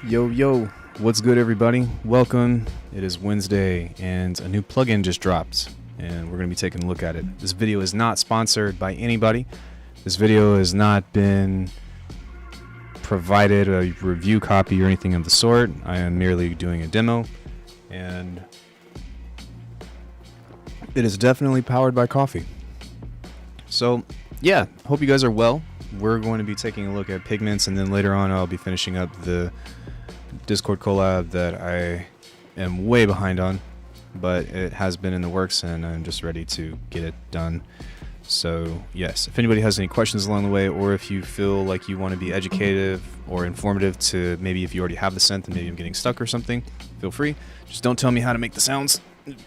Yo, what's good everybody? Welcome. It is Wednesday and a new plugin just dropped and we're going to be taking a look at it. This video is not sponsored by anybody. This video has not been provided a review copy or anything of the sort. I am merely doing a demo and it is definitely powered by coffee. So yeah, hope you guys are well. We're going to be taking a look at pigments and then later on I'll be finishing up the Discord collab that I am way behind on, but it has been in the works and I'm just ready to get it done. So yes, if anybody has any questions along the way, or if you feel like you want to be educative or informative to maybe if you already have the synth and maybe I'm getting stuck or something, feel free. Just don't tell me how to make the sounds.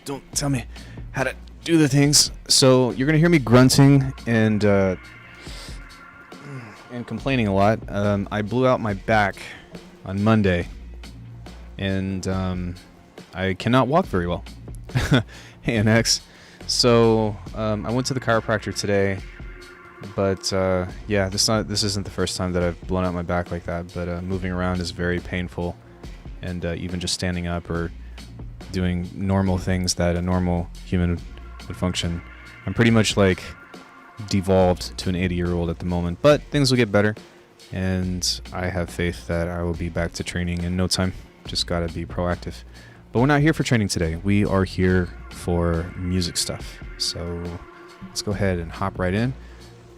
Don't tell me how to do the things. So you're going to hear me grunting and complaining a lot. I blew out my back on Monday and I cannot walk very well. Hey NX. So I went to the chiropractor today, but yeah, this isn't the first time that I've blown out my back like that, but moving around is very painful, and even just standing up or doing normal things that a normal human would function. I'm pretty much like devolved to an 80-year-old at the moment, but things will get better and I have faith that I will be back to training in no time. Just gotta be proactive. But we're not here for training today. We are here for music stuff. So let's go ahead and hop right in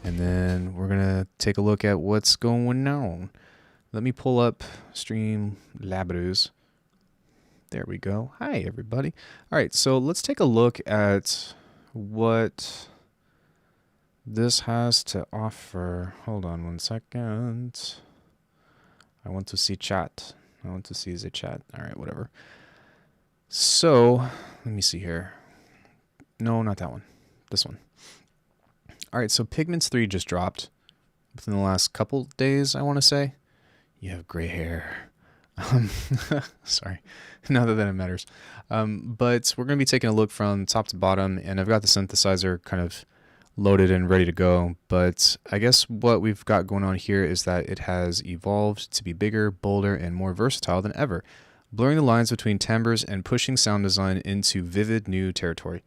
and then we're gonna take a look at what's going on. Let me pull up Streamlabs. There we go. Hi everybody. Alright, so let's take a look at what this has to offer. Hold on one second. I want to see chat. I want to see the chat. Alright, whatever. So, let me see here. No, not that one. This one. Alright, so Pigments 3 just dropped within the last couple days, I want to say. You have gray hair. Sorry. Not that it matters. But we're going to be taking a look from top to bottom, and I've got the synthesizer kind of loaded and ready to go, but I guess what we've got going on here is that it has evolved to be bigger, bolder, and more versatile than ever, blurring the lines between timbres and pushing sound design into vivid new territory.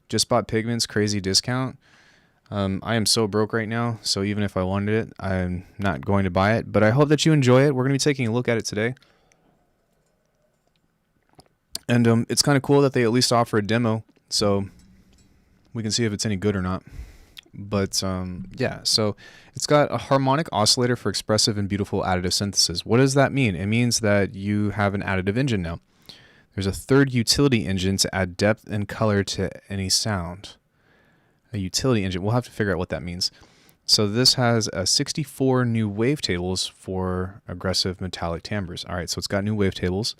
Just bought Pigments, crazy discount. I am so broke right now, so even if I wanted it, I'm not going to buy it, but I hope that you enjoy it. We're going to be taking a look at it today. And it's kind of cool that they at least offer a demo, so we can see if it's any good or not. But yeah, so it's got a harmonic oscillator for expressive and beautiful additive synthesis. What does that mean? It means that you have an additive engine now. There's a third utility engine to add depth and color to any sound. A utility engine. We'll have to figure out what that means. So this has 64 new wavetables for aggressive metallic timbres. All right, so it's got new wavetables.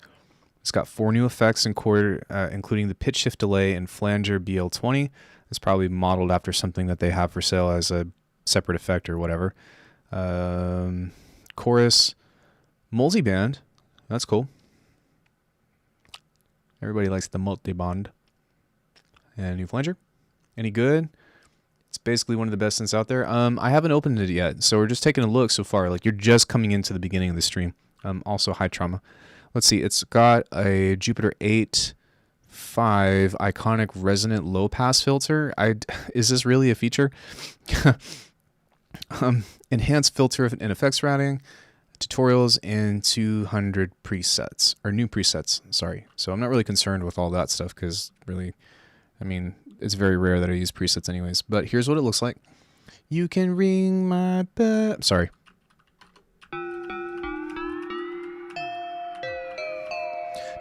It's got 4 new effects including the pitch shift delay and flanger BL20. It's probably modeled after something that they have for sale as a separate effect or whatever. Chorus, multiband. That's cool. Everybody likes the multiband. And new flanger. Any good? It's basically one of the best synths out there. I haven't opened it yet, so we're just taking a look so far. Like, you're just coming into the beginning of the stream. Also high trauma. Let's see. It's got a Jupiter 8 5 iconic resonant low pass filter. Is this really a feature? Enhanced filter and effects routing, tutorials, and 200 presets, or new presets, sorry. So I'm not really concerned with all that stuff because really, I mean, it's very rare that I use presets anyways. But here's what it looks like. You can ring my bell. Sorry.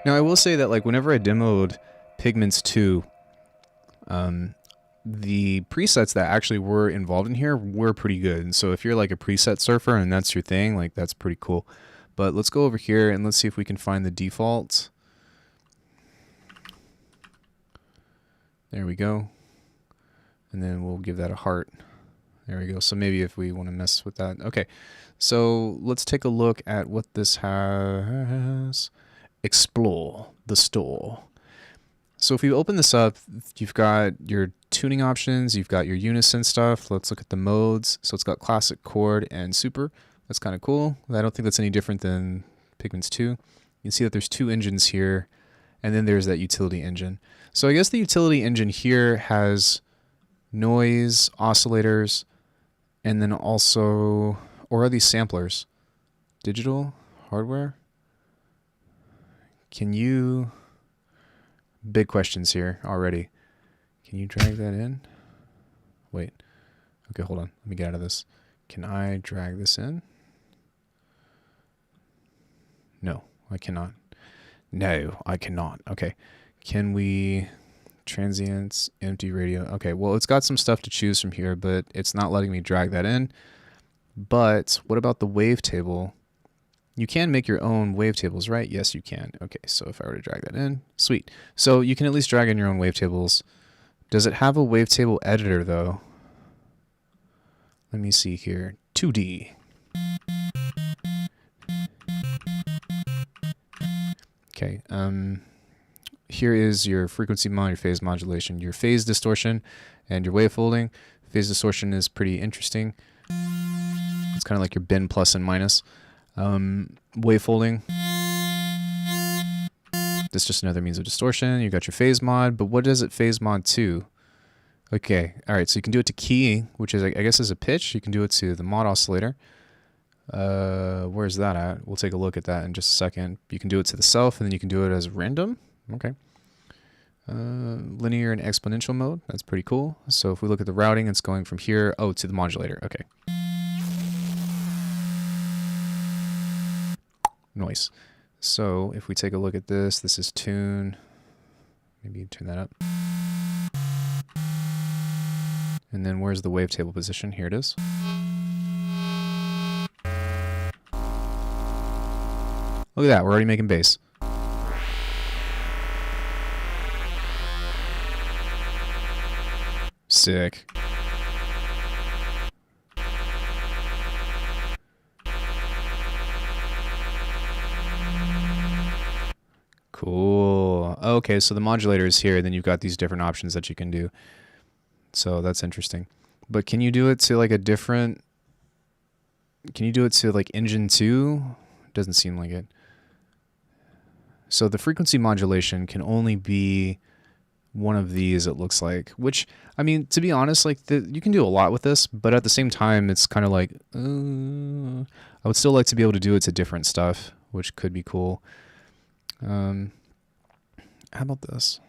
Now I will say that like whenever I demoed Pigments 2, the presets that actually were involved in here were pretty good. So if you're like a preset surfer and that's your thing, like that's pretty cool. But let's go over here and let's see if we can find the default. There we go. And then we'll give that a heart. There we go. So maybe if we want to mess with that. Okay. So let's take a look at what this has. Explore the store. So if you open this up, you've got your tuning options, you've got your unison stuff. Let's look at the modes. So it's got classic, chord, and super. That's kind of cool. I don't think that's any different than pigments 2. You can see that there's 2 engines here, and then there's that utility engine. So I guess the utility engine here has noise, oscillators, and then also, or are these samplers? Digital, hardware? Can you, big questions here already. Can you drag that in? Wait, okay, hold on, let me get out of this. Can I drag this in? No, I cannot. No, I cannot. Okay, can we, transients, empty radio. Okay, well, it's got some stuff to choose from here, but it's not letting me drag that in. But what about the wavetable? You can make your own wavetables, right? Yes, you can. Okay, so if I were to drag that in, sweet. So you can at least drag in your own wavetables. Does it have a wavetable editor, though? Let me see here. 2D. Okay, here is your frequency mod, your phase modulation, your phase distortion, and your wave folding. Phase distortion is pretty interesting. It's kind of like your bin plus and minus. Wave folding. This is just another means of distortion. You got your phase mod, but what does it phase mod to? Okay, all right, so you can do it to key, which is, I guess, is a pitch. You can do it to the mod oscillator. Where's that at? We'll take a look at that in just a second. You can do it to the self, and then you can do it as random. Okay. Linear and exponential mode. That's pretty cool. So if we look at the routing, it's going from here, oh, to the modulator. Okay. Noise. So if we take a look at this, this is tune. Maybe turn that up. And then where's the wavetable position? Here it is. Look at that, we're already making bass. Sick. Cool. Okay, so the modulator is here, and then you've got these different options that you can do. So that's interesting. But can you do it to like a different... Can you do it to like engine 2? Doesn't seem like it. So the frequency modulation can only be one of these, it looks like. Which, I mean, to be honest, like you can do a lot with this, but at the same time, it's kind of like, I would still like to be able to do it to different stuff, which could be cool. How about this?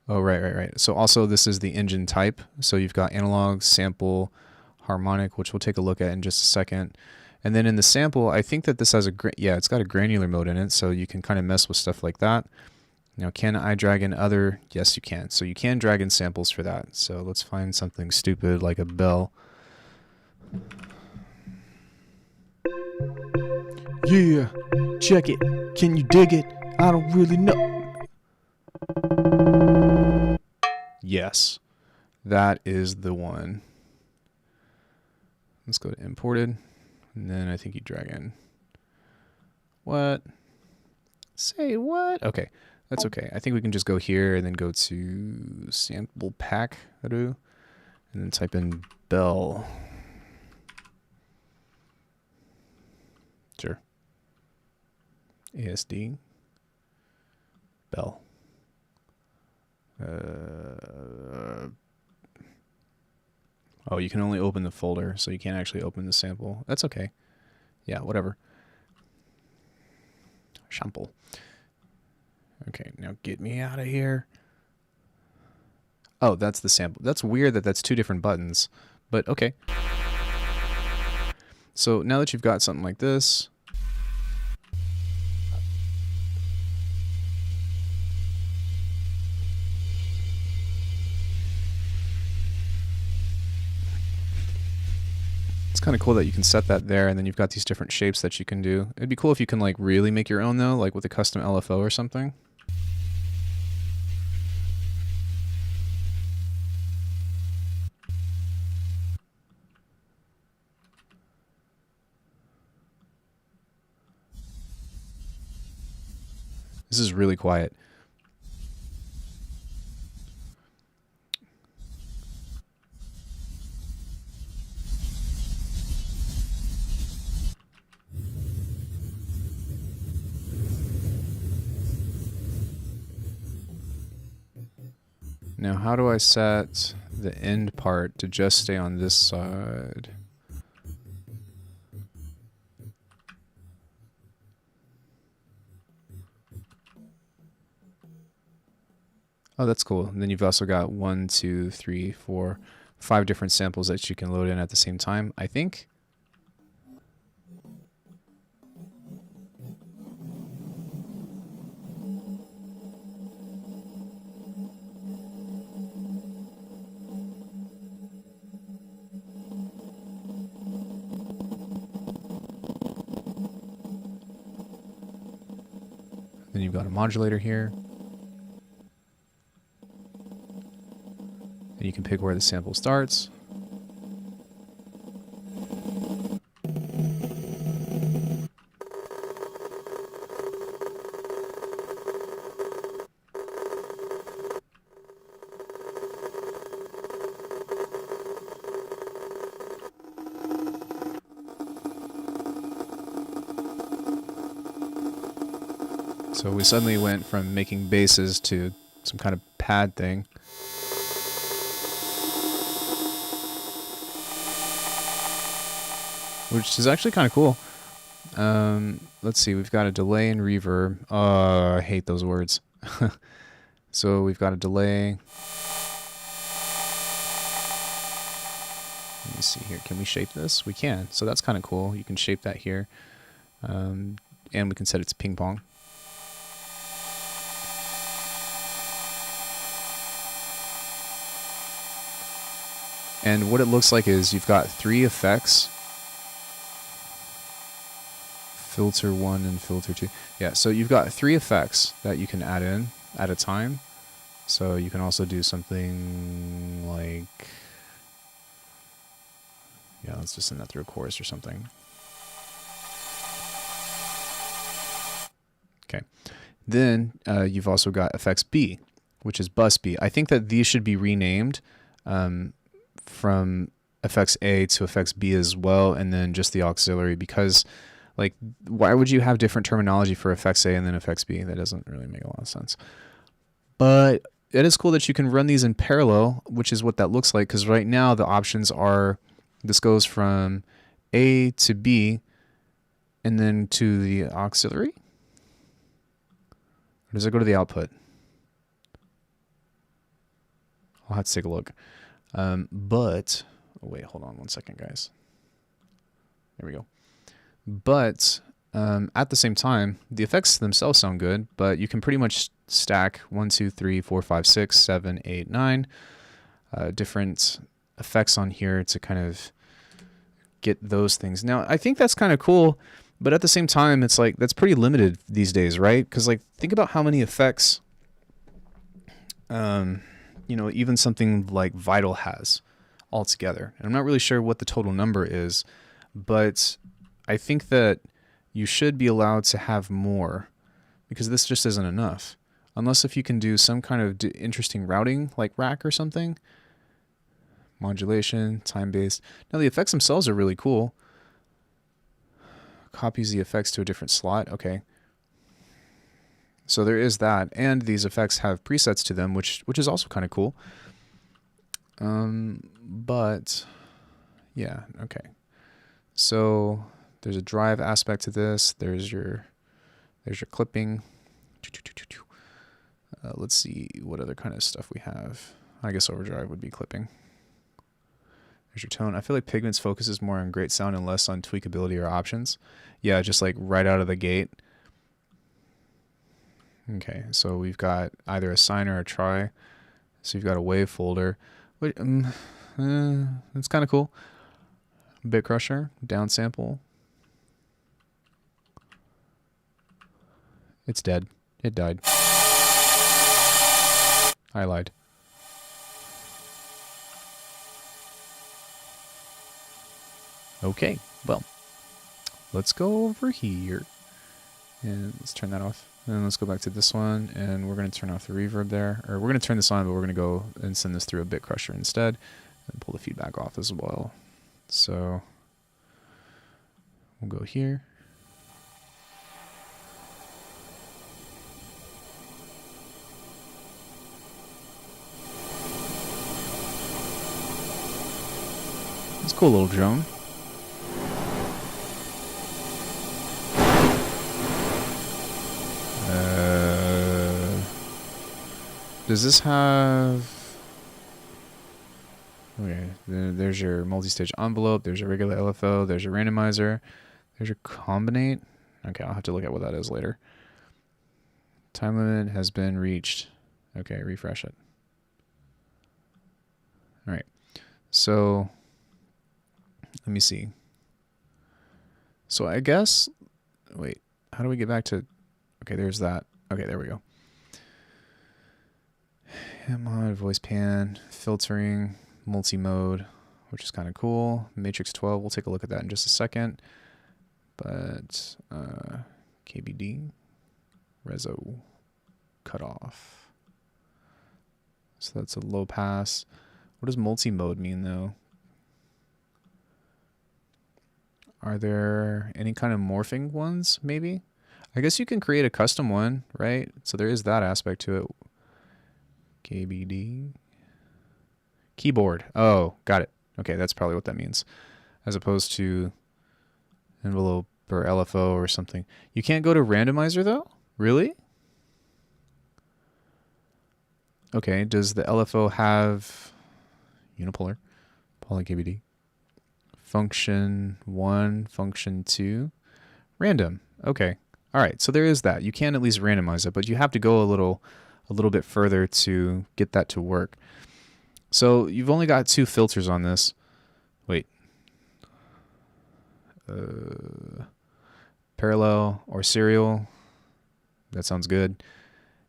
Oh, right. So also this is the engine type. So you've got analog, sample, harmonic, which we'll take a look at in just a second. And then in the sample, I think that this has it's got a granular mode in it, so you can kind of mess with stuff like that. Now, can I drag in other? Yes, you can. So you can drag in samples for that. So let's find something stupid like a bell. Yeah, check it. Can you dig it? I don't really know. Yes, that is the one. Let's go to imported. And then I think you drag in. What? Say what? Okay, that's okay. I think we can just go here and then go to sample pack, and then type in bell. Sure. ASD. Bell. Oh, you can only open the folder, so you can't actually open the sample. That's okay. Yeah, whatever. Sample. Okay, now get me out of here. Oh, that's the sample. That's weird that that's two different buttons, but okay. So now that you've got something like this, it's kind of cool that you can set that there, and then you've got these different shapes that you can do. It'd be cool if you can like really make your own though, like with a custom LFO or something. This is really quiet. Now, how do I set the end part to just stay on this side? Oh, that's cool. And then you've also got 1, 2, 3, 4, 5 different samples that you can load in at the same time, I think. Then you've got a modulator here. And you can pick where the sample starts. So we suddenly went from making basses to some kind of pad thing. Which is actually kind of cool. Let's see, we've got a delay and reverb. I hate those words. So we've got a delay. Let me see here. Can we shape this? We can. So that's kind of cool. You can shape that here. And we can set it to ping pong. And what it looks like is you've got 3 effects. Filter 1 and filter 2. Yeah, so you've got 3 effects that you can add in at a time. So you can also do something like... Yeah, let's just send that through a chorus or something. Okay. Then you've also got effects B, which is bus B. I think that these should be renamed from effects A to effects B as well, and then just the auxiliary, because like, why would you have different terminology for effects A and then effects B? That doesn't really make a lot of sense. But it is cool that you can run these in parallel, which is what that looks like, because right now the options are, this goes from A to B and then to the auxiliary? Or does it go to the output? I'll have to take a look. But, oh wait, hold on one second, guys. There we go. But at the same time, the effects themselves sound good, but you can pretty much stack 1, 2, 3, 4, 5, 6, 7, 8, 9 different effects on here to kind of get those things. Now, I think that's kind of cool, but at the same time, it's like, that's pretty limited these days, right? Because like, think about how many effects, you know, even something like Vital has altogether. And I'm not really sure what the total number is, but I think that you should be allowed to have more, because this just isn't enough. Unless if you can do some kind of interesting routing, like rack or something. Modulation, time-based. Now the effects themselves are really cool. Copies the effects to a different slot. Okay. So there is that, and these effects have presets to them, which is also kind of cool. But yeah, okay. So there's a drive aspect to this. There's your clipping. Let's see what other kind of stuff we have. I guess overdrive would be clipping. There's your tone. I feel like Pigments focuses more on great sound and less on tweakability or options. Yeah, just like right out of the gate. Okay, so we've got either a sign or a try. So you've got a wave folder. That's kind of cool. Bit crusher, down sample. It's dead. It died. I lied. Okay, well, let's go over here and let's turn that off. And then let's go back to this one, and we're going to turn off the reverb there. Or we're going to turn this on, but we're going to go and send this through a bit crusher instead and pull the feedback off as well. So we'll go here. cool little drone. Does this have... Okay, there's your multi-stage envelope, there's your regular LFO, there's your randomizer, there's your combinate. Okay, I'll have to look at what that is later. Time limit has been reached. Okay, refresh it. Alright, so let me see. So I guess, wait, how do we get back to... Okay, there's that. Okay, there we go. Mod, voice pan, filtering, multi-mode, which is kind of cool. Matrix 12, we'll take a look at that in just a second. But KBD, Reso, cutoff. So that's a low pass. What does multi-mode mean though? Are there any kind of morphing ones maybe? I guess you can create a custom one, right? So there is that aspect to it. KBD. Keyboard. Oh, got it. Okay, that's probably what that means. As opposed to envelope or LFO or something. You can't go to randomizer though? Really? Okay, does the LFO have unipolar? Poly KBD. Function 1, function 2. Random. Okay. All right, so there is that. You can at least randomize it, but you have to go a little bit further to get that to work. So you've only got 2 filters on this. Wait. Parallel or serial. That sounds good.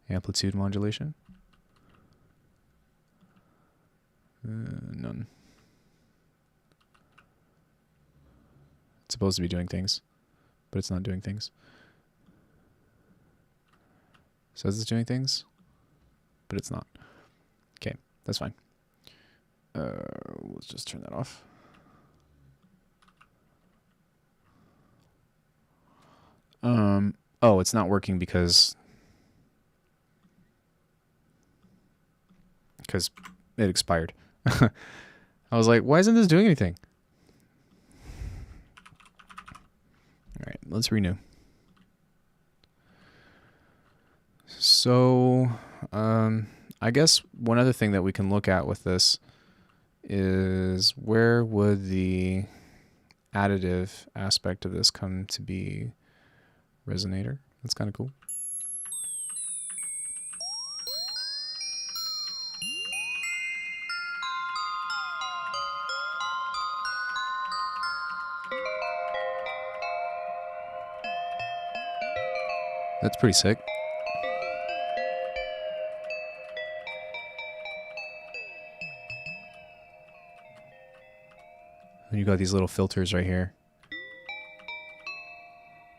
Amplitude modulation. None. It's supposed to be doing things, but it's not doing things. Says it's doing things, but it's not. Okay, that's fine. Let's just turn that off. Oh, it's not working because it expired. I was like, why isn't this doing anything? All right, let's renew. So, I guess one other thing that we can look at with this is where would the additive aspect of this come to be? Resonator. That's kind of cool. That's pretty sick. And you got these little filters right here.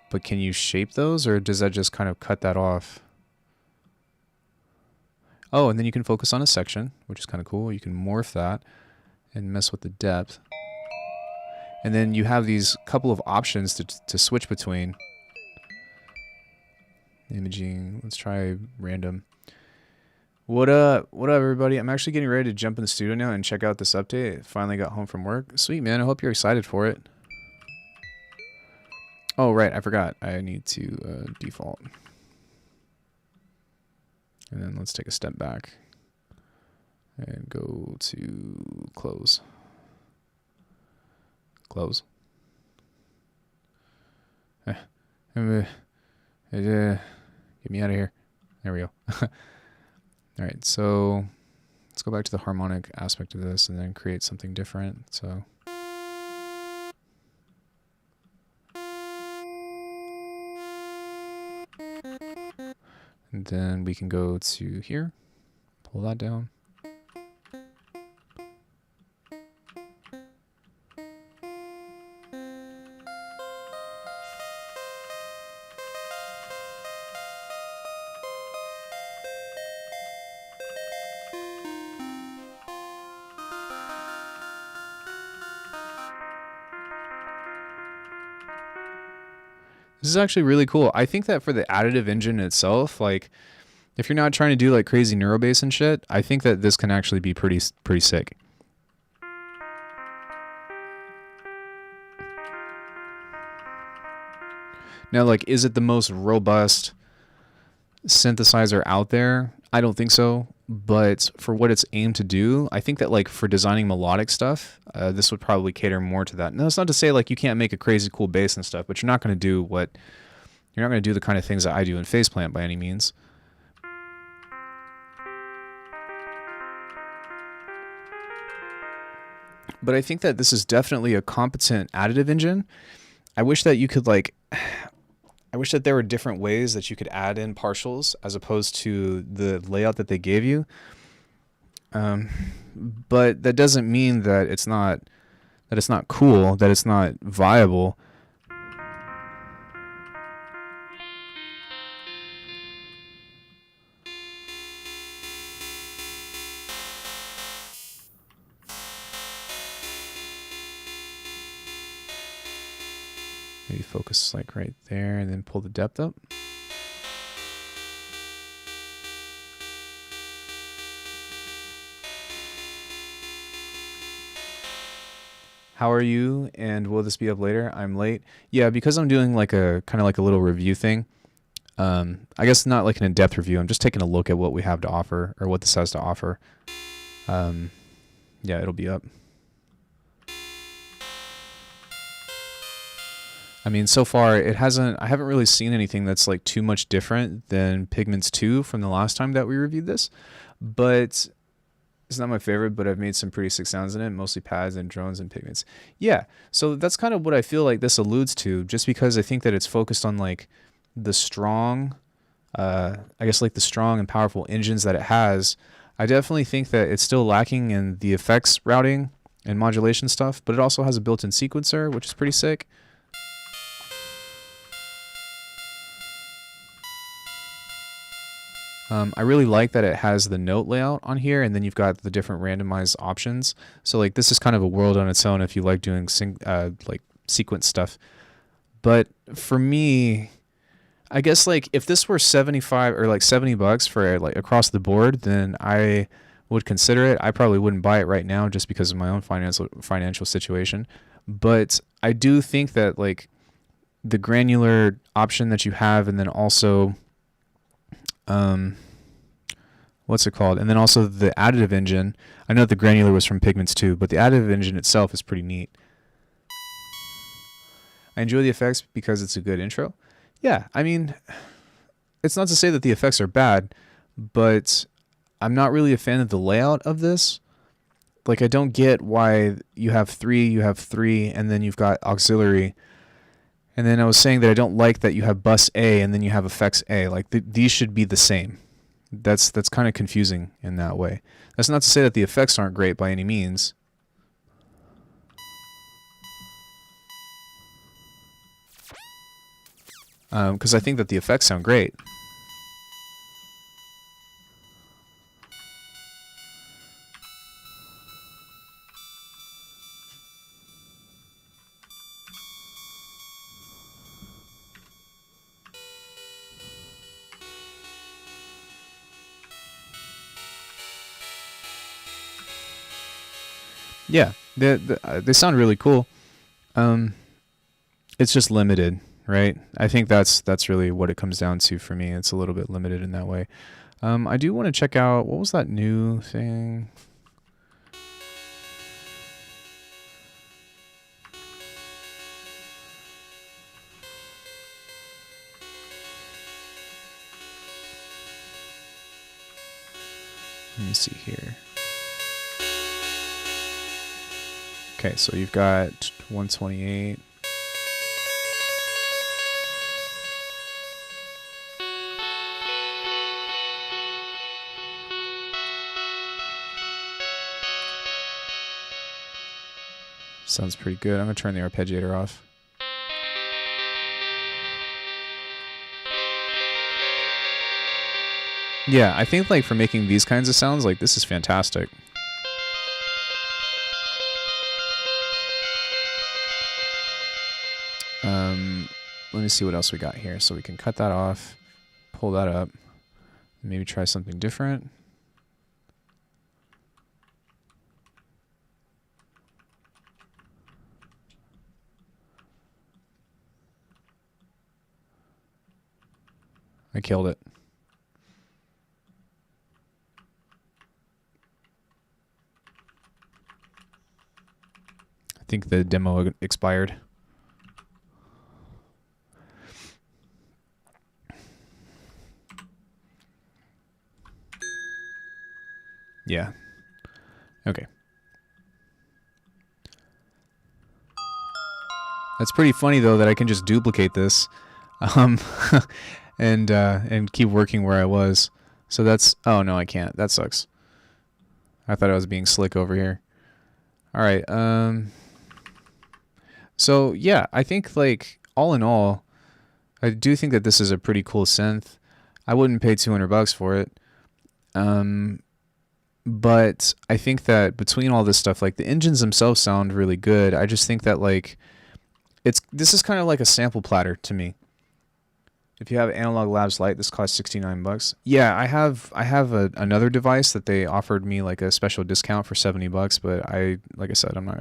But can you shape those, or does that just kind of cut that off? Oh, and then you can focus on a section, which is kind of cool. You can morph that and mess with the depth. And then you have these couple of options to switch between. Imaging, let's try random. What up, everybody? I'm actually getting ready to jump in the studio now and check out this update. Finally got home from work. Sweet, man. I hope you're excited for it. Oh, right. I forgot. I need to default. And then let's take a step back and go to close. Close. Get me out of here. There we go. All right, so let's go back to the harmonic aspect of this and then create something different. So and then we can go to here, pull that down. This is actually really cool. I think that for the additive engine itself, like if you're not trying to do like crazy neurobass and shit, I think that this can actually be pretty sick. Now, like, is it the most robust synthesizer out there? I don't think so. But for what it's aimed to do, I think that, like, for designing melodic stuff, this would probably cater more to that. Now, it's not to say, like, you can't make a crazy cool bass and stuff, but you're not going to do the kind of things that I do in Faceplant by any means. But I think that this is definitely a competent additive engine. I wish that you could, like, I wish that there were different ways that you could add in partials as opposed to the layout that they gave you. But that doesn't mean that it's not cool, that it's not viable. Maybe focus like right there and then pull the depth up. How are you? And will this be up later? I'm late. Yeah, because I'm doing like a kind of like a little review thing. I guess not like an in-depth review. I'm just taking a look at what we have to offer or what this has to offer. Yeah, it'll be up. I mean, so far I haven't really seen anything that's like too much different than Pigments 2 from the last time that we reviewed this, but it's not my favorite, but I've made some pretty sick sounds in it, mostly pads and drones and Pigments. Yeah, so that's kind of what I feel like this alludes to, just because I think that it's focused on like the strong, I guess like the strong and powerful engines that it has. I definitely think that it's still lacking in the effects routing and modulation stuff, but it also has a built-in sequencer, which is pretty sick. I really like that it has the note layout on here, and then you've got the different randomized options. So like this is kind of a world on its own if you like doing like sequence stuff. But for me, I guess like if this were 75 or like $70 for like across the board, then I would consider it. I probably wouldn't buy it right now just because of my own financial situation. But I do think that like the granular option that you have, and then also what's it called? And then also the additive engine. I know the granular was from Pigments 2, but the additive engine itself is pretty neat. I enjoy the effects because it's a good intro. Yeah, I mean, it's not to say that the effects are bad, but I'm not really a fan of the layout of this. Like, I don't get why you have three, and then you've got auxiliary. And then I was saying that I don't like that you have bus A and then you have effects A. Like, these should be the same. That's kind of confusing in that way. That's not to say that the effects aren't great by any means. Because I think that the effects sound great. Yeah, they sound really cool. It's just limited, right? I think that's really what it comes down to for me. It's a little bit limited in that way. I do want to check out, what was that new thing? Let me see here. Okay, so you've got 128. Sounds pretty good. I'm going to turn the arpeggiator off. Yeah, I think like for making these kinds of sounds, like this is fantastic. Let me see what else we got here. So we can cut that off, pull that up, maybe try something different. I killed it. I think the demo expired. Yeah. Okay. That's pretty funny though that I can just duplicate this, and keep working where I was. So that's, oh no, I can't. That sucks. I thought I was being slick over here. All right. So yeah, I think like all in all, I do think that this is a pretty cool synth. I wouldn't pay $200 for it. But I think that between all this stuff, like the engines themselves sound really good. I just think that like this is kind of like a sample platter to me. If you have Analog Labs Lite, this costs $69. Yeah, I have another device that they offered me like a special discount for $70, but like I said, I'm not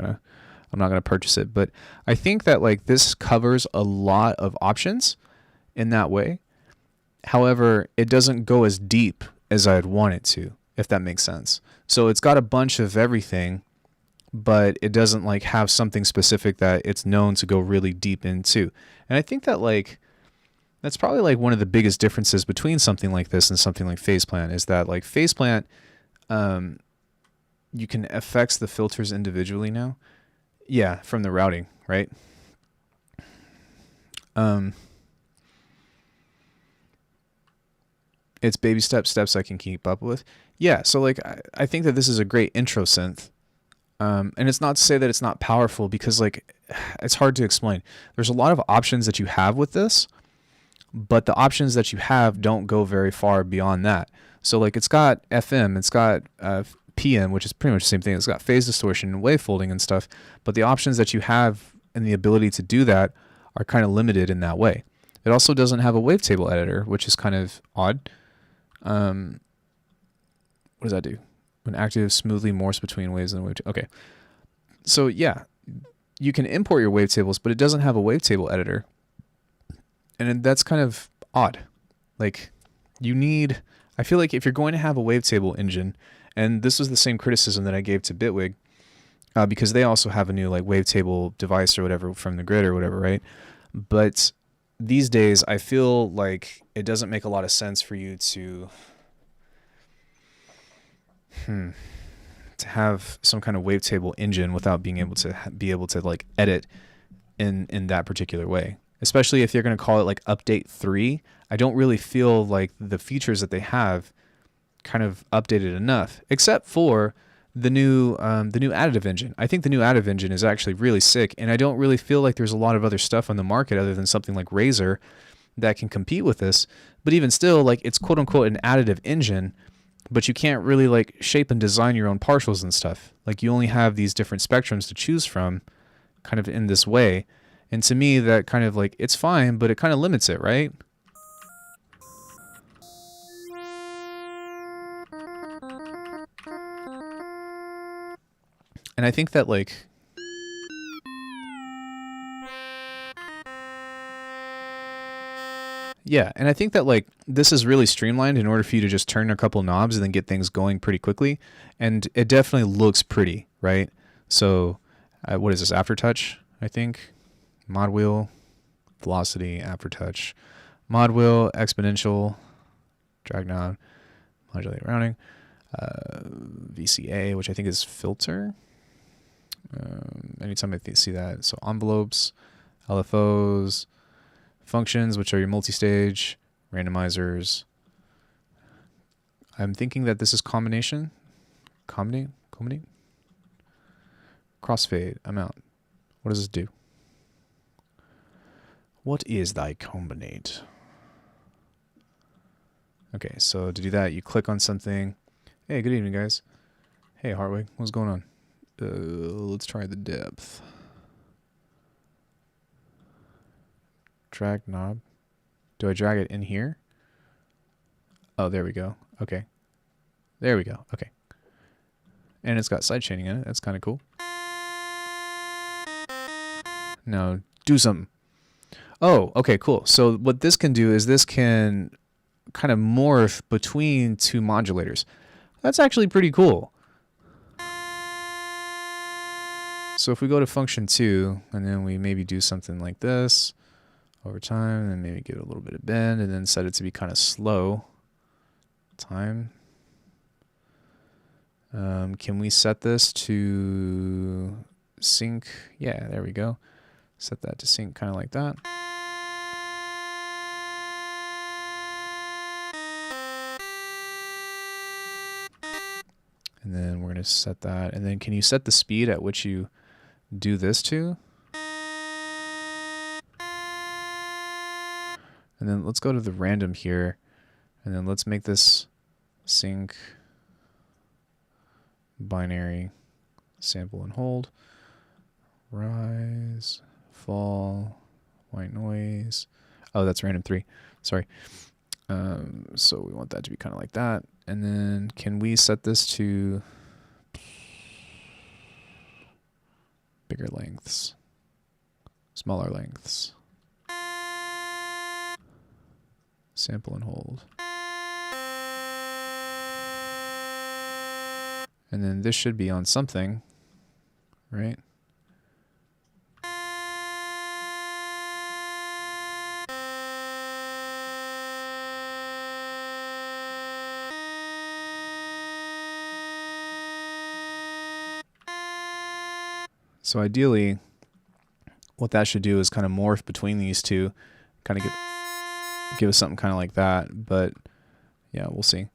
gonna purchase it. But I think that like this covers a lot of options in that way. However, it doesn't go as deep as I'd want it to, if that makes sense. So it's got a bunch of everything, but it doesn't like have something specific that it's known to go really deep into. And I think that like that's probably like one of the biggest differences between something like this and something like Faceplant is that like Faceplant, you can affect the filters individually now. Yeah, from the routing, right? It's baby steps I can keep up with. Yeah, so like I think that this is a great intro synth. And it's not to say that it's not powerful because like it's hard to explain. There's a lot of options that you have with this, but the options that you have don't go very far beyond that. So like it's got FM, it's got PM, which is pretty much the same thing. It's got phase distortion and wave folding and stuff, but the options that you have and the ability to do that are kind of limited in that way. It also doesn't have a wavetable editor, which is kind of odd. What does that do? When active, smoothly morphs between waves and wavetables. Okay. So yeah, you can import your wavetables, but it doesn't have a wavetable editor. And that's kind of odd. Like I feel like if you're going to have a wavetable engine, and this was the same criticism that I gave to Bitwig, because they also have a new like wavetable device or whatever from the grid or whatever, right? But these days I feel like it doesn't make a lot of sense for you to have some kind of wavetable engine without being able to like edit in that particular way. Especially if you're going to call it like update 3, I don't really feel like the features that they have kind of updated enough, except for the new additive engine. I think the new additive engine is actually really sick, and I don't really feel like there's a lot of other stuff on the market other than something like Razer that can compete with this. But even still, like it's quote unquote an additive engine, but you can't really like shape and design your own partials and stuff. Like you only have these different spectrums to choose from kind of in this way. And to me, that kind of like, it's fine, but it kind of limits it, right? And I think that like, yeah, and I think that like this is really streamlined in order for you to just turn a couple knobs and then get things going pretty quickly. And it definitely looks pretty, right? So what is this, aftertouch, I think? Mod wheel, velocity, aftertouch, mod wheel, exponential, drag knob, modulate rounding, VCA, which I think is filter. Anytime I see that, so envelopes, LFOs, functions, which are your multi-stage, randomizers. I'm thinking that this is combination, combinate, crossfade, amount. What does this do? What is thy combinate? Okay, so to do that, you click on something. Hey, good evening, guys. Hey, Hartwig, what's going on? Let's try the depth. Drag knob. Do I drag it in here? Oh, there we go. Okay. There we go. Okay. And it's got sidechaining in it. That's kind of cool. Now, do something. Oh, okay, cool. So what this can do is this can kind of morph between two modulators. That's actually pretty cool. So if we go to function 2, and then we maybe do something like this over time, and then maybe give it a little bit of bend, and then set it to be kind of slow time. Can we set this to sync? Yeah, there we go. Set that to sync kind of like that. And then we're going to set that. And then can you set the speed at which you do this to? And then let's go to the random here. And then let's make this sync binary sample and hold. Rise, fall, white noise. Oh, that's random 3. Sorry. So we want that to be kind of like that. And then can we set this to bigger lengths, smaller lengths, sample and hold. And then this should be on something, right? So ideally, what that should do is kind of morph between these two, kind of give us something kind of like that. But yeah, we'll see.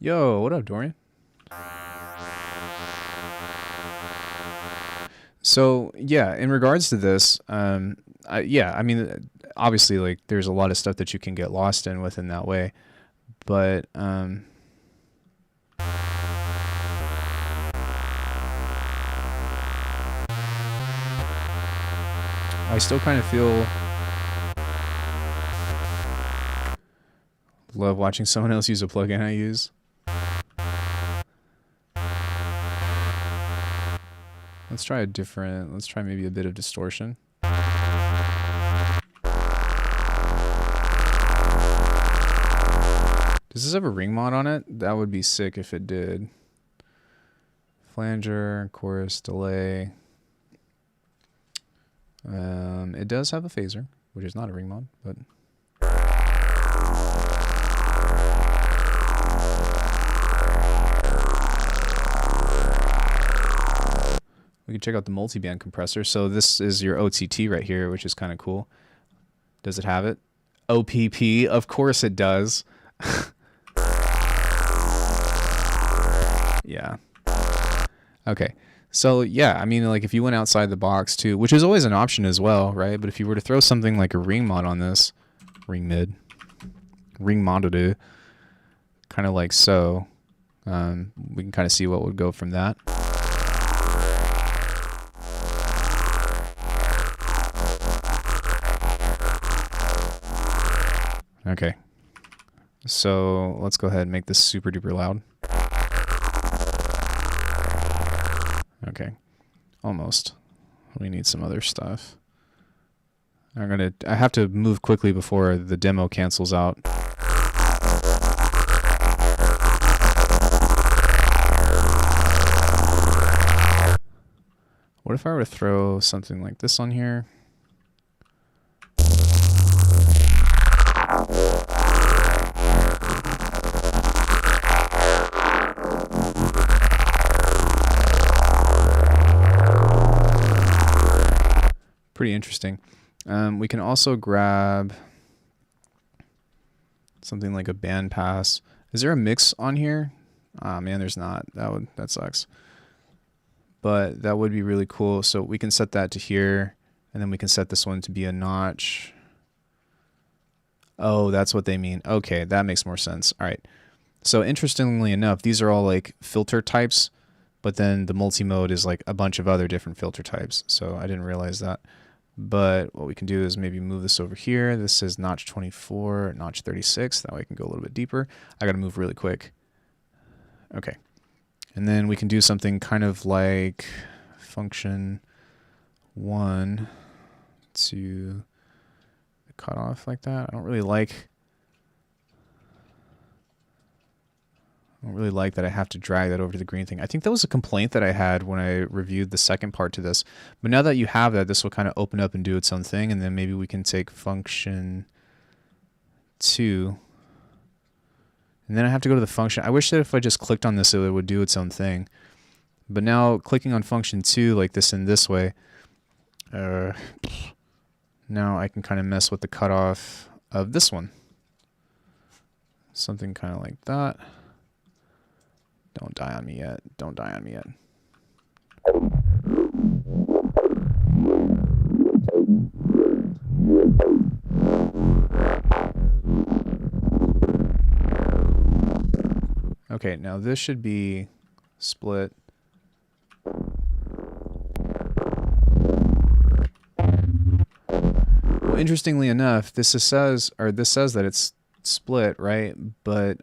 Yo, what up, Dorian? So yeah, in regards to this, yeah, I mean, obviously, like, there's a lot of stuff that you can get lost in within that way, but I still kind of feel love watching someone else use a plugin I use. Let's try a different, let's try maybe a bit of distortion. Does this have a ring mod on it? That would be sick if it did. Flanger, chorus, delay. It does have a phaser, which is not a ring mod, but... We can check out the multiband compressor. So this is your OTT right here, which is kind of cool. Does it have it? OPP, of course it does. Yeah. Okay. So yeah, I mean, like, if you went outside the box too, which is always an option as well, right? But if you were to throw something like a ring mod on this, ring modded, kind of like so, we can kind of see what would go from that. Okay, so let's go ahead and make this super duper loud. Okay, almost. We need some other stuff. I have to move quickly before the demo cancels out. What if I were to throw something like this on here? Pretty interesting. We can also grab something like a band pass. Is there a mix on here? Ah, man, there's not. That sucks. But that would be really cool. So we can set that to here, and then we can set this one to be a notch. Oh, that's what they mean. Okay, that makes more sense. All right. So interestingly enough, these are all like filter types, but then the multi-mode is like a bunch of other different filter types. So I didn't realize that. But what we can do is maybe move this over here. This says notch 24, notch 36. That way I can go a little bit deeper. I got to move really quick. Okay. And then we can do something kind of like function 1 to the cutoff like that. I don't really like that I have to drag that over to the green thing. I think that was a complaint that I had when I reviewed the second part to this. But now that you have that, this will kind of open up and do its own thing. And then maybe we can take function 2. And then I have to go to the function. I wish that if I just clicked on this, it would do its own thing. But now clicking on function 2 like this in this way, now I can kind of mess with the cutoff of this one. Something kind of like that. Don't die on me yet. Don't die on me yet. Okay, now this should be split. Well, interestingly enough, this says that it's split, right? But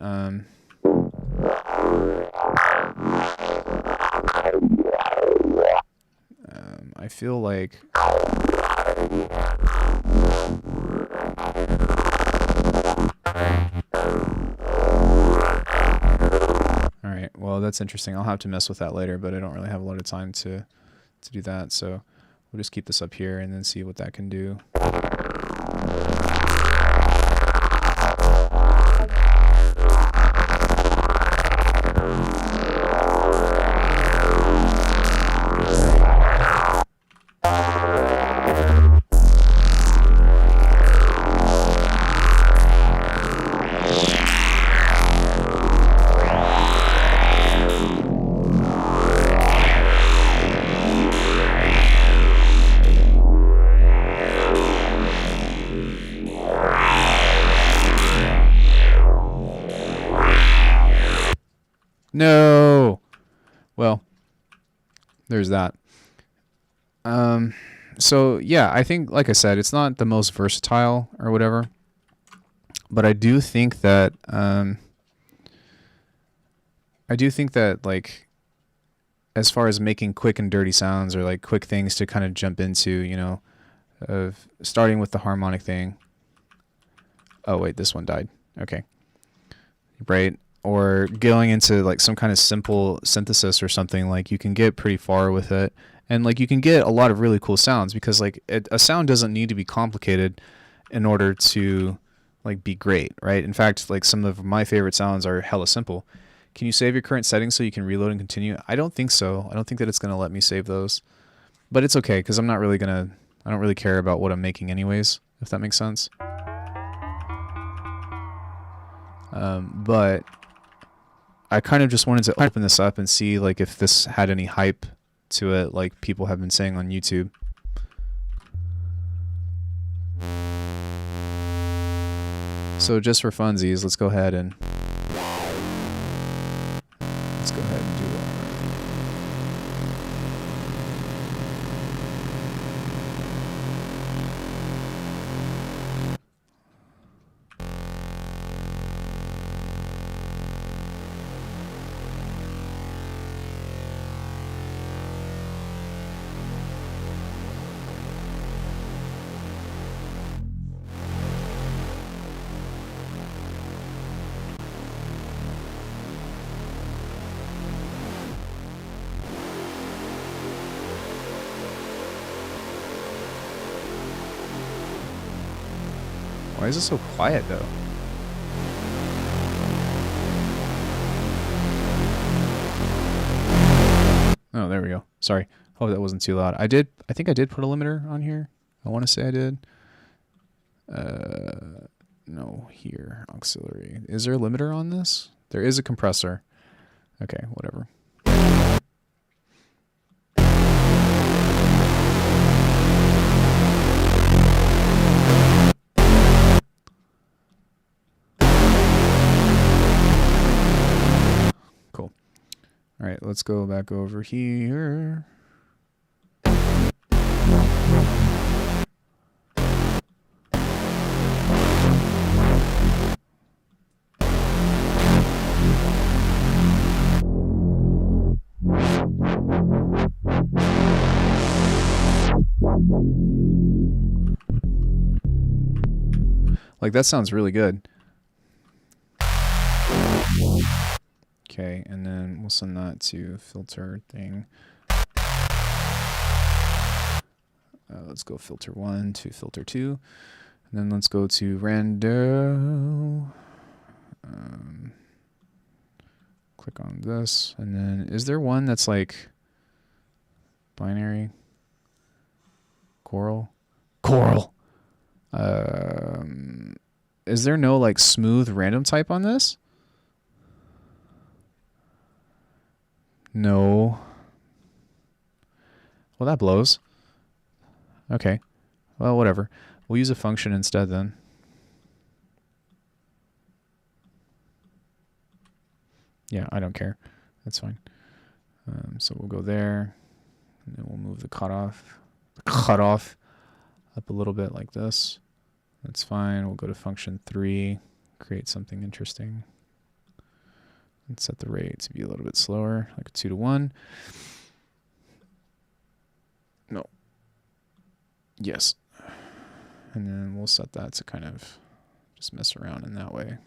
I feel like alright, well that's interesting. I'll have to mess with that later, but I don't really have a lot of time to do that, so we'll just keep this up here and then see what that can do. No. Well, there's that. So yeah, I think, like I said, it's not the most versatile or whatever, but I do think that like, as far as making quick and dirty sounds or like quick things to kind of jump into, you know, of starting with the harmonic thing. Oh wait, this one died. Okay. Right. Or going into like some kind of simple synthesis or something, like you can get pretty far with it, and like you can get a lot of really cool sounds, because like a sound doesn't need to be complicated in order to like be great, right? In fact, like some of my favorite sounds are hella simple. Can you save your current settings so you can reload and continue? I don't think so. I don't think that it's going to let me save those, but it's okay, because I don't really care about what I'm making anyways, if that makes sense. But I kind of just wanted to open this up and see like if this had any hype to it, like people have been saying on YouTube. So just for funsies, let's go ahead and do Why is it so quiet though? Oh, there we go. Sorry. Hope that wasn't too loud. I think I did put a limiter on here. I want to say I did. No, here, auxiliary. Is there a limiter on this? There is a compressor. Okay, whatever. All right, let's go back over here. Like, that sounds really good. Okay, and then we'll send that to filter thing. Let's go filter 1 to filter 2. And then let's go to rando. Click on this. And then is there one that's like binary? Coral? Coral! Is there no like smooth random type on this? No. Well, that blows. Okay. Well, whatever. We'll use a function instead then. Yeah, I don't care. That's fine. So we'll go there, and then we'll move the cutoff up a little bit like this. That's fine. We'll go to function 3, create something interesting. And set the rate to be a little bit slower, like a 2 to 1. No. Yes. And then we'll set that to kind of just mess around in that way.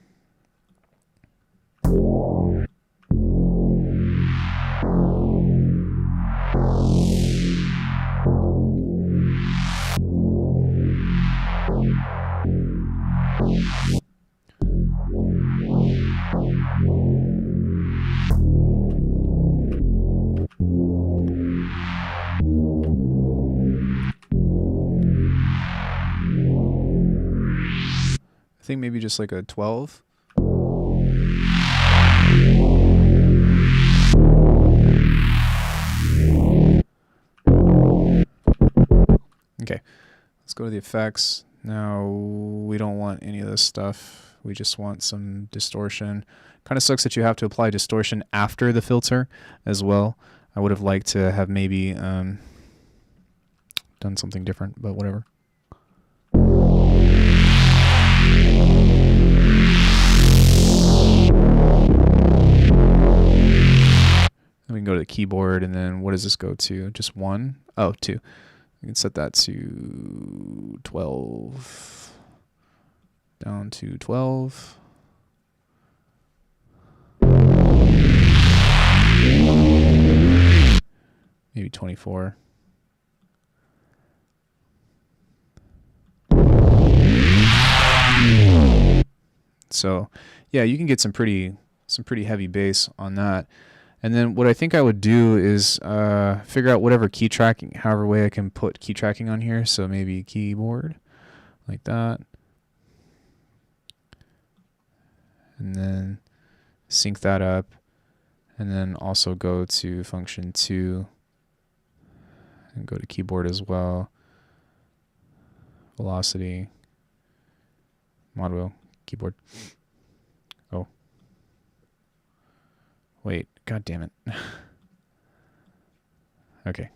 I think maybe just like a 12. Okay, let's go to the effects. Now, we don't want any of this stuff. We just want some distortion. Kind of sucks that you have to apply distortion after the filter as well. I would have liked to have maybe done something different, but whatever. Then we can go to the keyboard, and then what does this go to? Just 1? Oh, 2. We can set that to 12. Down to 12. Maybe 24. So, yeah, you can get some pretty heavy bass on that. And then what I think I would do is figure out whatever key tracking, however way I can put key tracking on here. So maybe keyboard, like that. And then sync that up. And then also go to function 2. And go to keyboard as well. Velocity. Mod wheel, keyboard. Oh. Wait. God damn it. Okay.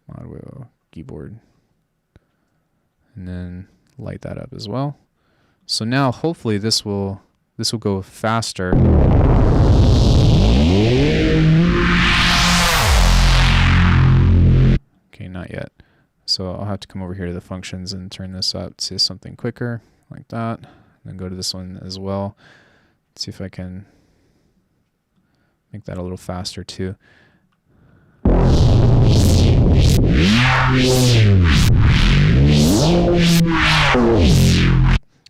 Mod wheel, keyboard. And then light that up as well. So now hopefully this will go faster. Okay, not yet. So I'll have to come over here to the functions and turn this up to something quicker, like that. And then go to this one as well. See if I can make that a little faster too.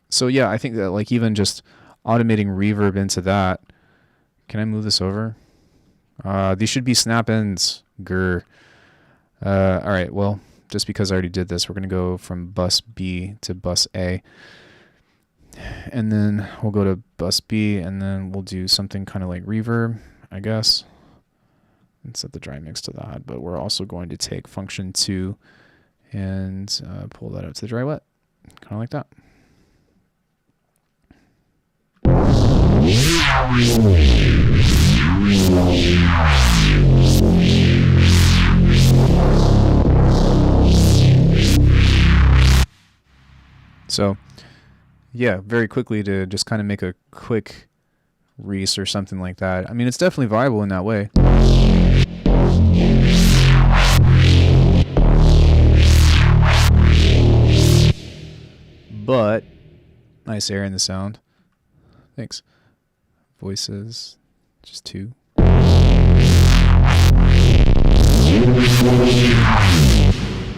So yeah, I think that like even just automating reverb into that. Can I move this over? These should be snap ends. Grr. All right, well, just because I already did this, we're going to go from bus B to bus A. And then we'll go to bus B, and then we'll do something kind of like reverb, I guess. And set the dry mix to that. But we're also going to take function 2 and pull that out to the dry wet. Kind of like that. So yeah, very quickly to just kind of make a quick Reese or something like that. I mean, it's definitely viable in that way. But nice air in the sound. Thanks. Voices, just 2.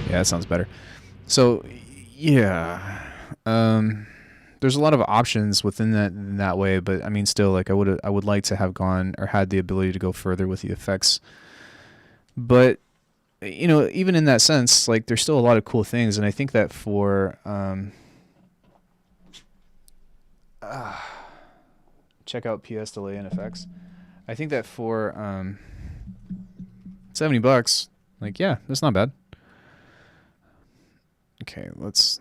Yeah, that sounds better. So yeah, there's a lot of options within that in that way, but I mean, still, like I would like to have gone or had the ability to go further with the effects. But you know, even in that sense, like there's still a lot of cool things, and I think that for check out PSDelay and effects. I think that for $70, like yeah, that's not bad. Okay, let's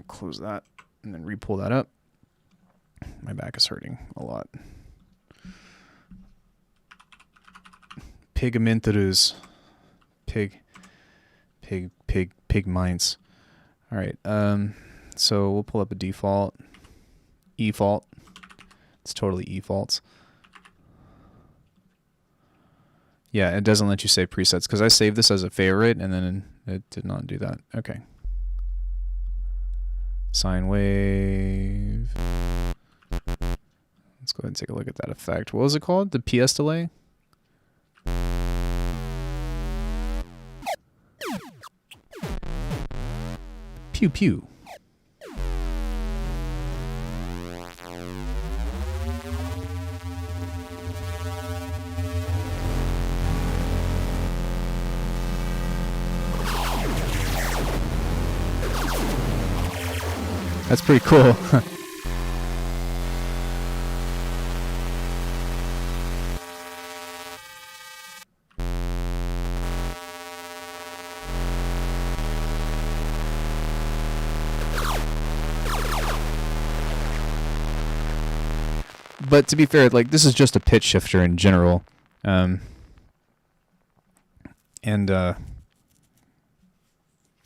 close that and then re-pull that up. My back is hurting a lot. Pigmentos. Pigments. All right. So we'll pull up a default. E-fault. It's totally E-faults. Yeah, it doesn't let you save presets because I saved this as a favorite and then it did not do that. Okay. Sine wave. Let's go ahead and take a look at that effect. What was it called? The PSDelay? Pew pew. That's pretty cool. But to be fair, like this is just a pitch shifter in general.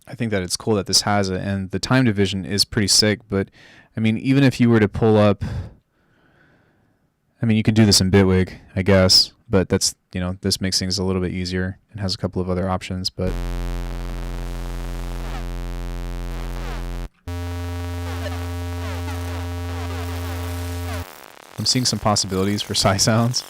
I think that it's cool that this has it, and the time division is pretty sick. But I mean, even if you were to pull up, I mean, you could do this in Bitwig, I guess, but that's, you know, this makes things a little bit easier and has a couple of other options. But I'm seeing some possibilities for Psy sounds.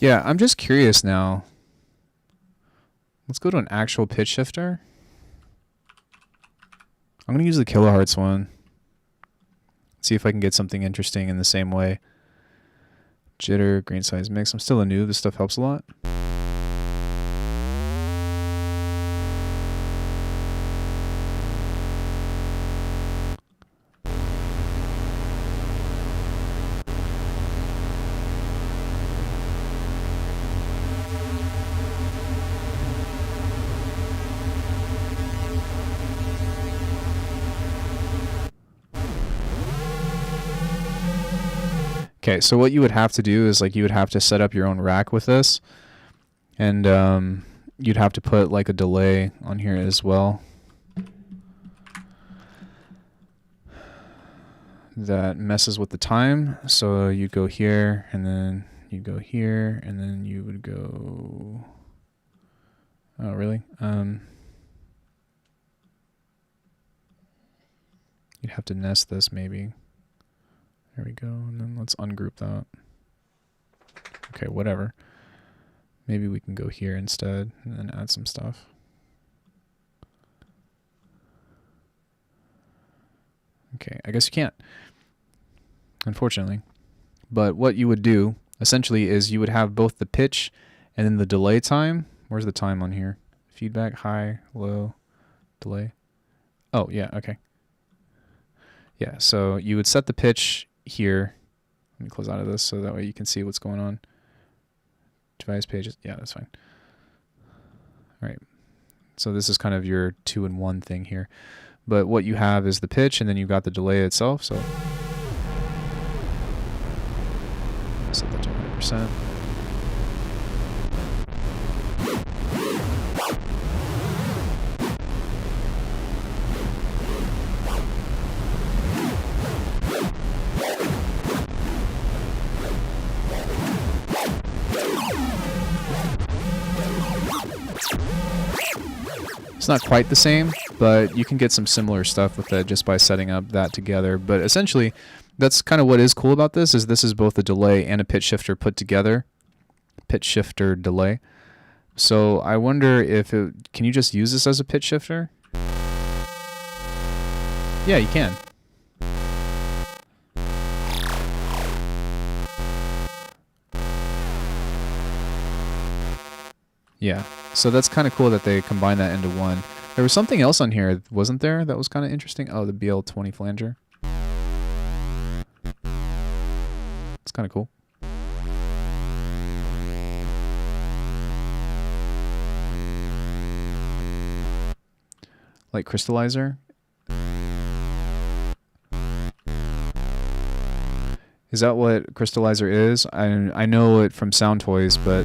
Yeah, I'm just curious now. Let's go to an actual pitch shifter. I'm going to use the Killerhearts one. See if I can get something interesting in the same way. Jitter, grain size mix. I'm still a noob. This stuff helps a lot. Okay, so what you would have to do is like you would have to set up your own rack with this, and you'd have to put like a delay on here as well. That messes with the time, so you go here, and then you go here, and then you would go. Oh, really? You'd have to nest this maybe. There we go, and then let's ungroup that. Okay, whatever. Maybe we can go here instead and then add some stuff. Okay, I guess you can't, unfortunately. But what you would do, essentially, is you would have both the pitch and then the delay time. Where's the time on here? Feedback, high, low, delay. Oh, yeah, okay. Yeah, so you would set the pitch here. Let me close out of this so that way you can see what's going on. Device pages. Yeah, that's fine. All right. So this is kind of your 2-in-1 thing here. But what you have is the pitch, and then you've got the delay itself. So set that to 100%. It's not quite the same, but you can get some similar stuff with it just by setting up that together. But essentially, that's kind of what is cool about this, is this is both a delay and a pitch shifter put together. Pitch shifter delay. So I wonder if it, can you just use this as a pitch shifter? Yeah, you can. Yeah, so that's kind of cool that they combine that into one. There was something else on here, wasn't there, that was kind of interesting? Oh, the BL20 Flanger. It's kind of cool. Light crystallizer. Is that what crystallizer is? I know it from Sound Toys, but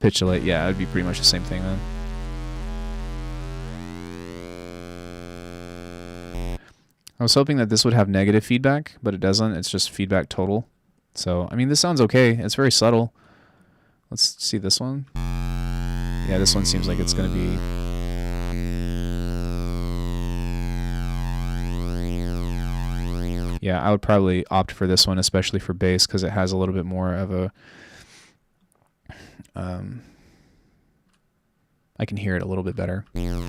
PitchDelay, yeah, it'd be pretty much the same thing then. I was hoping that this would have negative feedback, but it doesn't. It's just feedback total. So, I mean, this sounds okay. It's very subtle. Let's see this one. Yeah, this one seems like it's going to be... Yeah, I would probably opt for this one, especially for bass, because it has a little bit more of a... I can hear it a little bit better. And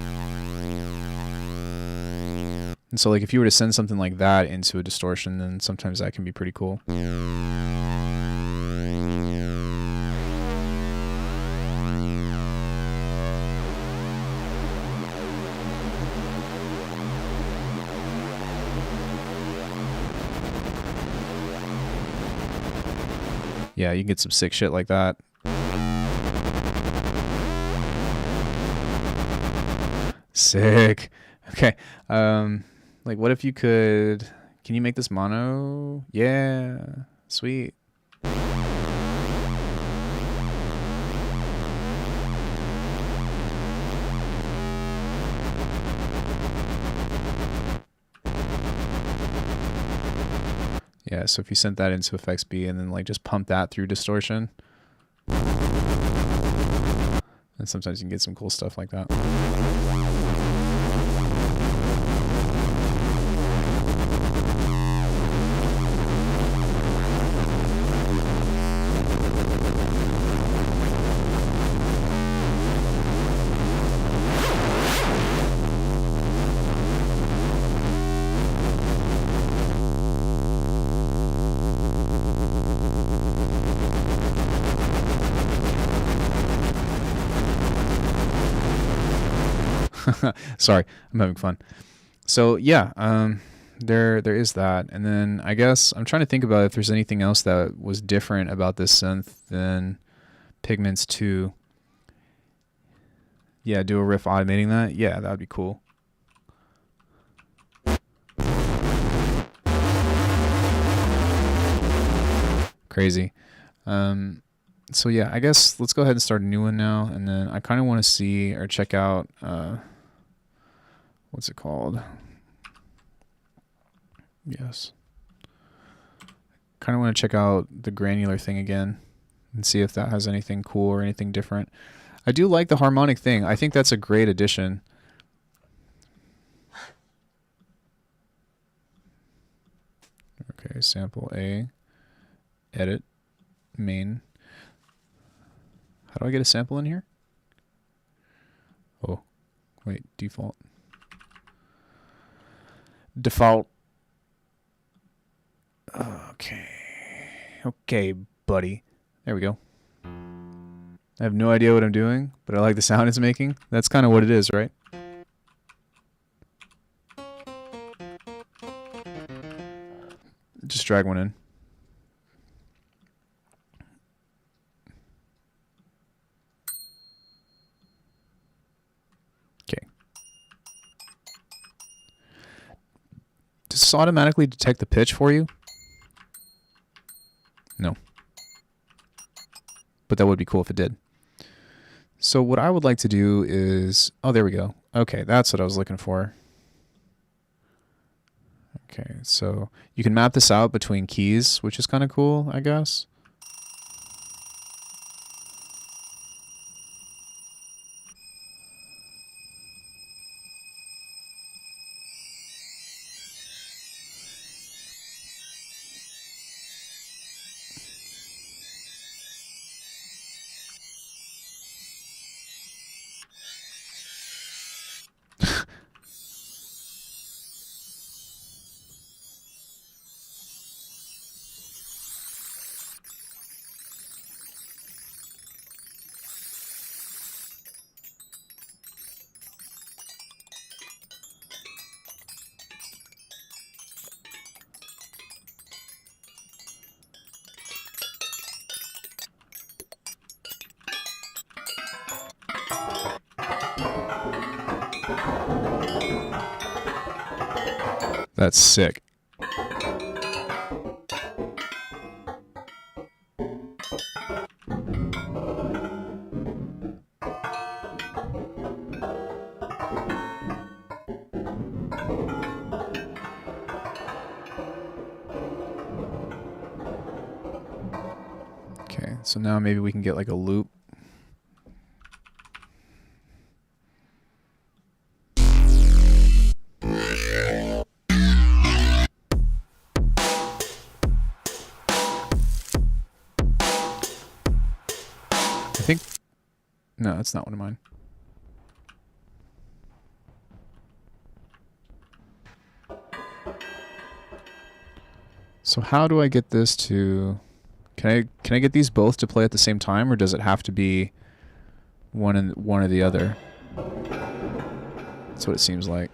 so, like, if you were to send something like that into a distortion, then sometimes that can be pretty cool. Yeah, you can get some sick shit like that. Sick. Okay. Like, what if you could... Can you make this mono? Yeah. Sweet. Yeah, so if you sent that into effects B and then, like, just pump that through distortion. And sometimes you can get some cool stuff like that. Sorry, I'm having fun. So yeah, there is that, and then I guess I'm trying to think about if there's anything else that was different about this synth than Pigments 2. Yeah, do a riff automating that. Yeah, that would be cool. Crazy. So yeah, I guess let's go ahead and start a new one now, and then I kind of want to see or check out what's it called? Yes. Kind of want to check out the granular thing again and see if that has anything cool or anything different. I do like the harmonic thing. I think that's a great addition. Okay, sample A, edit, main. How do I get a sample in here? Oh, wait, default. Default. Okay. Okay, buddy. There we go. I have no idea what I'm doing, but I like the sound it's making. That's kind of what it is, right? Just drag one in. Okay. Does this automatically detect the pitch for you? No. But that would be cool if it did. So what I would like to do is... Oh, there we go. Okay, that's what I was looking for. Okay, so you can map this out between keys, which is kind of cool, I guess. That's sick. Okay, so now maybe we can get like a loop. I think... No, that's not one of mine. So how do I get this to... Can I get these both to play at the same time, or does it have to be one or the other? That's what it seems like.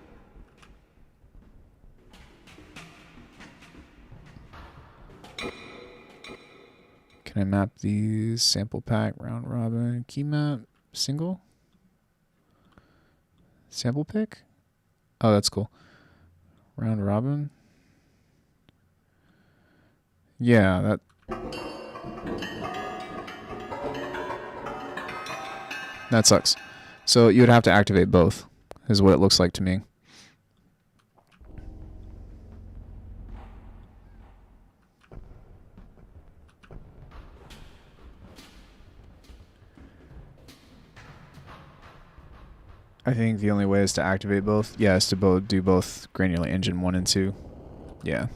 Can I map these? Sample pack, round robin, key map, single? Sample pick? Oh, that's cool. Round robin? Yeah, that... That sucks. So you would have to activate both, is what it looks like to me. I think the only way is to activate both. Yeah, is to do both Granular Engine 1 and 2. Yeah.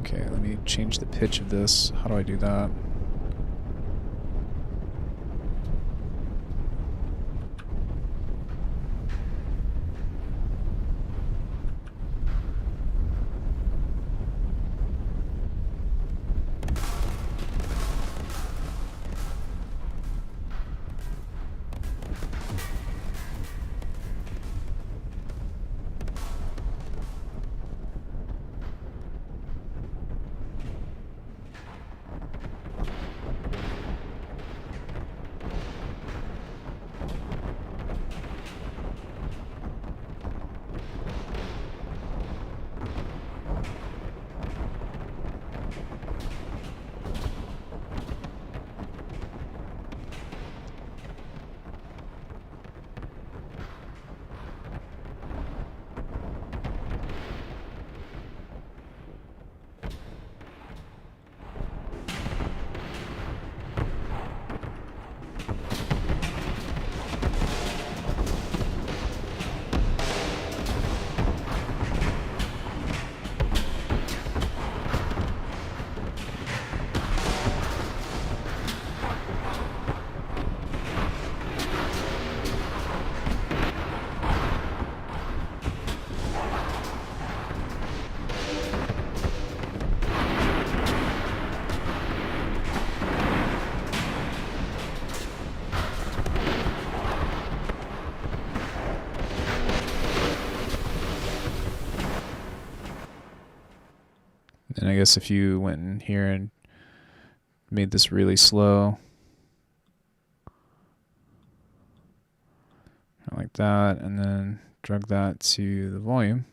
Okay, let me change the pitch of this. How do I do that? And I guess if you went in here and made this really slow, like that, and then drag that to the volume.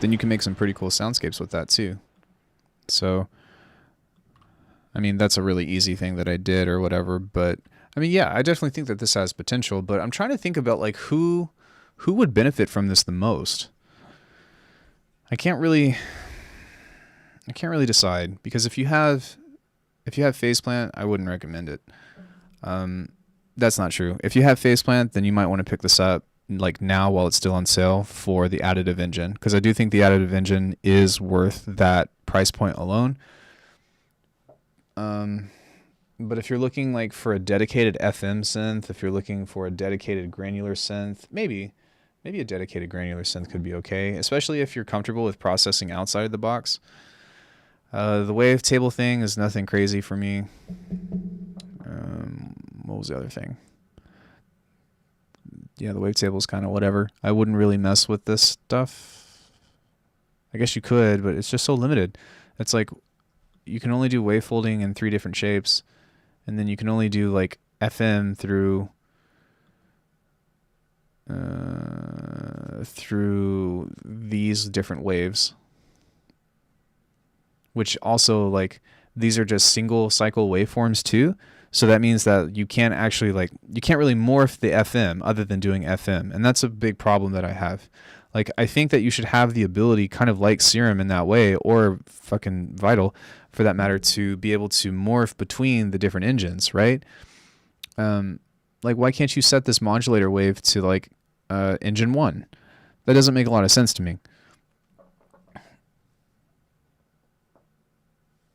Then you can make some pretty cool soundscapes with that too. So, I mean, that's a really easy thing that I did or whatever, but I mean, yeah, I definitely think that this has potential, but I'm trying to think about like who would benefit from this the most. I can't really decide, because if you have faceplant, I wouldn't recommend it. That's not true. If you have faceplant, then you might want to pick this up like now while it's still on sale for the additive engine, because I do think the additive engine is worth that price point alone. But if you're looking like for a dedicated FM synth, if you're looking for a dedicated granular synth, maybe a dedicated granular synth could be okay, especially if you're comfortable with processing outside of the box. The wavetable thing is nothing crazy for me. What was the other thing? Yeah, the wavetable is kind of whatever. I wouldn't really mess with this stuff. I guess you could, but it's just so limited. It's like you can only do wavefolding in 3 different shapes, and then you can only do like FM through these different waves, which also, like, these are just single cycle waveforms too. So that means that you can't actually, like, you can't really morph the FM other than doing FM. And that's a big problem that I have. Like, I think that you should have the ability, kind of like Serum in that way, or fucking Vital for that matter, to be able to morph between the different engines, right? Like, why can't you set this modulator wave to like engine 1? That doesn't make a lot of sense to me.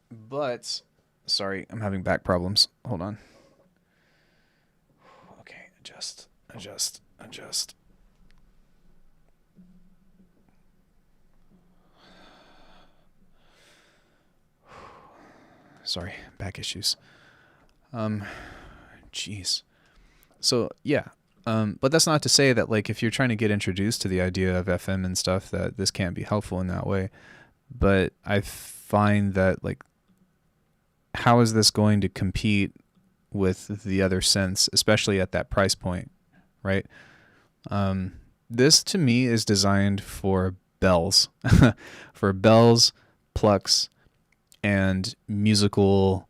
But sorry, I'm having back problems. Hold on. Okay, adjust. Sorry, back issues. Jeez. So yeah, but that's not to say that, like, if you're trying to get introduced to the idea of FM and stuff, that this can't be helpful in that way. But I find that, like, how is this going to compete with the other synths, especially at that price point, right? This to me is designed for bells, for bells, plucks, and musical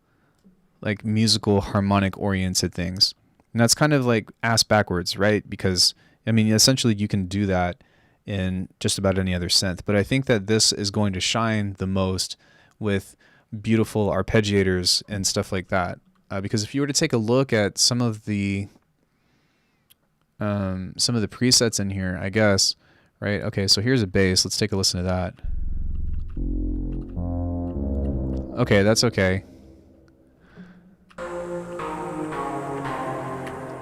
harmonic oriented things. And that's kind of like ass backwards, right? Because I mean, essentially you can do that in just about any other synth, but I think that this is going to shine the most with beautiful arpeggiators and stuff like that. Because if you were to take a look at some of the presets in here, I guess, right? Okay, so here's a bass. Let's take a listen to that. Okay, that's okay.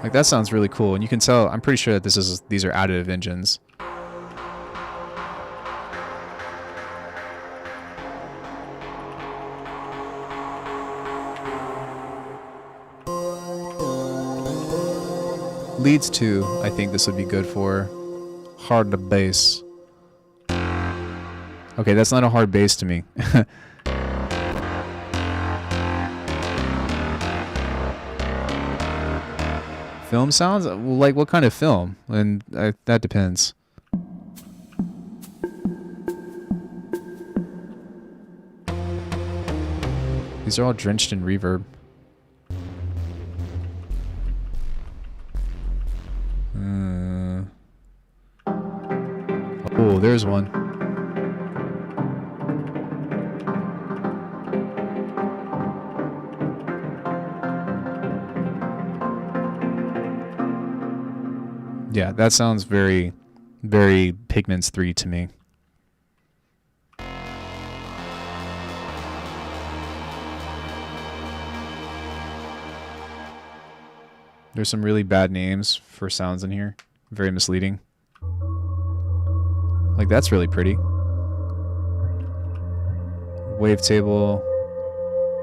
Like, that sounds really cool, and you can tell, I'm pretty sure that these are additive engines. Leads to, I think this would be good for hard bass. Okay, that's not a hard bass to me. Film sounds? Well, like, what kind of film? And that depends. These are all drenched in reverb. Oh, there's one. Yeah, that sounds very, very Pigments 3 to me. There's some really bad names for sounds in here. Very misleading. Like, that's really pretty. Wavetable,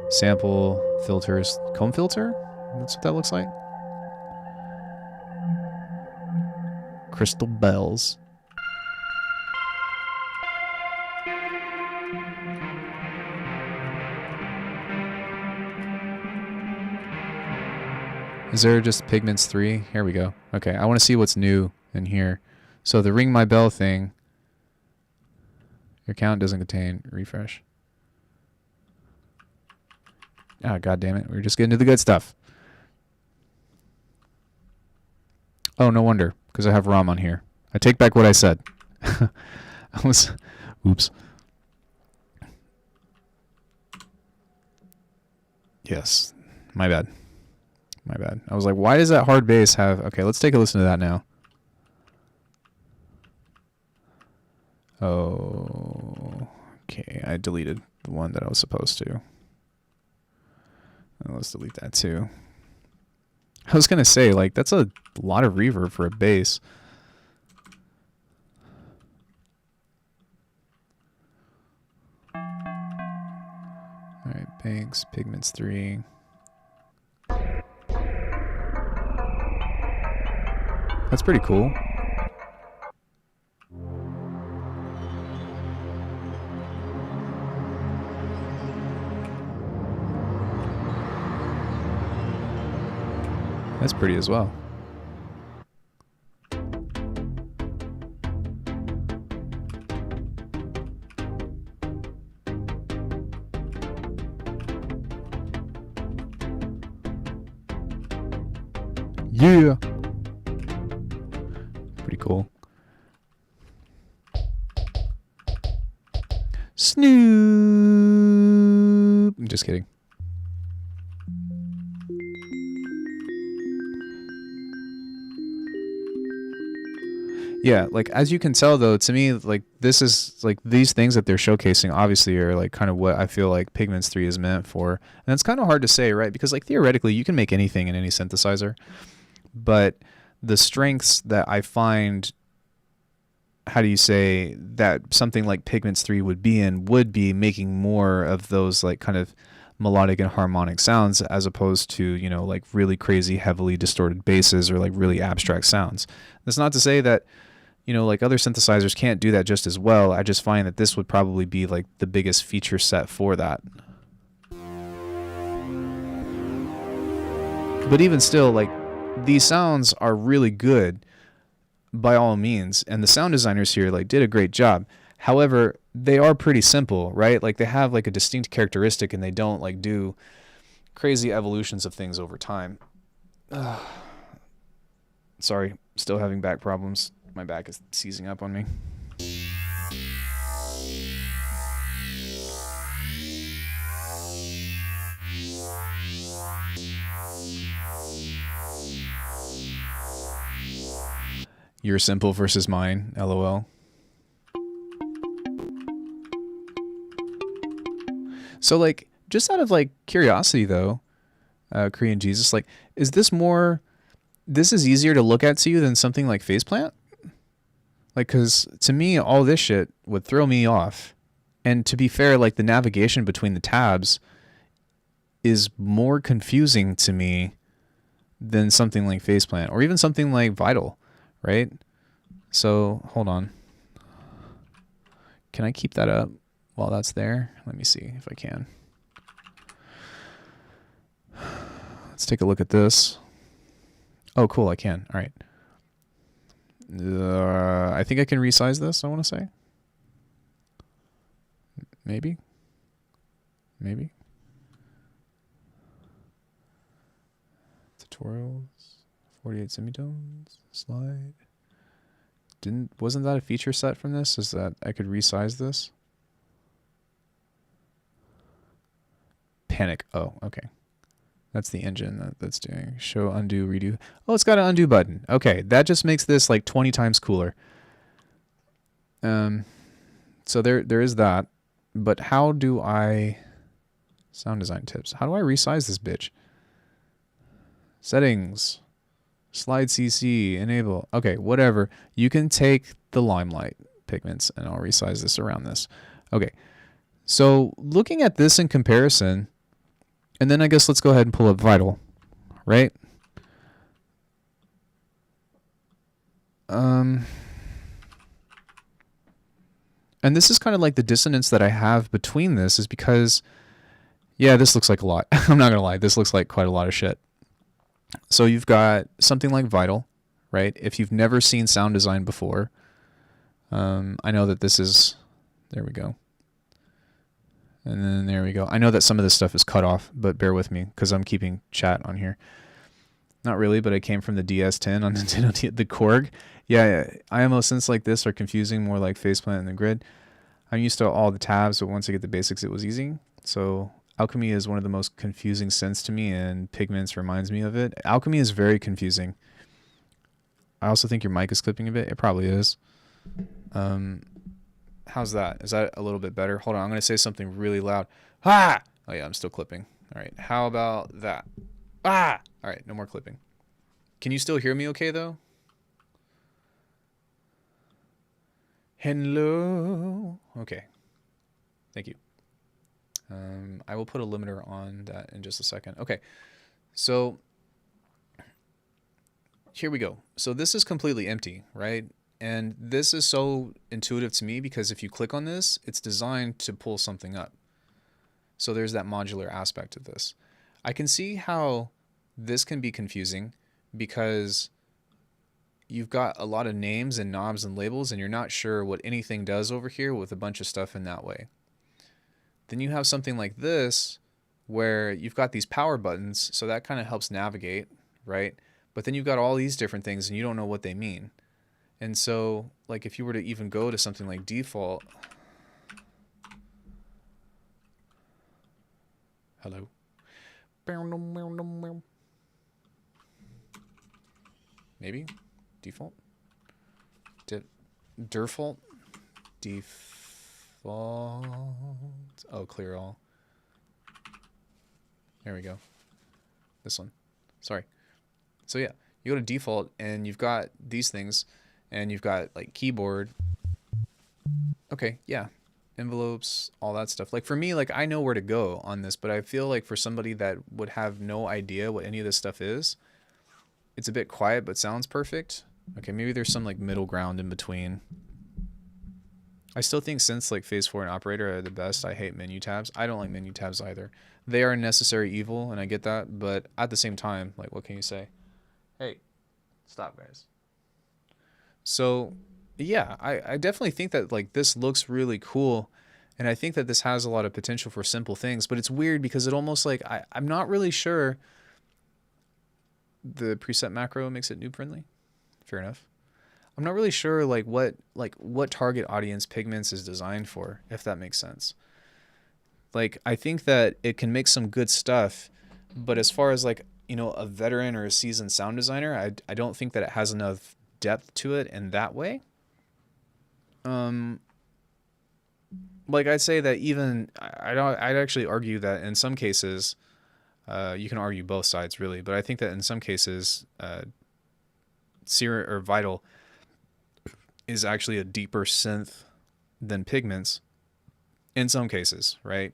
sample, filters, comb filter? That's what that looks like. Crystal bells. Is there just Pigments 3? Here we go. Okay, I want to see what's new in here. So the Ring My Bell thing. Your account doesn't contain refresh. Ah, god damn it. We're just getting to the good stuff. Oh, no wonder, because I have ROM on here. I take back what I said. Oops. Yes, my bad. My bad. I was like, why does that hard bass have... Okay, let's take a listen to that now. Oh, okay. I deleted the one that I was supposed to. Let's delete that too. I was going to say, like, that's a lot of reverb for a bass. Alright, Banks, Pigments 3... That's pretty cool. That's pretty as well. Yeah. Pretty cool. Snoop. I'm just kidding. Yeah, like as you can tell though, to me, like this is like these things that they're showcasing obviously are like kind of what I feel like Pigments 3 is meant for. And it's kind of hard to say, right? Because like theoretically you can make anything in any synthesizer. But the strengths that I find, how do you say, that something like Pigments 3 would be in would be making more of those like kind of melodic and harmonic sounds as opposed to, you know, like really crazy, heavily distorted basses or like really abstract sounds. That's not to say that, you know, like other synthesizers can't do that just as well. I just find that this would probably be like the biggest feature set for that. But even still, like, these sounds are really good by all means, and the sound designers here like did a great job. However, they are pretty simple, right? Like they have like a distinct characteristic and they don't like do crazy evolutions of things over time. Sorry, still having back problems. My back is seizing up on me. Your simple versus mine, LOL. So like, just out of like curiosity though, Korean Jesus, like, is this more, this is easier to look at to you than something like Faceplant? Like, cause to me, all this shit would throw me off. And to be fair, like the navigation between the tabs is more confusing to me than something like Faceplant or even something like Vital, right? So hold on. Can I keep that up while that's there? Let me see if I can. Let's take a look at this. Oh, cool, I can. All right. I think I can resize this, I want to say. Maybe. Maybe. Tutorials. 48 semitones. Slide. Wasn't that a feature set from this? Is that I could resize this? Panic. Oh, okay. That's the engine that's doing. Show, undo, redo. Oh, it's got an undo button. Okay, that just makes this like 20 times cooler. So there is that. But how do I... Sound design tips. How do I resize this bitch? Settings. Slide CC. Enable. Okay, whatever. You can take the limelight pigments and I'll resize this around this. Okay. So looking at this in comparison, and then I guess let's go ahead and pull up Vital, right? And this is kind of like the dissonance that I have between this is because, yeah, this looks like a lot. I'm not going to lie. This looks like quite a lot of shit. So you've got something like Vital, right? If you've never seen sound design before, I know that this is, there we go. And then there we go. I know that some of this stuff is cut off, but bear with me because I'm keeping chat on here. Not really, but I came from the DS10 on Nintendo, the Korg. Yeah, IMO synths like this are confusing, more like Faceplant and the Grid. I'm used to all the tabs, but once I get the basics, it was easy. So Alckemy is one of the most confusing synths to me, and Pigments reminds me of it. Alckemy is very confusing. I also think your mic is clipping a bit. It probably is. How's that? Is that a little bit better? Hold on, I'm going to say something really loud. Ah! Oh yeah, I'm still clipping. All right, how about that? Ah! All right, no more clipping. Can you still hear me okay, though? Hello? Okay. Thank you. I will put a limiter on that in just a second. Okay, so here we go. So this is completely empty, right? And this is so intuitive to me because if you click on this, it's designed to pull something up. So there's that modular aspect of this. I can see how this can be confusing because you've got a lot of names and knobs and labels and you're not sure what anything does over here with a bunch of stuff in that way. Then you have something like this where you've got these power buttons, so that kind of helps navigate, right? But then you've got all these different things and you don't know what they mean. And so, like, if you were to even go to something like default, hello, maybe default, default, oh, clear all. There we go. This one. Sorry. So yeah, you go to default and you've got these things. And you've got like keyboard. Okay, yeah. Envelopes, all that stuff. Like for me, like I know where to go on this, but I feel like for somebody that would have no idea what any of this stuff is, it's a bit quiet but sounds perfect. Okay, maybe there's some like middle ground in between. I still think synths like Phase 4 and Operator are the best. I hate menu tabs. I don't like menu tabs either. They are a necessary evil, and I get that, but at the same time, like what can you say? Hey, stop guys. So yeah, I definitely think that like this looks really cool. And I think that this has a lot of potential for simple things, but it's weird because it almost like, I'm not really sure the preset macro makes it noob friendly. Fair enough. I'm not really sure like what target audience Pigments is designed for, if that makes sense. Like, I think that it can make some good stuff, but as far as like, you know, a veteran or a seasoned sound designer, I don't think that it has enough depth to it in that way. Like I'd say that even I'd actually argue that in some cases, you can argue both sides really, but I think that in some cases, Vital is actually a deeper synth than Pigments in some cases, right?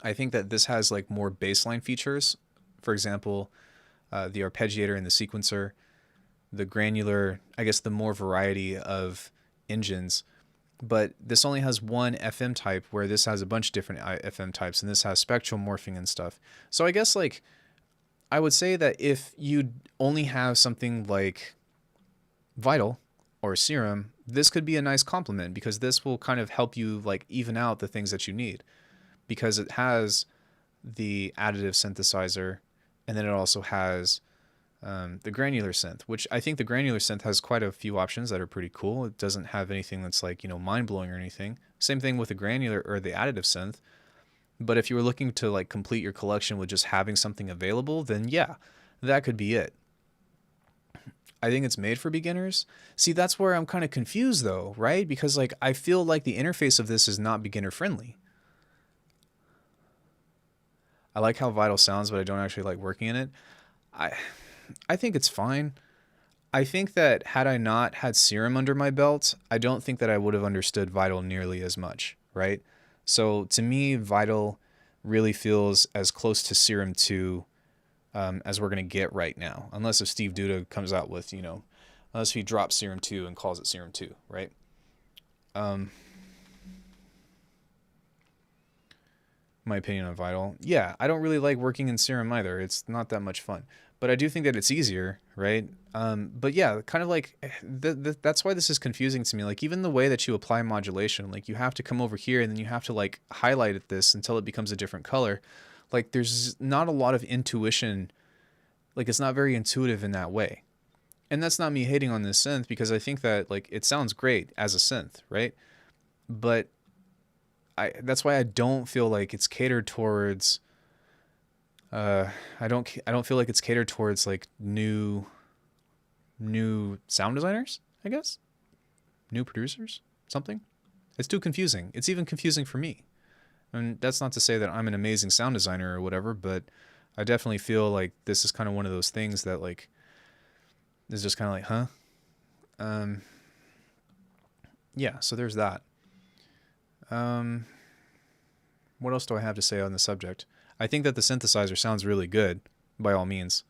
I think that this has like more baseline features. For example, the arpeggiator and the sequencer, the granular, I guess the more variety of engines, but this only has one FM type where this has a bunch of different FM types and this has spectral morphing and stuff. So I guess like I would say that if you only have something like Vital or Serum, this could be a nice complement because this will kind of help you like even out the things that you need because it has the additive synthesizer and then it also has the granular synth, which I think the granular synth has quite a few options that are pretty cool. It doesn't have anything that's like, you know, mind blowing or anything. Same thing with the granular or the additive synth. But if you were looking to like complete your collection with just having something available, then yeah, that could be it. I think it's made for beginners. See, that's where I'm kind of confused though, right? Because like I feel like the interface of this is not beginner friendly. I like how Vital sounds, but I don't actually like working in it. I think it's fine. I think that had I not had Serum under my belt, I don't think that I would have understood Vital nearly as much, right? So to me, Vital really feels as close to Serum 2 as we're going to get right now. Unless if Steve Duda comes out with, you know, unless he drops Serum 2 and calls it Serum 2, right? My opinion on Vital. Yeah, I don't really like working in Serum either. It's not that much fun. But I do think that it's easier, right? But yeah, kind of like, that's why this is confusing to me. Like, even the way that you apply modulation, like, you have to come over here and then you have to, like, highlight at this until it becomes a different color. Like, there's not a lot of intuition. Like, it's not very intuitive in that way. And that's not me hating on this synth, because I think that, like, it sounds great as a synth, right? But that's why I don't feel like it's catered towards I don't feel like it's catered towards like new sound designers, I guess. New producers, something. It's too confusing. It's even confusing for me. And that's not to say that I'm an amazing sound designer or whatever, but I definitely feel like this is kind of one of those things that like is just kind of like, huh? Yeah, so there's that. What else do I have to say on the subject? I think that the synthesizer sounds really good, by all means.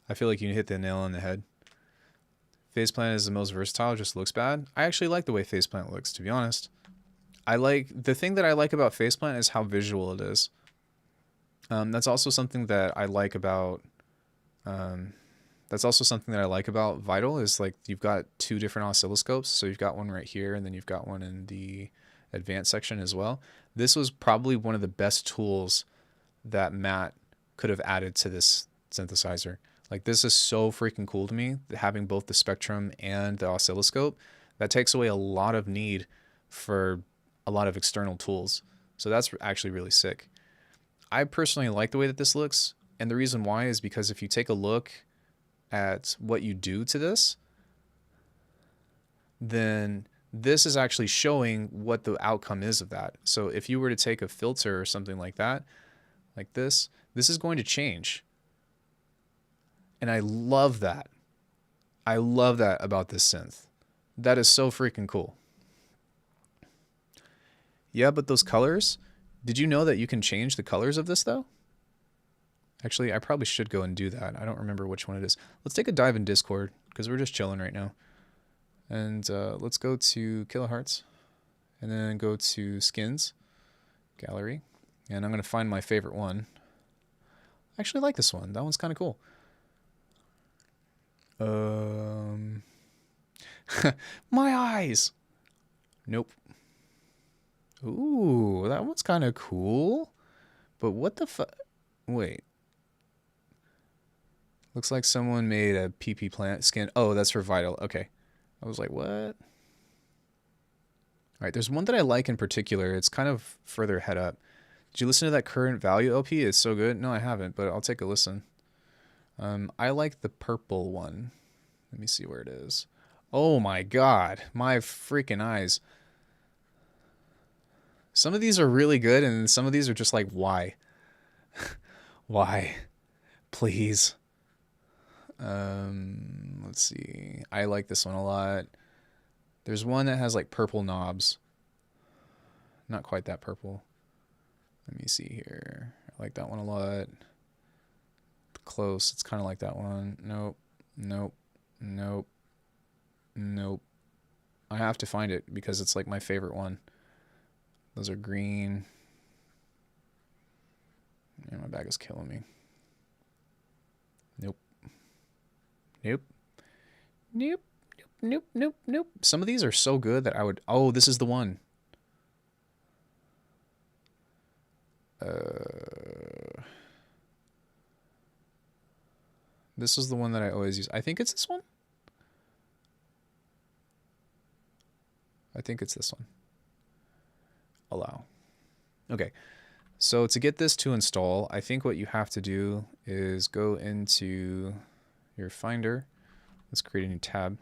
I feel like you hit the nail on the head. Faceplant is the most versatile, just looks bad. I actually like the way Faceplant looks, to be honest. The thing that I like about Faceplant is how visual it is. That's also something that I like about Vital, is like you've got two different oscilloscopes. So you've got one right here, and then you've got one in the advanced section as well. This was probably one of the best tools that Matt could have added to this synthesizer. Like, this is so freaking cool to me, having both the spectrum and the oscilloscope. That takes away a lot of need for a lot of external tools. So that's actually really sick. I personally like the way that this looks, and the reason why is because if you take a look at what you do to this, then this is actually showing what the outcome is of that. So if you were to take a filter or something like that, like this is going to change. And I love that. I love that about this synth. That is so freaking cool. Yeah, but those colors, did you know that you can change the colors of this though? Actually, I probably should go and do that. I don't remember which one it is. Let's take a dive in Discord, because we're just chilling right now. And let's go to Killerhearts, and then go to Skins, Gallery, and I'm going to find my favorite one. I actually like this one. That one's kind of cool. My eyes! Nope. Ooh, that one's kind of cool. But what the fuck? Wait. Looks like someone made a PP plant skin. Oh, that's for Vital. Okay. I was like, what? All right, there's one that I like in particular. It's kind of further head up. Did you listen to that Current Value LP? It's so good. No, I haven't, but I'll take a listen. I like the purple one. Let me see where it is. Oh my god, my freaking eyes. Some of these are really good, and some of these are just like, why? Why? Please. Let's see. I like this one a lot. There's one that has like purple knobs. Not quite that purple. Let me see here. I like that one a lot. Close. It's kind of like that one. Nope. Nope. Nope. Nope. I have to find it because it's like my favorite one. Those are green. Yeah, my bag is killing me. Nope. Nope. Nope. Nope. Nope. Nope. Some of these are so good that I would... Oh, this is the one. This is the one that I always use. I think it's this one. I think it's this one. Allow. Okay. So to get this to install, I think what you have to do is go into your Finder. Let's create a new tab.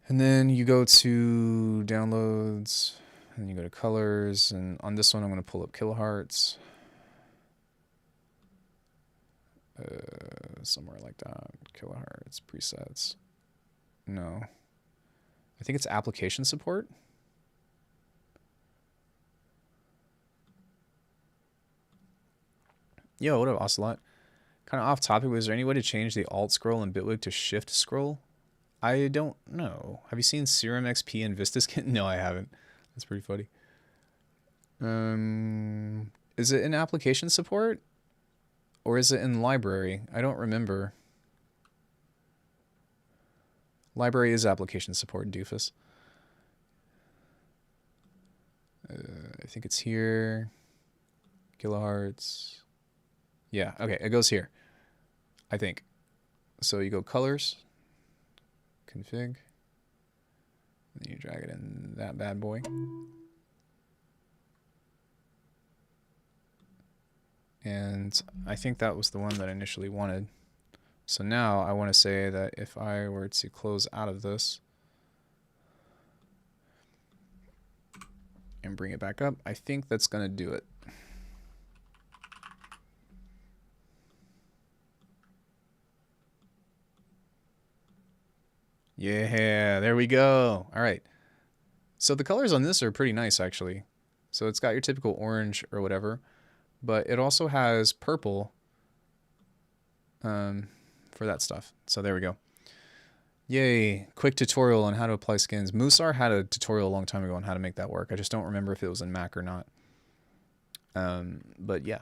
And then you go to Downloads, and you go to Colors, and on this one I'm going to pull up Kilohearts. Somewhere like that. Killerhearts, presets. No. I think it's application support. Yo, what up, Ocelot? Kind of off topic, was there any way to change the alt scroll in Bitwig to shift scroll? I don't know. Have you seen Serum XP and Vista Skin? No, I haven't. That's pretty funny. Is it in application support? Or is it in library? I don't remember. Library is application support, doofus. I think it's here. Killerhearts. Yeah, okay, it goes here. I think. So you go colors, config, and then you drag it in that bad boy. And I think that was the one that I initially wanted. So now I want to say that if I were to close out of this and bring it back up, I think that's going to do it. Yeah, there we go. All right. So the colors on this are pretty nice, actually. So it's got your typical orange or whatever, but it also has purple for that stuff. So there we go. Yay. Quick tutorial on how to apply skins. Musar had a tutorial a long time ago on how to make that work. I just don't remember if it was in Mac or not. But yeah.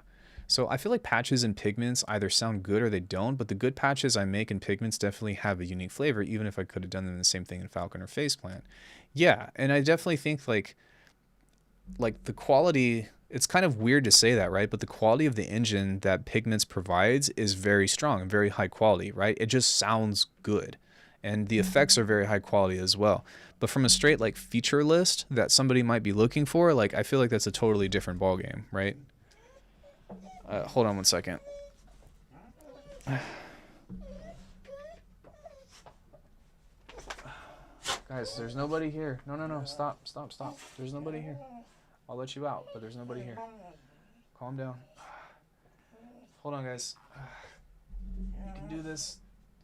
So I feel like patches and pigments either sound good or they don't, but the good patches I make in pigments definitely have a unique flavor, even if I could have done them the same thing in Falcon or Faceplant. Yeah, and I definitely think like the quality, it's kind of weird to say that, right? But the quality of the engine that Pigments provides is very strong and very high quality, right? It just sounds good. And the effects are very high quality as well. But from a straight like feature list that somebody might be looking for, like I feel like that's a totally different ballgame, right? Hold on one second. Guys, there's nobody here. No, stop. There's nobody here. I'll let you out, but there's nobody here. Calm down. Hold on, guys. You can do this.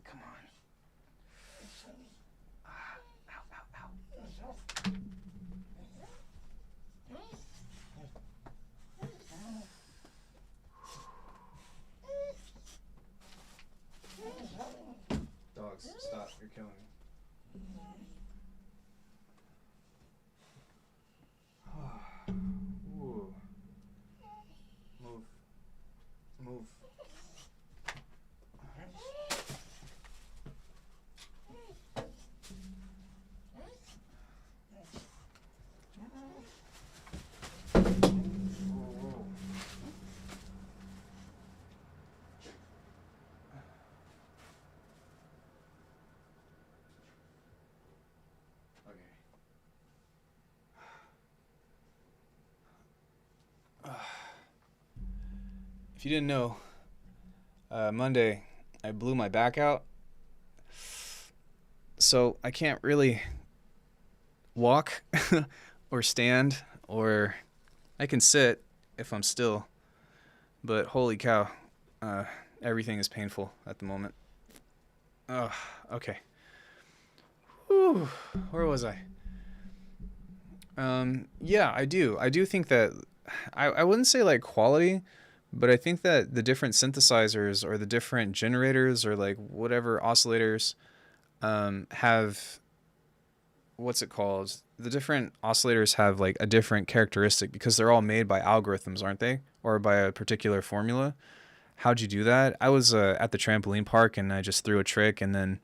Come on. Ow. Dogs, stop. You're killing me. Ooh. Move. If you didn't know, Monday I blew my back out, so I can't really walk or stand, or I can sit if I'm still, but holy cow, everything is painful at the moment. Okay. Whew, where was I? Yeah, I do think that I wouldn't say like quality, but I think that the different synthesizers or the different generators or like whatever oscillators have, what's it called? The different oscillators have like a different characteristic because they're all made by algorithms, aren't they? Or by a particular formula. How'd you do that? I was at the trampoline park and I just threw a trick and then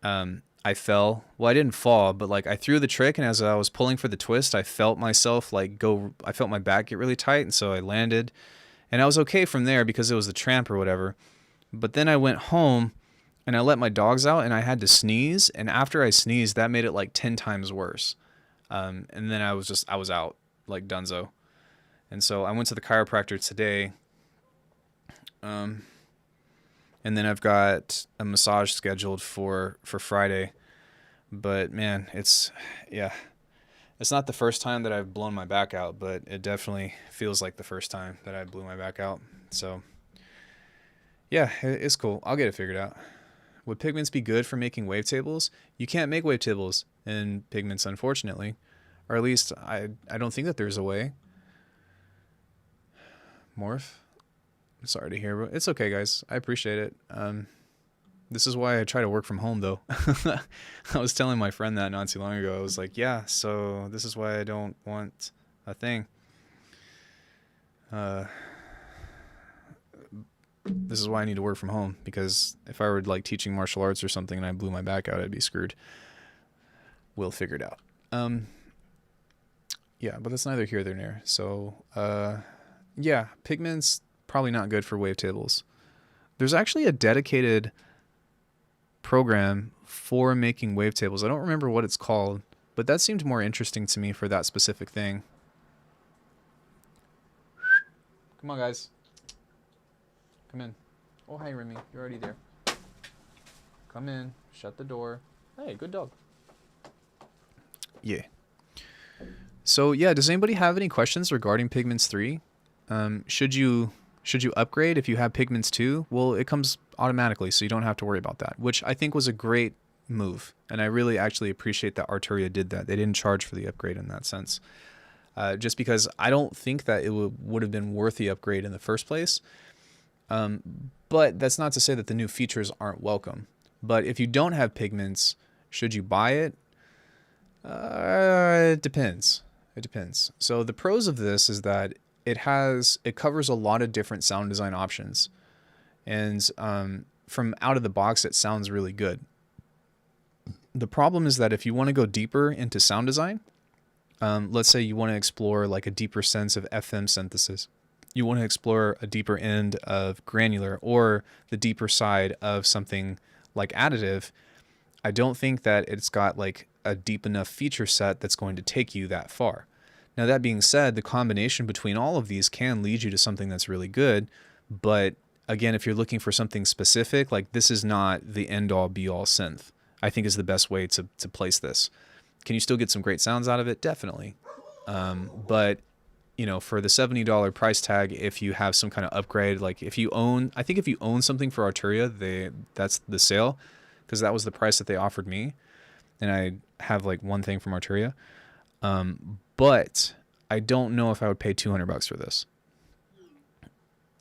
I fell. Well, I didn't fall, but like I threw the trick and as I was pulling for the twist, I felt myself like I felt my back get really tight, and so I landed. And I was okay from there because it was the tramp or whatever. But then I went home and I let my dogs out and I had to sneeze. And after I sneezed, that made it like 10 times worse. And then I was out like dunzo. And so I went to the chiropractor today. And then I've got a massage scheduled for Friday. But man, it's not the first time that I've blown my back out, but it definitely feels like the first time that I blew my back out. So yeah, it's cool. I'll get it figured out. Would pigments be good for making wavetables? You can't make wavetables in pigments, unfortunately. Or at least I don't think that there's a way. Morph. I'm sorry to hear, but it's okay, guys. I appreciate it. This is why I try to work from home, though. I was telling my friend that not too long ago. I was like, yeah, so this is why I don't want a thing. This is why I need to work from home, because if I were like teaching martial arts or something and I blew my back out, I'd be screwed. We'll figure it out. Yeah, but that's neither here nor there. So, yeah, pigments, probably not good for wavetables. There's actually a dedicated program for making wavetables. I don't remember what it's called, but that seemed more interesting to me for that specific thing. Come on, guys. Come in. Oh, hi, Remy. You're already there. Come in. Shut the door. Hey, good dog. Yeah. So, yeah, does anybody have any questions regarding Pigments 3? Should you upgrade if you have Pigments 2? Well, it comes automatically, so you don't have to worry about that, which I think was a great move. And I really actually appreciate that Arturia did that. They didn't charge for the upgrade in that sense. Just because I don't think that it would have been worth the upgrade in the first place. But that's not to say that the new features aren't welcome. But if you don't have pigments, should you buy it? It depends. It depends. So the pros of this is that it covers a lot of different sound design options. And from out of the box, it sounds really good. The problem is that if you want to go deeper into sound design, let's say you want to explore like a deeper sense of FM synthesis. You want to explore a deeper end of granular or the deeper side of something like additive. I don't think that it's got like a deep enough feature set that's going to take you that far. Now, that being said, the combination between all of these can lead you to something that's really good. But again, if you're looking for something specific, like this is not the end all be all synth, I think is the best way to place this. Can you still get some great sounds out of it? Definitely. But you know, for the $70 price tag, if you have some kind of upgrade, like if you own, I think if you own something for Arturia, that's the sale, because that was the price that they offered me. And I have like one thing from Arturia. But I don't know if I would pay $200 for this.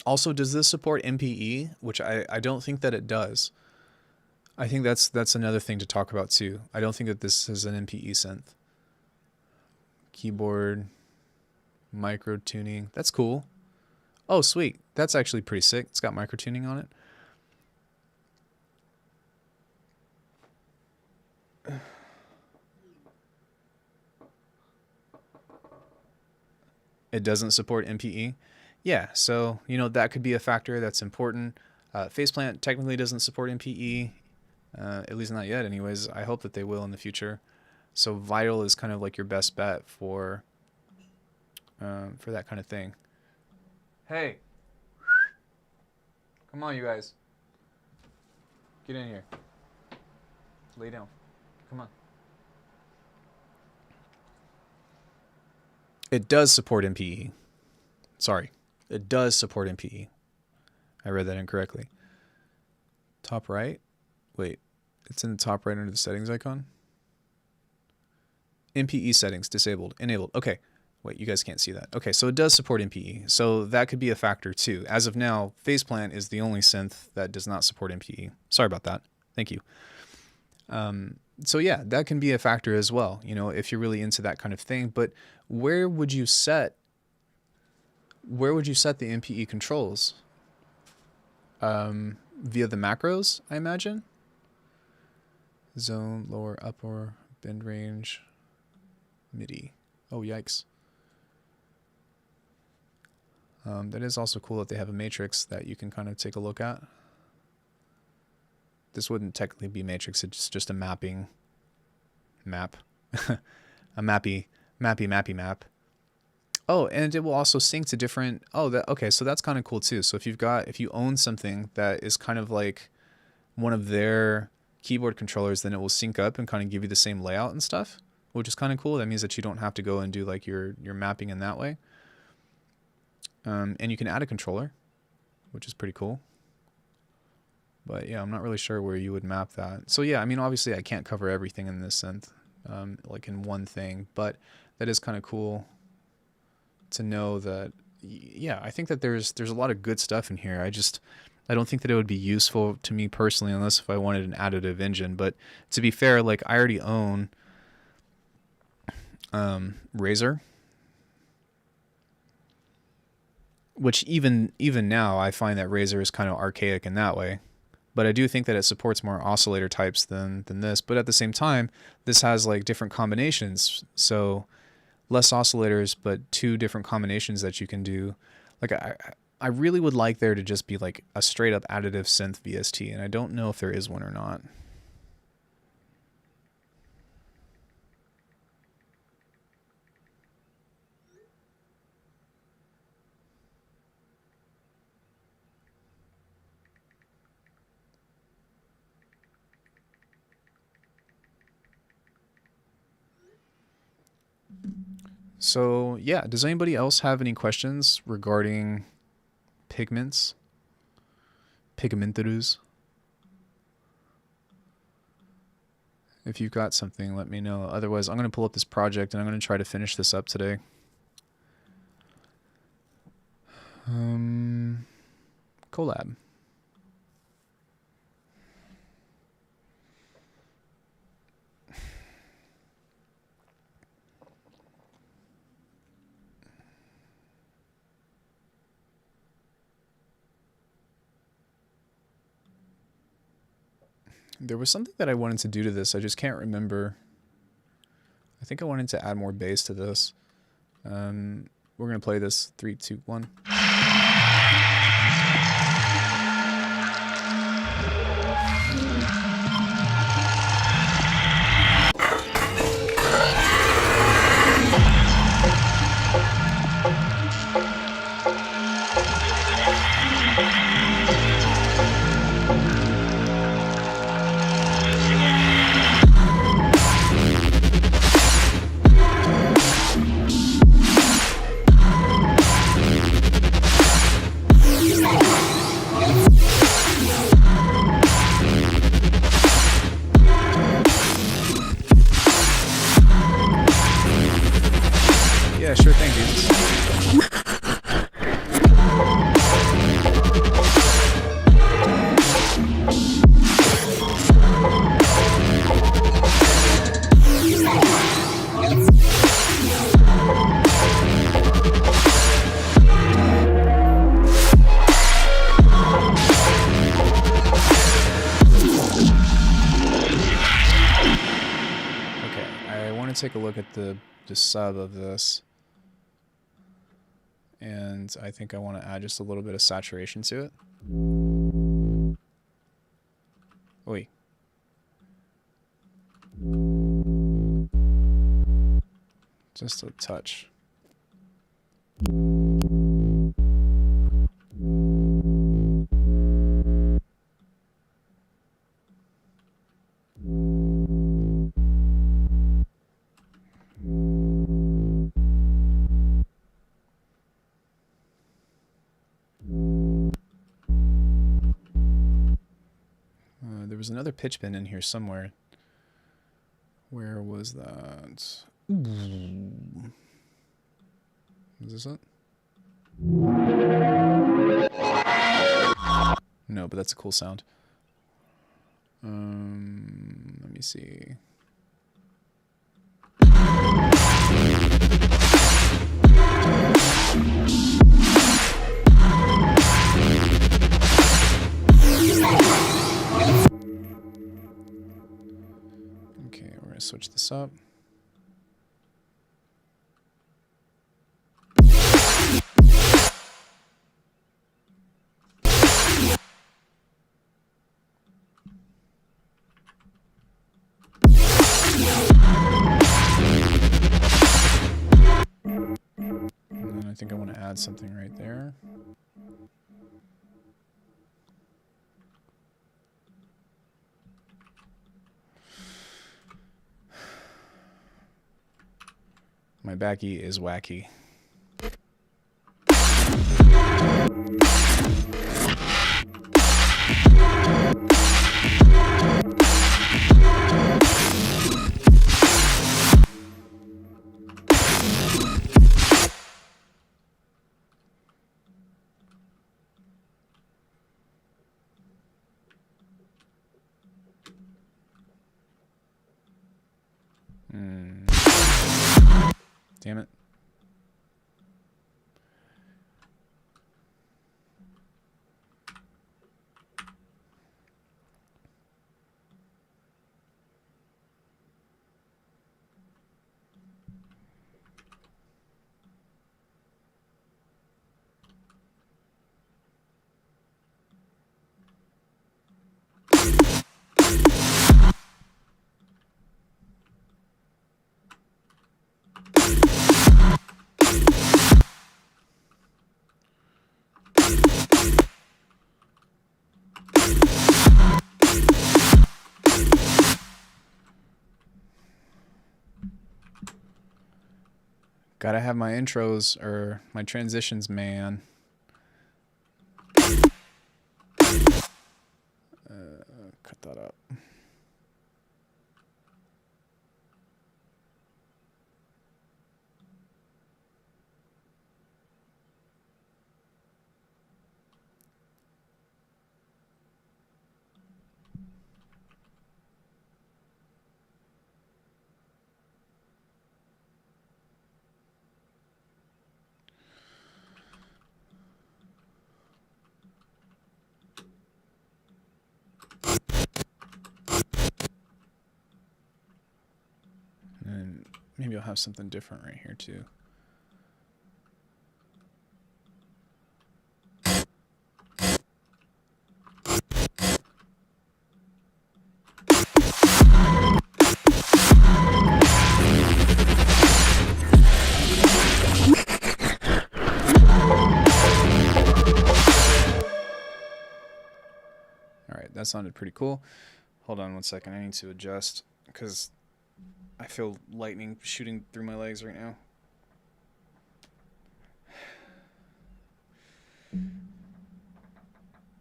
Also, does this support MPE? Which I don't think that it does. I think that's another thing to talk about too. I don't think that this is an MPE synth. Keyboard, micro tuning. That's cool. Oh, sweet. That's actually pretty sick. It's got micro tuning on it. It doesn't support MPE. Yeah, so, you know, that could be a factor that's important. Faceplant technically doesn't support MPE, at least not yet anyways. I hope that they will in the future. So Vital is kind of like your best bet for that kind of thing. Hey, come on, you guys. Get in here. Lay down. Come on. It does support MPE. Sorry. It does support MPE. I read that incorrectly. Top right? Wait. It's in the top right under the settings icon. MPE settings disabled. Enabled. Okay. Wait, you guys can't see that. Okay, so it does support MPE. So that could be a factor too. As of now, Faceplant is the only synth that does not support MPE. Sorry about that. Thank you. So yeah, that can be a factor as well, you know, if you're really into that kind of thing. But where would you set the MPE controls? Via the macros, I imagine. Zone, lower, upper, bend range, MIDI. Oh, yikes. That is also cool that they have a matrix that you can kind of take a look at. This wouldn't technically be matrix, it's just a mapping map. A mappy map. Oh, and it will also sync to different, oh, that, okay, so that's kind of cool too. So if you own something that is kind of like one of their keyboard controllers, then it will sync up and kind of give you the same layout and stuff, which is kind of cool. That means that you don't have to go and do like your mapping in that way. And you can add a controller, which is pretty cool. But yeah, I'm not really sure where you would map that. So yeah, I mean, obviously I can't cover everything in this synth, like in one thing, but that is kind of cool to know that, yeah, I think that there's a lot of good stuff in here. I don't think that it would be useful to me personally unless if I wanted an additive engine. But to be fair, like I already own Razor, which even now I find that Razor is kind of archaic in that way. But I do think that it supports more oscillator types than this. But at the same time, this has like different combinations. So less oscillators, but 2 different combinations that you can do. Like I really would like there to just be like a straight up additive synth VST, and I don't know if there is one or not. So yeah, does anybody else have any questions regarding pigments? Pigmentos? If you've got something, let me know. Otherwise, I'm going to pull up this project and I'm going to try to finish this up today. Collab. There was something that I wanted to do to this. I just can't remember. I think I wanted to add more bass to this. We're going to play this 3, 2, 1. Yeah, sure thing, dude. Okay, I want to take a look at the sub of this. And I think I want to add just a little bit of saturation to it. Oi. Just a touch. There was another pitch bend in here somewhere. Where was that? Ooh. Is this it? No, but that's a cool sound. Let me see. Okay, we're gonna switch this up. I think I want to add something right there. My backy is wacky. Damn it. Gotta have my intros or my transitions, man. Cut that up. And maybe I'll have something different right here too. Alright, that sounded pretty cool. Hold on one second, I need to adjust because I feel lightning shooting through my legs right now.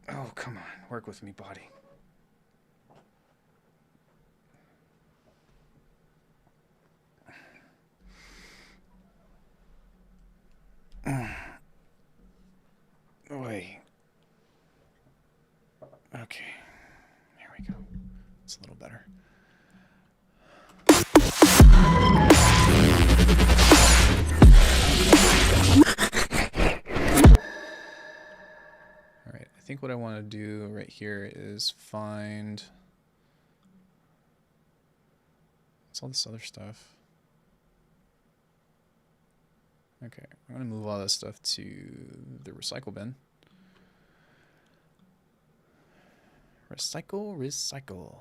Oh, come on. Work with me, body. Wait. Okay. Here we go. It's a little better. Alright, I think what I want to do right here is find... what's all this other stuff? Okay, I'm going to move all this stuff to the recycle bin. Recycle, recycle.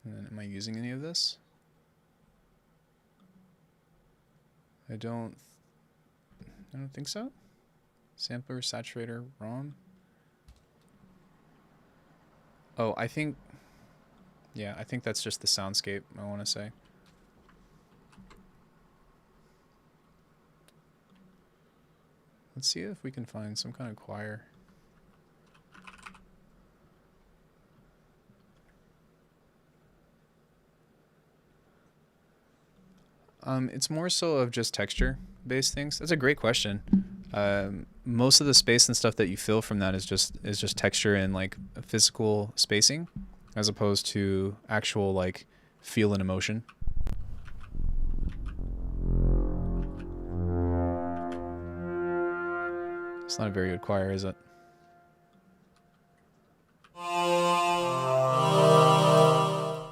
And then am I using any of this? I don't think so. Sampler, saturator, ROM. Oh, I think that's just the soundscape, I want to say. Let's see if we can find some kind of choir. It's more so of just texture-based things. That's a great question. Most of the space and stuff that you feel from that is just texture and like physical spacing, as opposed to actual like feel and emotion. It's not a very good choir, is it? That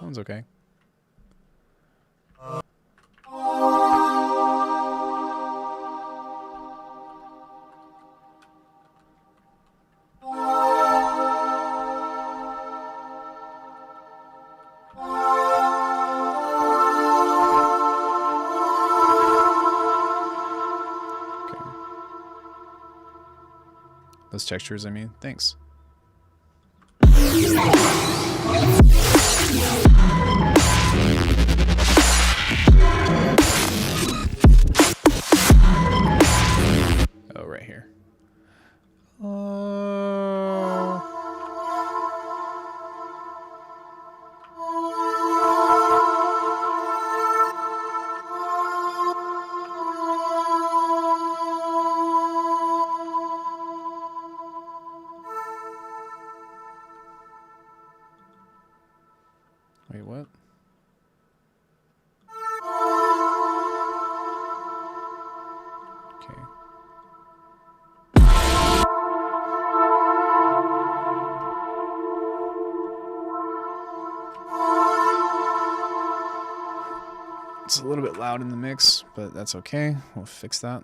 one's okay. Those textures, I mean. Thanks. Oh, right here. Wait, what? Okay. It's a little bit loud in the mix, but that's okay. We'll fix that.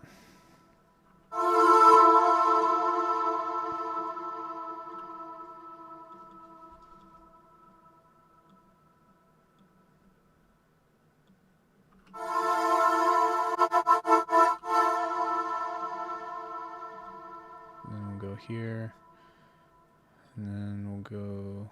Then we'll go here, and then we'll go.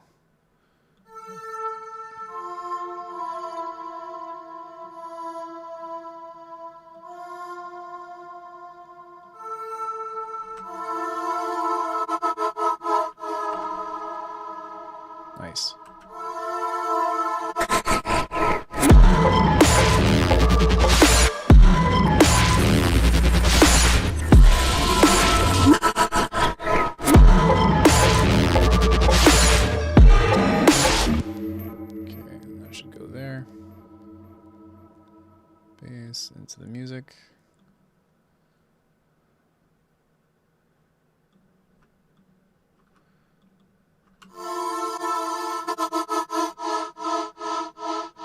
Nice. Bass into the music.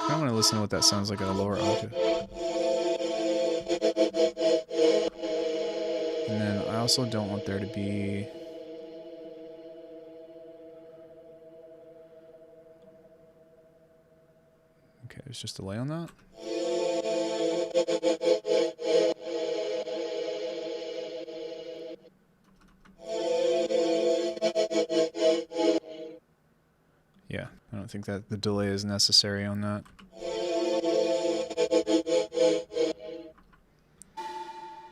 I want to listen to what that sounds like at a lower octave. And then I also don't want there to be... Okay, there's just a delay on that. Yeah, I don't think that the delay is necessary on that.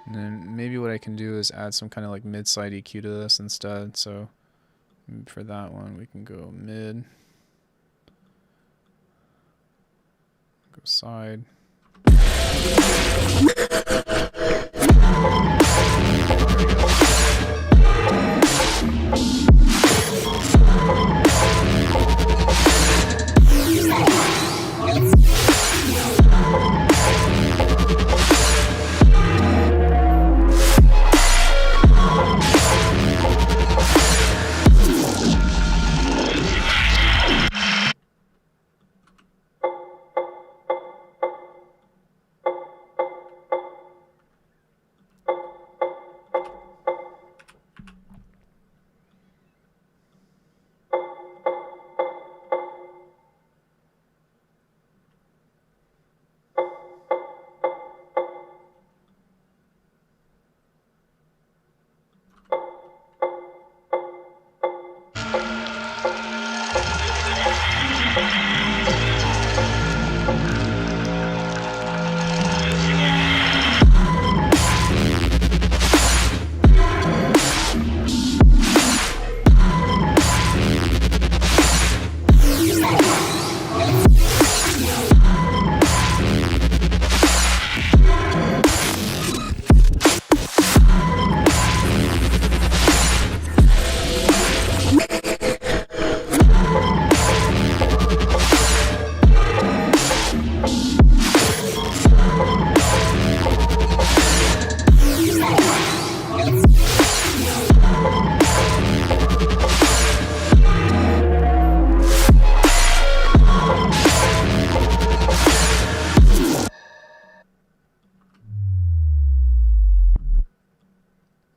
And then maybe what I can do is add some kind of like mid-side EQ to this instead. So for that one, we can go mid, go side.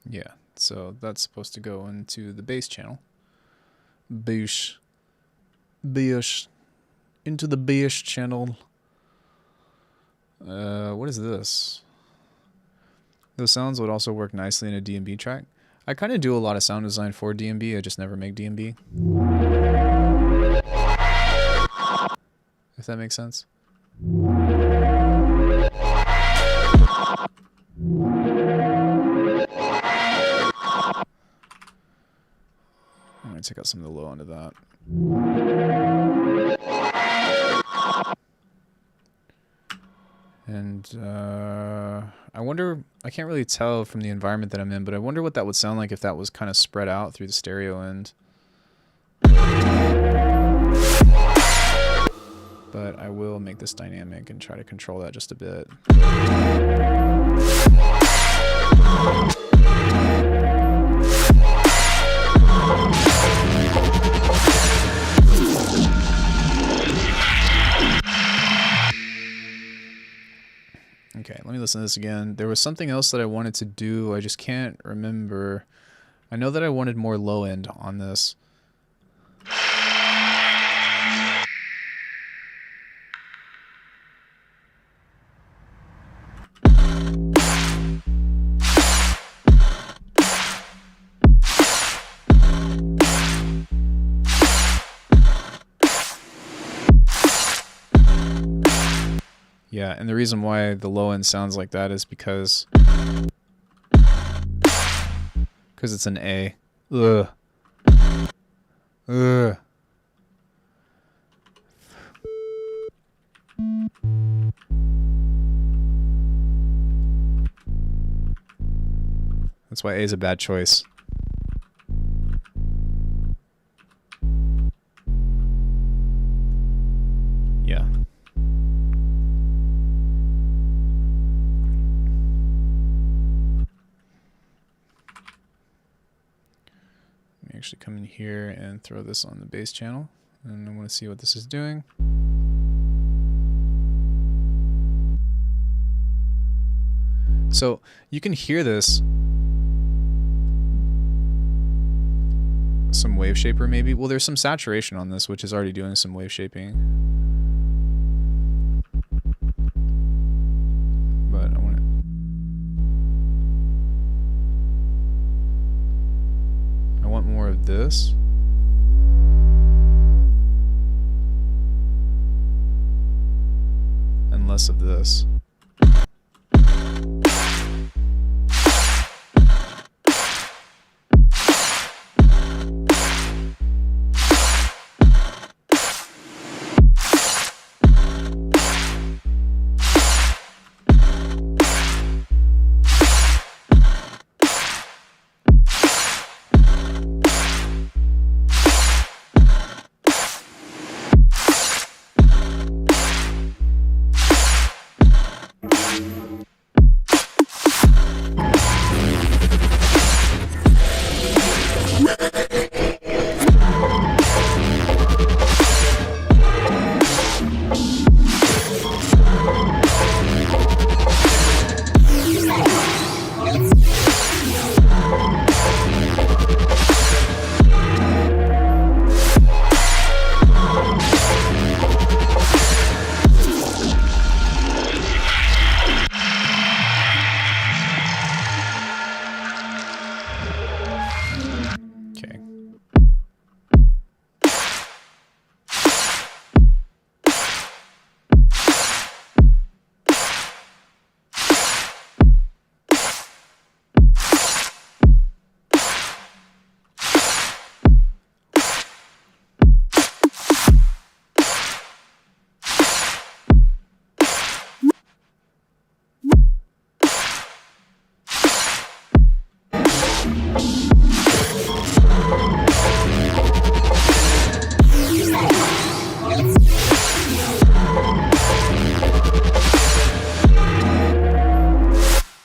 Yeah, so that's supposed to go into the bass channel. Bass. Into the bass channel. What is this? Those sounds would also work nicely in a D&B track. I kind of do a lot of sound design for DMB, I just never make DMB. If that makes sense. I'm going to take out some of the low end of that. And I wonder, I can't really tell from the environment that I'm in, but I wonder what that would sound like if that was kind of spread out through the stereo end. But I will make this dynamic and try to control that just a bit. Okay, let me listen to this again. There was something else that I wanted to do. I just can't remember. I know that I wanted more low end on this. Yeah, and the reason why the low end sounds like that is because it's an A. Ugh. Ugh. That's why A is a bad choice. Yeah. Actually come in here and throw this on the bass channel, and I want to see what this is doing. So you can hear this, some wave shaper maybe. Well, there's some saturation on this, which is already doing some wave shaping, but I want to. I want more of this. And less of this.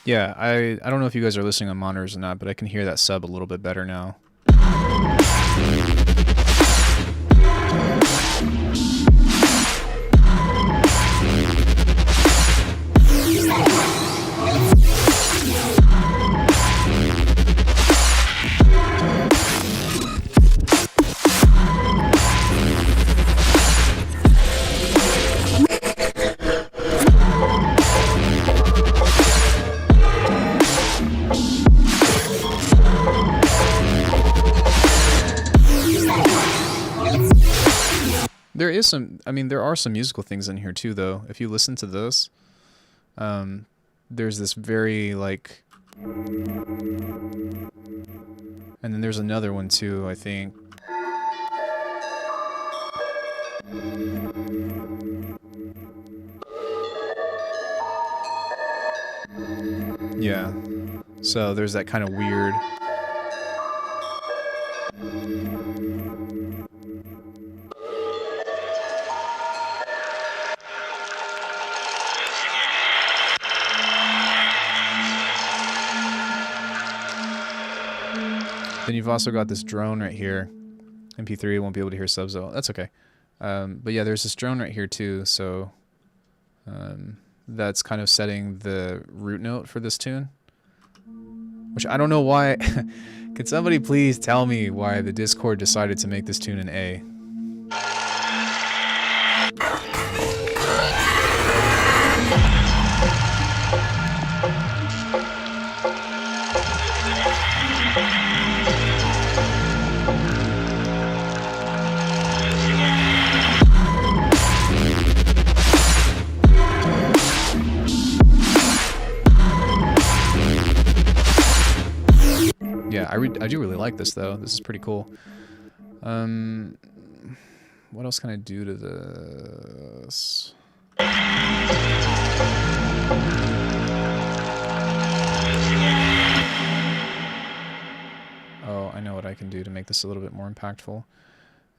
Yeah, I don't know if you guys are listening on monitors or not, but I can hear that sub a little bit better now. is some, I mean, there are some musical things in here too, though. If you listen to this, there's this very, like, and then there's another one too, I think. Yeah. So there's that kind of weird. Then you've also got this drone right here. MP3 won't be able to hear subs though. That's okay. But yeah, there's this drone right here too. So that's kind of setting the root note for this tune. Which I don't know why. Could somebody please tell me why the Discord decided to make this tune an A? Yeah, I do really like this though. This is pretty cool. What else can I do to this? Oh, I know what I can do to make this a little bit more impactful.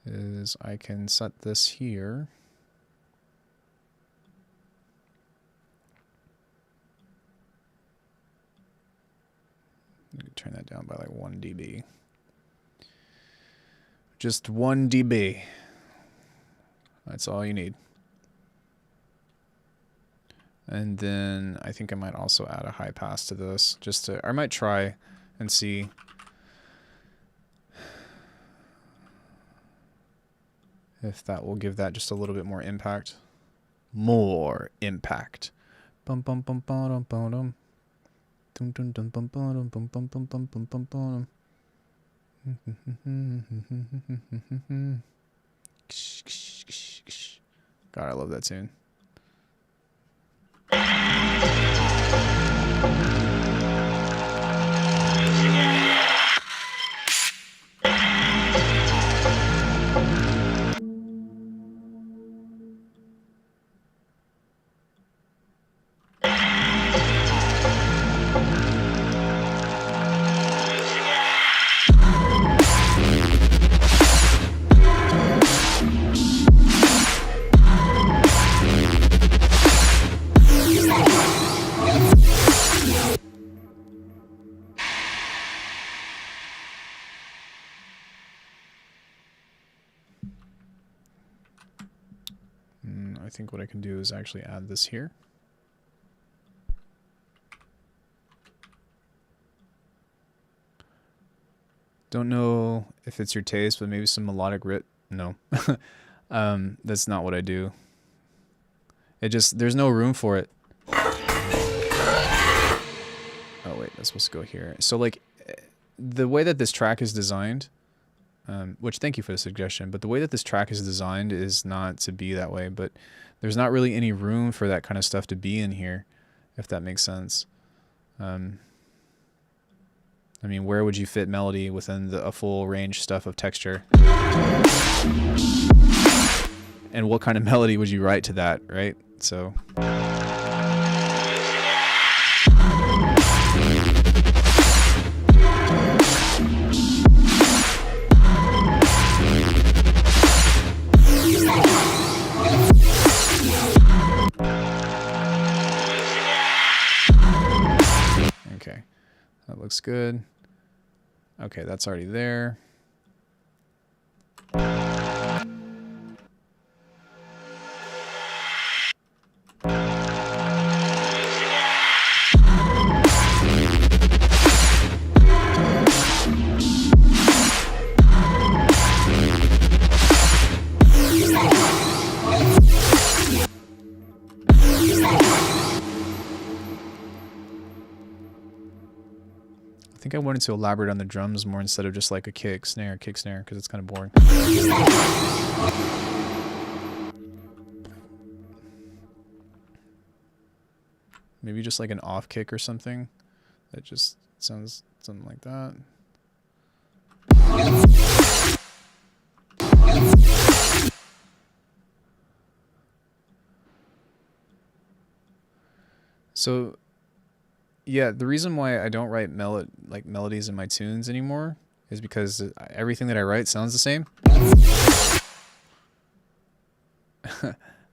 Is I can set this here. Turn that down by like 1 dB. Just 1 dB. That's all you need. And then I think I might also add a high pass to this. Just to, I might try and see. If that will give that just a little bit more impact. More impact. Bum bum bum bum bum bum. Dum dum dum bum bum bum bum bum bum bum bum bum. God, I love that tune. I think what I can do is actually add this here. Don't know if it's your taste, but maybe some melodic rit. No, that's not what I do. It just, there's no room for it. Oh wait, that's supposed to go here. So like, the way that this track is designed, which thank you for the suggestion, but the way that this track is designed is not to be that way, but there's not really any room for that kind of stuff to be in here, if that makes sense. I mean, where would you fit melody within a full range stuff of texture? And what kind of melody would you write to that, right? So... Okay, that looks good. Okay, that's already there. I think I wanted to elaborate on the drums more instead of just like a kick snare, because it's kind of boring. Maybe just like an off kick or something. That just sounds something like that. So, yeah, the reason why I don't write melodies in my tunes anymore is because everything that I write sounds the same.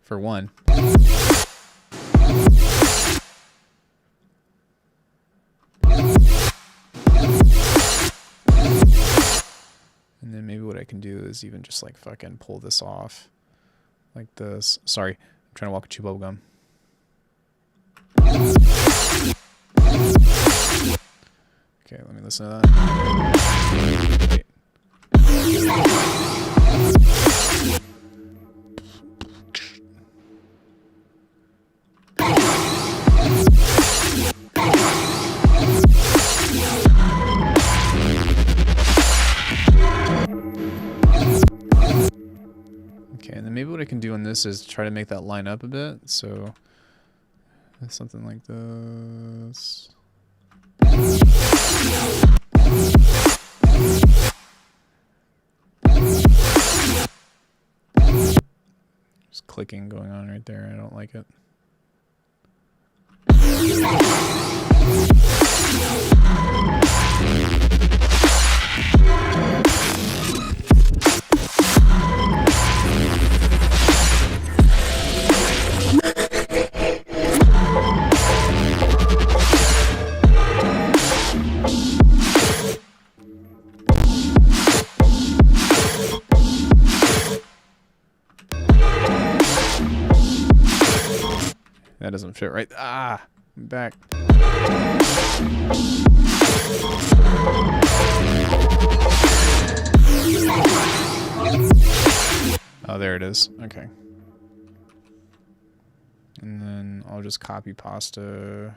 For one. And then maybe what I can do is even just like fucking pull this off like this. Sorry, I'm trying to walk a chew bubble gum. Okay, let me listen to that. Wait. Okay, and then maybe what I can do on this is try to make that line up a bit. So something like this. Just clicking going on right there. I don't like it. That doesn't fit right. Ah, I'm back. Oh, there it is. Okay. And then I'll just copy pasta.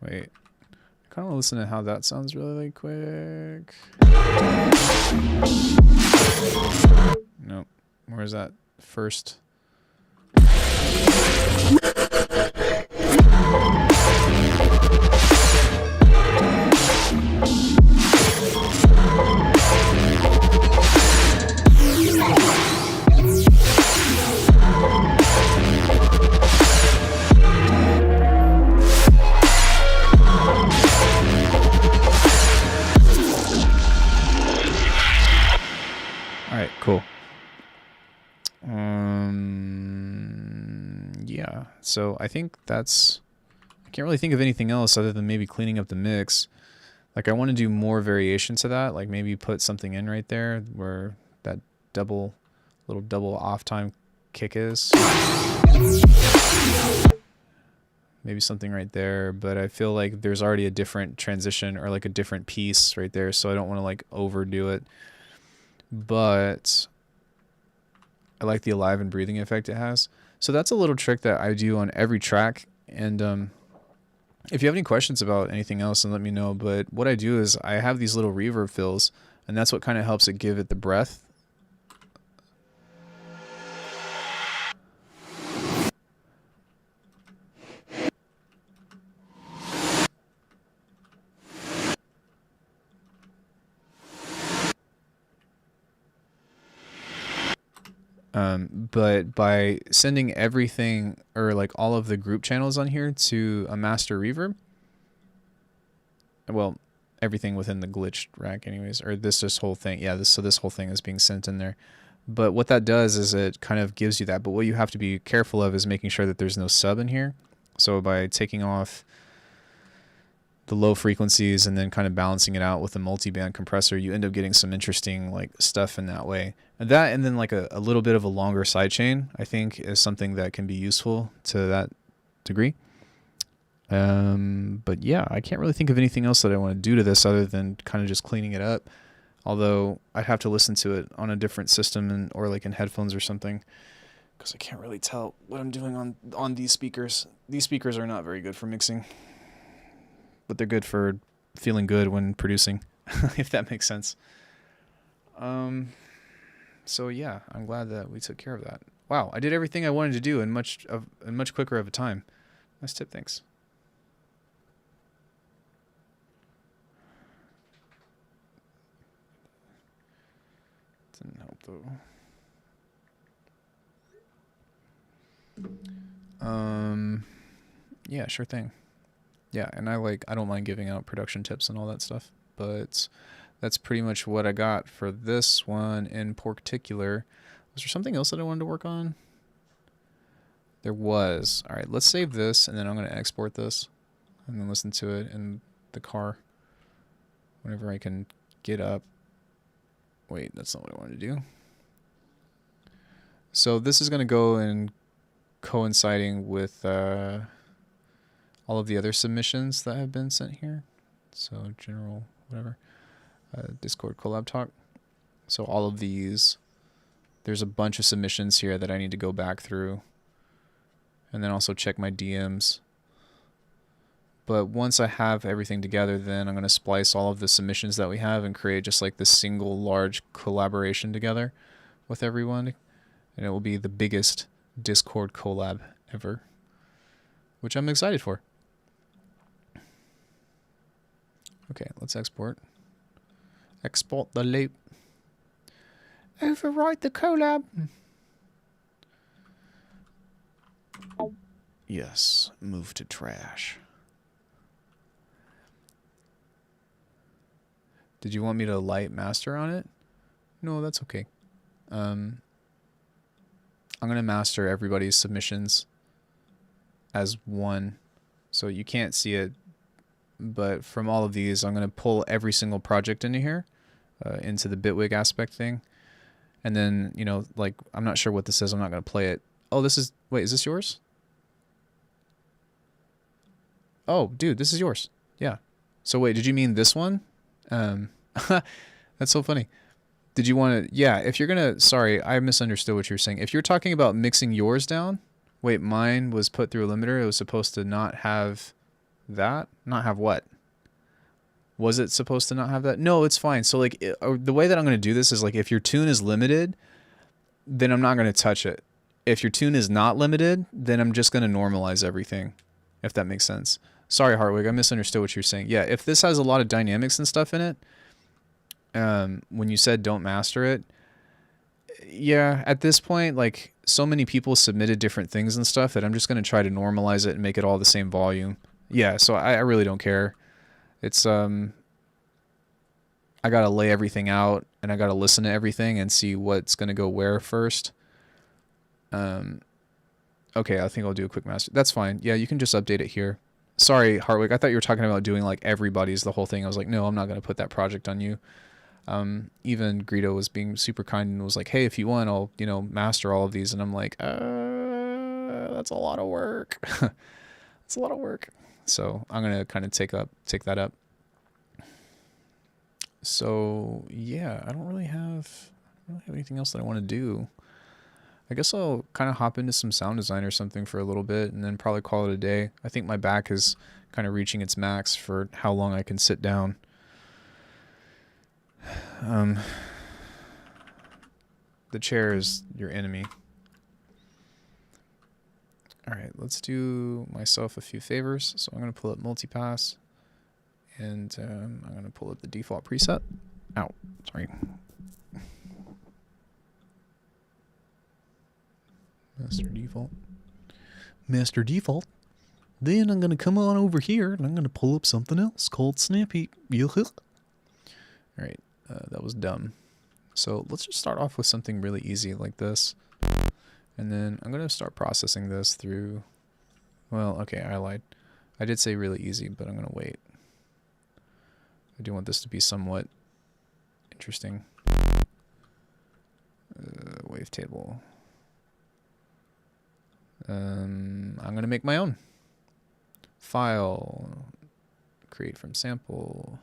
Wait, I kind of listen to how that sounds really quick. Nope. Where's that first? Alright, cool. Yeah, so I think that's... I can't really think of anything else other than maybe cleaning up the mix. Like, I want to do more variation to that, like maybe put something in right there where that little double off time kick is. Maybe something right there, but I feel like there's already a different transition or like a different piece right there, so I don't want to like overdo it. But I like the alive and breathing effect it has. So that's a little trick that I do on every track. And if you have any questions about anything else, then let me know. But what I do is I have these little reverb fills, and that's what kind of helps it give it the breath. But by sending everything or like all of the group channels on here to a master reverb, well, everything within the glitched rack anyways, or this whole thing. Yeah, so this whole thing is being sent in there. But what that does is it kind of gives you that. But what you have to be careful of is making sure that there's no sub in here. So by taking off the low frequencies and then kind of balancing it out with a multi-band compressor, you end up getting some interesting like stuff in that way. And that, and then like a little bit of a longer sidechain, I think is something that can be useful to that degree. But yeah, I can't really think of anything else that I want to do to this other than kind of just cleaning it up. Although I'd have to listen to it on a different system or like in headphones or something. because I can't really tell what I'm doing on these speakers. These speakers are not very good for mixing, but they're good for feeling good when producing, if that makes sense. So yeah, I'm glad that we took care of that. Wow, I did everything I wanted to do in much quicker of a time. Nice tip, thanks. Didn't help though. Yeah, sure thing. Yeah, and I don't mind giving out production tips and all that stuff, but that's pretty much what I got for this one in particular. Was there something else that I wanted to work on? There was. All right, let's save this, and then I'm going to export this and then listen to it in the car whenever I can get up. Wait, that's not what I wanted to do. So this is going to go in coinciding with all of the other submissions that have been sent here. So general, whatever, Discord collab talk. So all of these, there's a bunch of submissions here that I need to go back through and then also check my DMs. But once I have everything together, then I'm going to splice all of the submissions that we have and create just like this single large collaboration together with everyone. And it will be the biggest Discord collab ever, which I'm excited for. Okay, let's export. Export the loop. Overwrite the collab. Yes, move to trash. Did you want me to light master on it? No, that's okay. I'm going to master everybody's submissions as one. So you can't see it, but from all of these, I'm going to pull every single project into here, into the Bitwig aspect thing. And then, you know, like, I'm not sure what this is. I'm not going to play it. Oh, this is, wait, is this yours? Oh, dude, this is yours. Yeah. So wait, did you mean this one? That's so funny. Did you want to, yeah, if you're going to, sorry, I misunderstood what you were saying. If you're talking about mixing yours down, wait, mine was put through a limiter. It was supposed to not have that. Not have what? Was it supposed to not have that? No, it's fine. So like the way that I'm going to do this is like, if your tune is limited, then I'm not going to touch it. If your tune is not limited, then I'm just going to normalize everything, if that makes sense. Sorry, Hartwig, I misunderstood what you're saying. Yeah, if this has a lot of dynamics and stuff in it, when you said don't master it, yeah, at this point, like, so many people submitted different things and stuff that I'm just going to try to normalize it and make it all the same volume. Yeah, so I really don't care. It's, I got to lay everything out, and I got to listen to everything and see what's going to go where first. Okay, I think I'll do a quick master. That's fine. Yeah, you can just update it here. Sorry, Hartwig, I thought you were talking about doing, like, everybody's, the whole thing. I was like, no, I'm not going to put that project on you. Even Greedo was being super kind and was like, hey, if you want, I'll, you know, master all of these. And I'm like, that's a lot of work. It's a lot of work. So I'm going to kind of take that up. So yeah, I don't really have anything else that I want to do. I guess I'll kind of hop into some sound design or something for a little bit and then probably call it a day. I think my back is kind of reaching its max for how long I can sit down. The chair is your enemy. All right, let's do myself a few favors. So I'm going to pull up multipass, and I'm going to pull up the default preset. Ow, sorry. Master default. Master default. Then I'm going to come on over here, and I'm going to pull up something else called Snappy. All right. That was dumb. So let's just start off with something really easy like this. And then I'm going to start processing this through, well, okay, I lied. I did say really easy, but I'm going to wait. I do want this to be somewhat interesting. Wavetable. I'm going to make my own. File. Create from sample.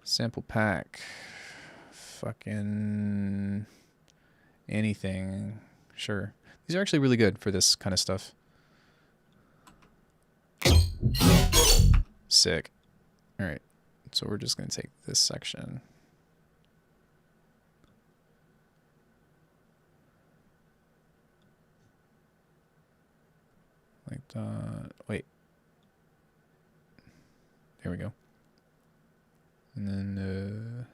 Sample pack, fucking anything. Sure. These are actually really good for this kind of stuff. Sick. All right. So we're just going to take this section. Like that. Wait. There we go. And then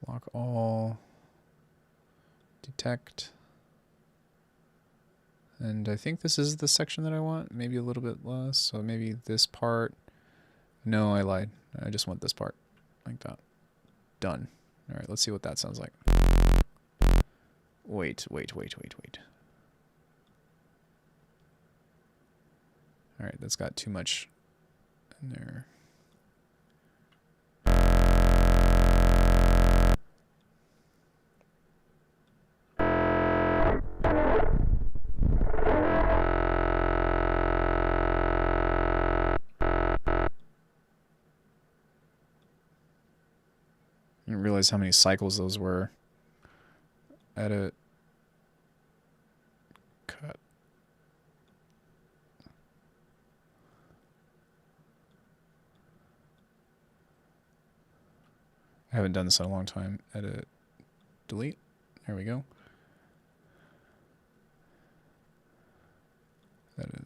lock all. Detect. And I think this is the section that I want. Maybe a little bit less. So maybe this part. No, I lied. I just want this part. Like that. Done. All right, let's see what that sounds like. Wait. All right, that's got too much in there. I didn't realize how many cycles those were. Edit. Cut. I haven't done this in a long time. Edit. Delete. There we go. Edit.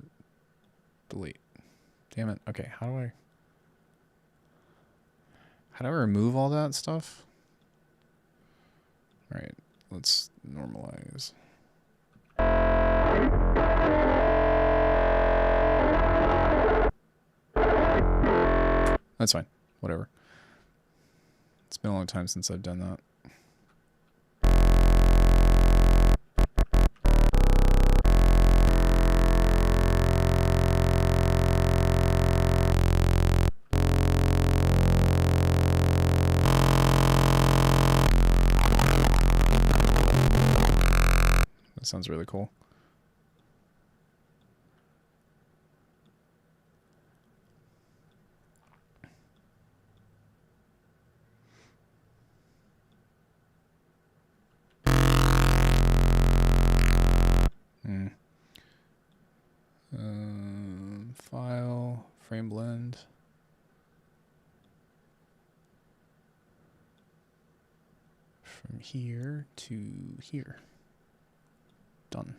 Delete. Damn it. Okay, how do I remove all that stuff? All right, let's normalize. That's fine. Whatever. It's been a long time since I've done that. That sounds really cool. File, frame blend. From here to here. Done.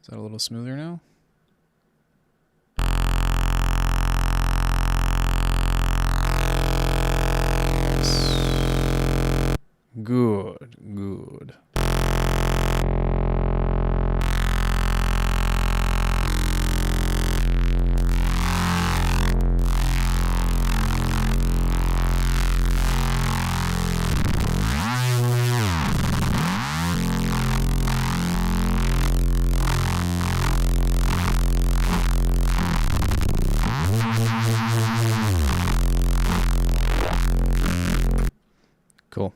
Is that a little smoother now? Yes. Good, good. Cool.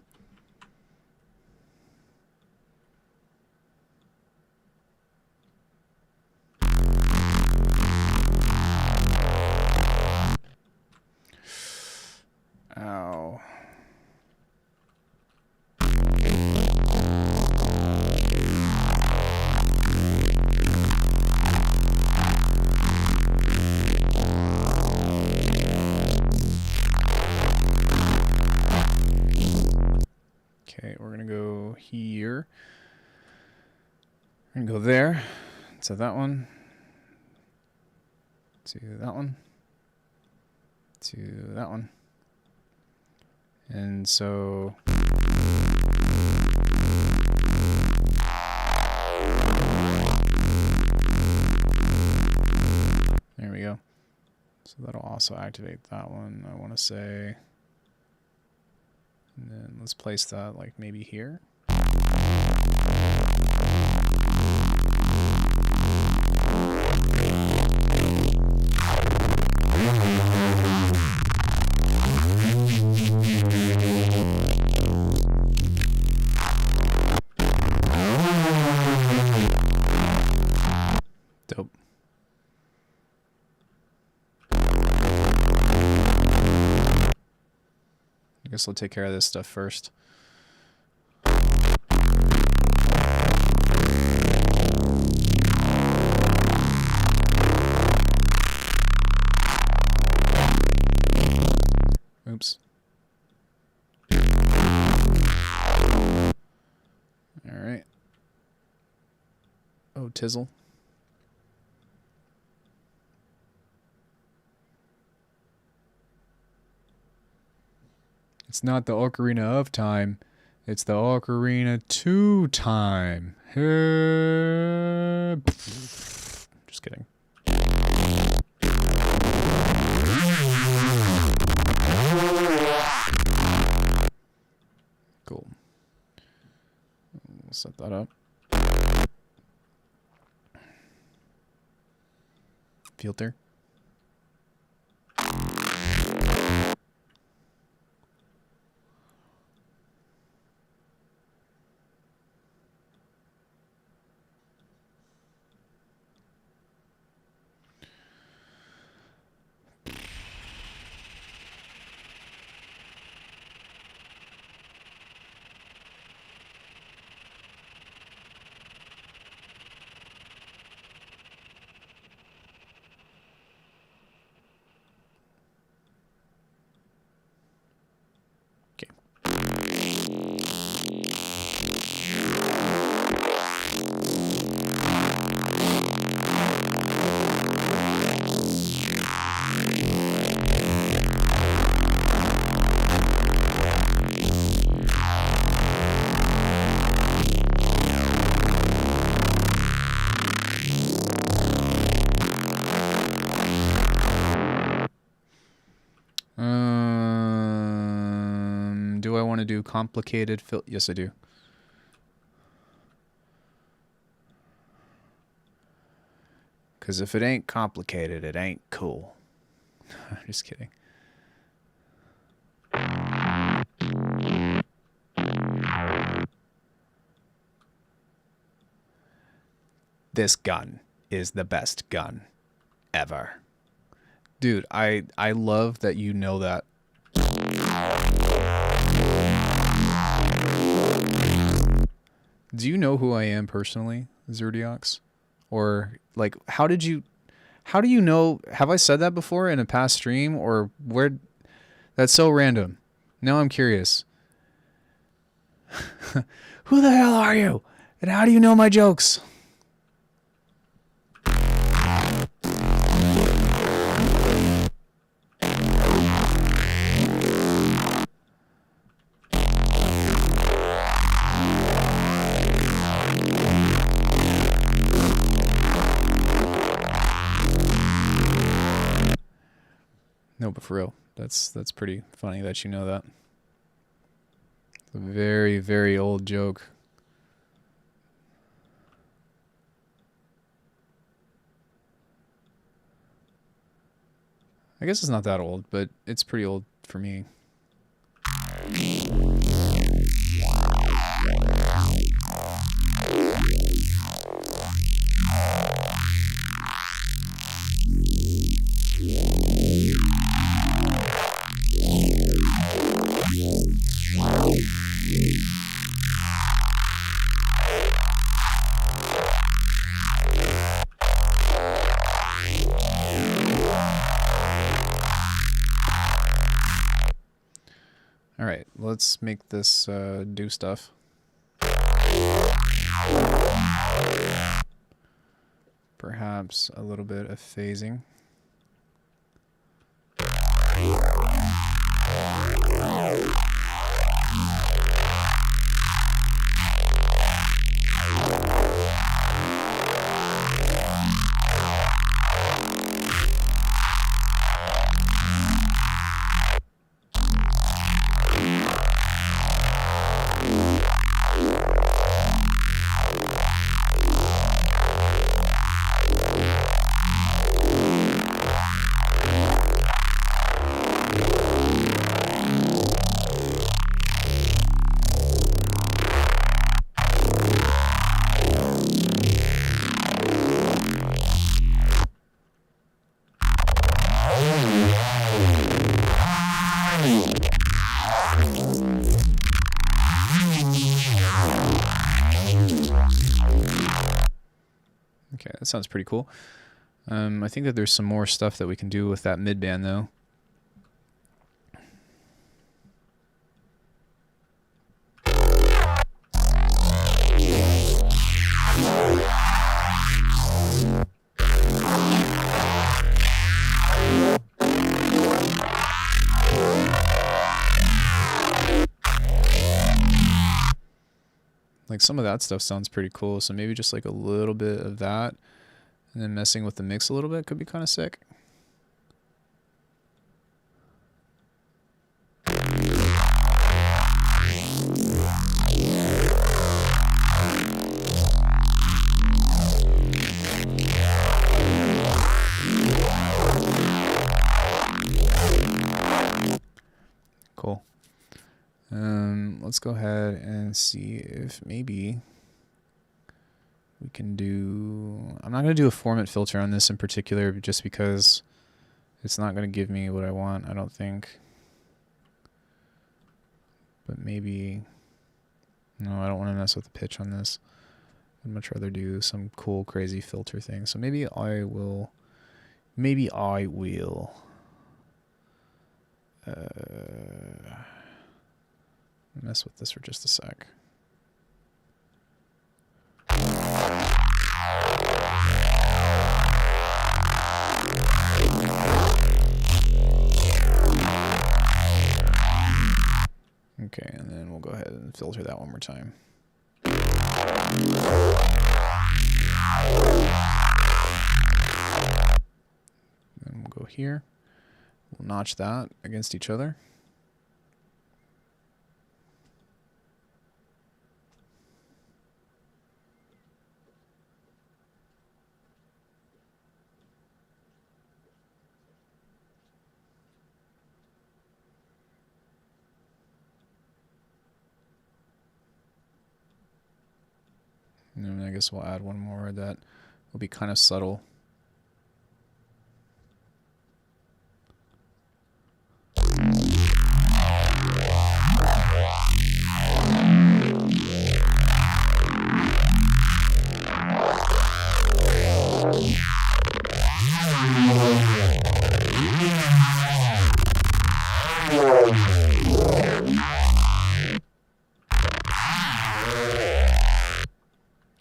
Ow. Okay, we're gonna go here. We're gonna go there, to that one, to that one, to that one. And so there we go. So that'll also activate that one, I want to say. And then let's place that like maybe here. Dope. guess I'll take care of this stuff first. Oops. Alright. Oh, Tizzle. It's not the Ocarina of Time. It's the Ocarina 2 time. Just kidding. Cool. We'll set that up. Filter. Do I want to do complicated fill? Yes, I do. Because if it ain't complicated, it ain't cool. Just kidding. This gun is the best gun ever. Dude, I love that you know that. Do you know who I am personally, Zerdiox? Or like how do you know? Have I said that before in a past stream, or where? That's so random. Now I'm curious. Who the hell are you? And how do you know my jokes? No, but for real, that's pretty funny that you know that. It's a very, very old joke. I guess it's not that old, but it's pretty old for me. All right, let's make this do stuff. Perhaps a little bit of phasing. Okay, that sounds pretty cool. I think that there's some more stuff that we can do with that midband though. Like some of that stuff sounds pretty cool, so maybe just like a little bit of that, and then messing with the mix a little bit could be kind of sick. Cool. Let's go ahead and see if maybe we can do... I'm not going to do a formant filter on this in particular just because it's not going to give me what I want, I don't think. But maybe... No, I don't want to mess with the pitch on this. I'd much rather do some cool, crazy filter thing. So maybe I will... mess with this for just a sec. Okay, and then we'll go ahead and filter that one more time. Then we'll go here. We'll notch that against each other. And then I guess we'll add one more that will be kind of subtle.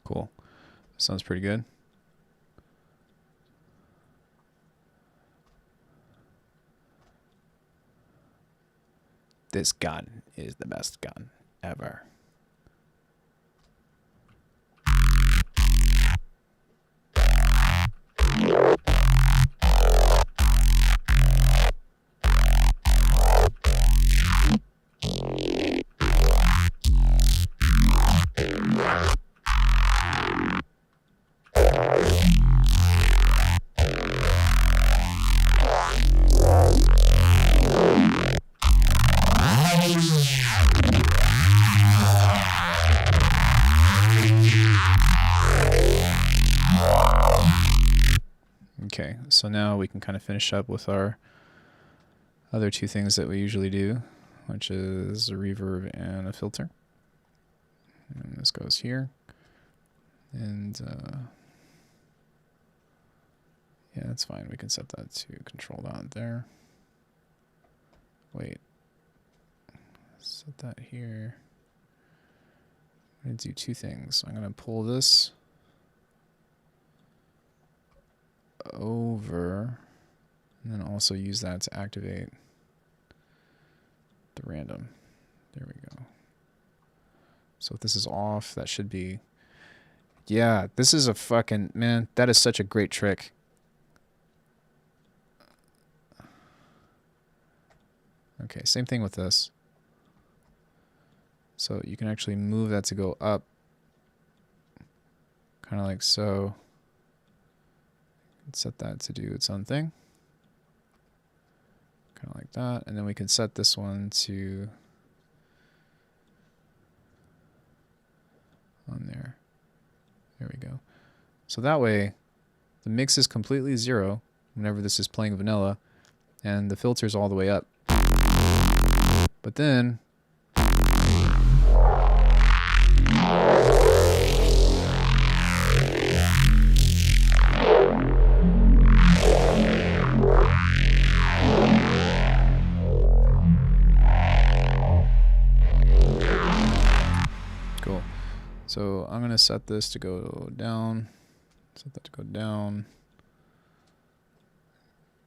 Cool. Sounds pretty good. This gun is the best gun ever. Okay, so now we can kind of finish up with our other two things that we usually do, which is a reverb and a filter. And this goes here. And yeah, that's fine. We can set that to control that there. Wait. Set that here. I'm going to do two things. I'm going to pull this over and then also use that to activate the random. There we go. So if this is off, that should be... Yeah, this is a fucking... Man, that is such a great trick. Okay, same thing with this. So you can actually move that to go up. Kind of like so. Set that to do its own thing. Kind of like that. And then we can set this one to on there. There we go. So that way the mix is completely zero whenever this is playing vanilla and the filter's all the way up. But then So I'm going to set this to go down. Set that to go down.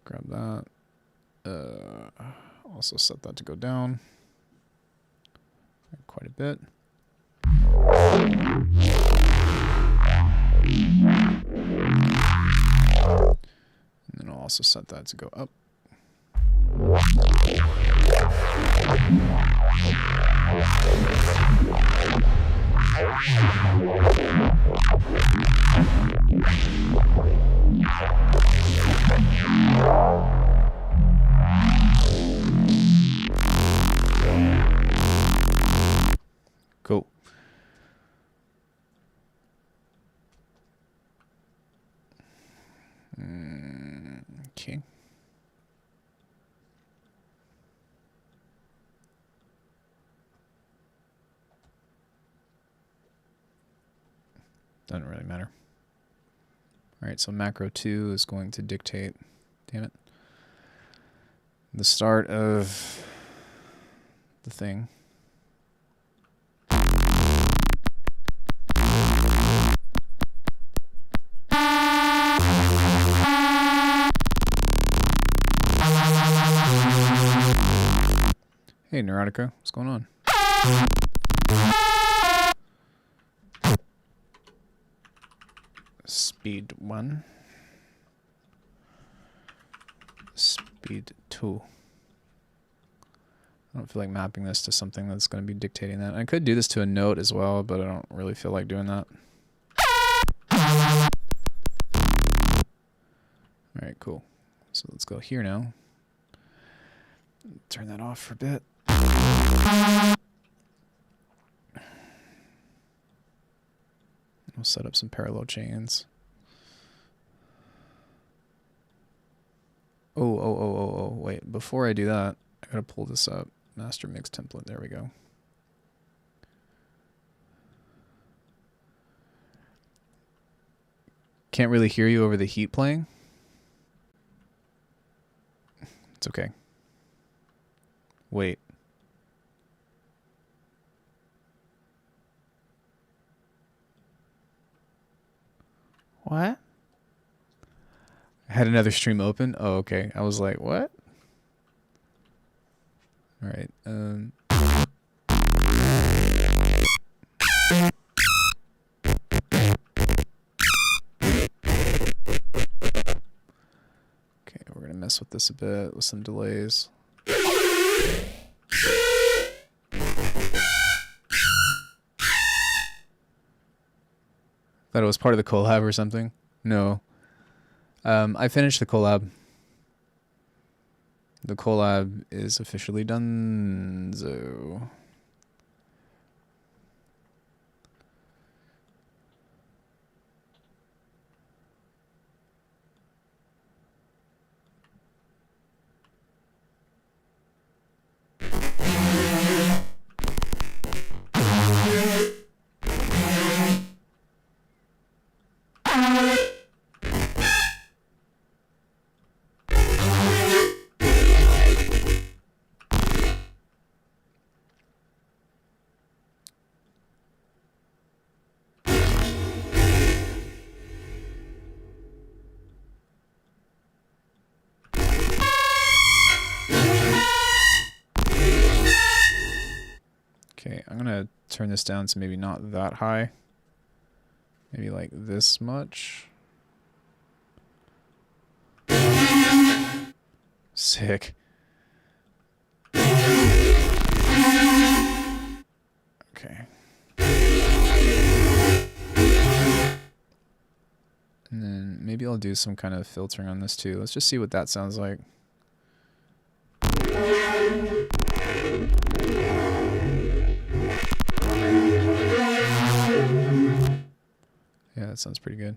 Grab that. Also set that to go down quite a bit. And then I'll also set that to go up. Cool. Okay. Doesn't really matter. All right, so macro 2 is going to dictate, damn it, the start of the thing. Hey, Neurotica, what's going on? Speed 1. Speed 2. I don't feel like mapping this to something that's going to be dictating that. I could do this to a note as well, but I don't really feel like doing that. Alright, cool. So let's go here now. Turn that off for a bit. We'll set up some parallel chains. Oh, wait. Before I do that, I gotta pull this up. Master mix template. There we go. Can't really hear you over the heat playing. It's okay. Wait. What? I had another stream open? Oh, okay. I was like, what? All right. Okay, we're going to mess with this a bit with some delays. Thought it was part of the collab or something. No. I finished the collab. The collab is officially done. So. Okay, I'm gonna turn this down to maybe not that high. Maybe like this much. Sick. Okay. And then maybe I'll do some kind of filtering on this too. Let's just see what that sounds like. Yeah, that sounds pretty good.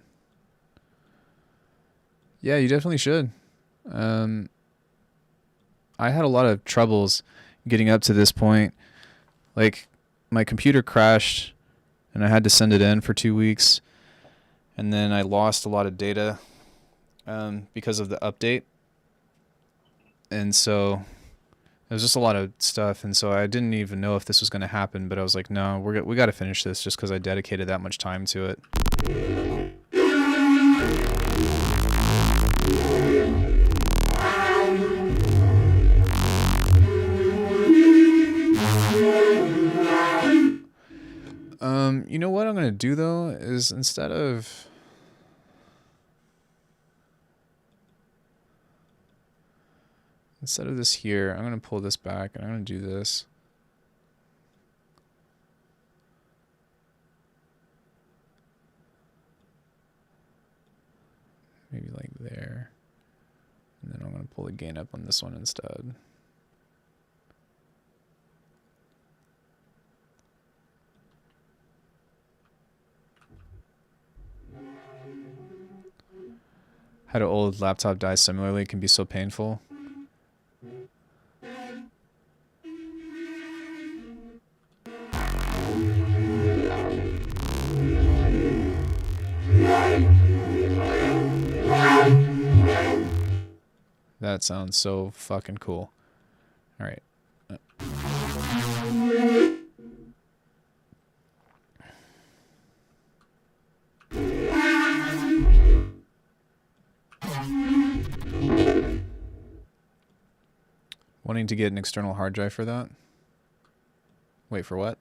Yeah, you definitely should. I had a lot of troubles getting up to this point. Like, my computer crashed, and I had to send it in for 2 weeks. And then I lost a lot of data because of the update. And so It was just a lot of stuff, and so I didn't even know if this was going to happen, but I was like, no, we got to finish this just because I dedicated that much time to it. You know what I'm going to do, though, is instead of this here, I'm going to pull this back, and I'm going to do this. Maybe like there. And then I'm going to pull the gain up on this one instead. Had an old laptop die similarly. It can be so painful. That sounds so fucking cool. All right. Wanting to get an external hard drive for that? Wait, for what?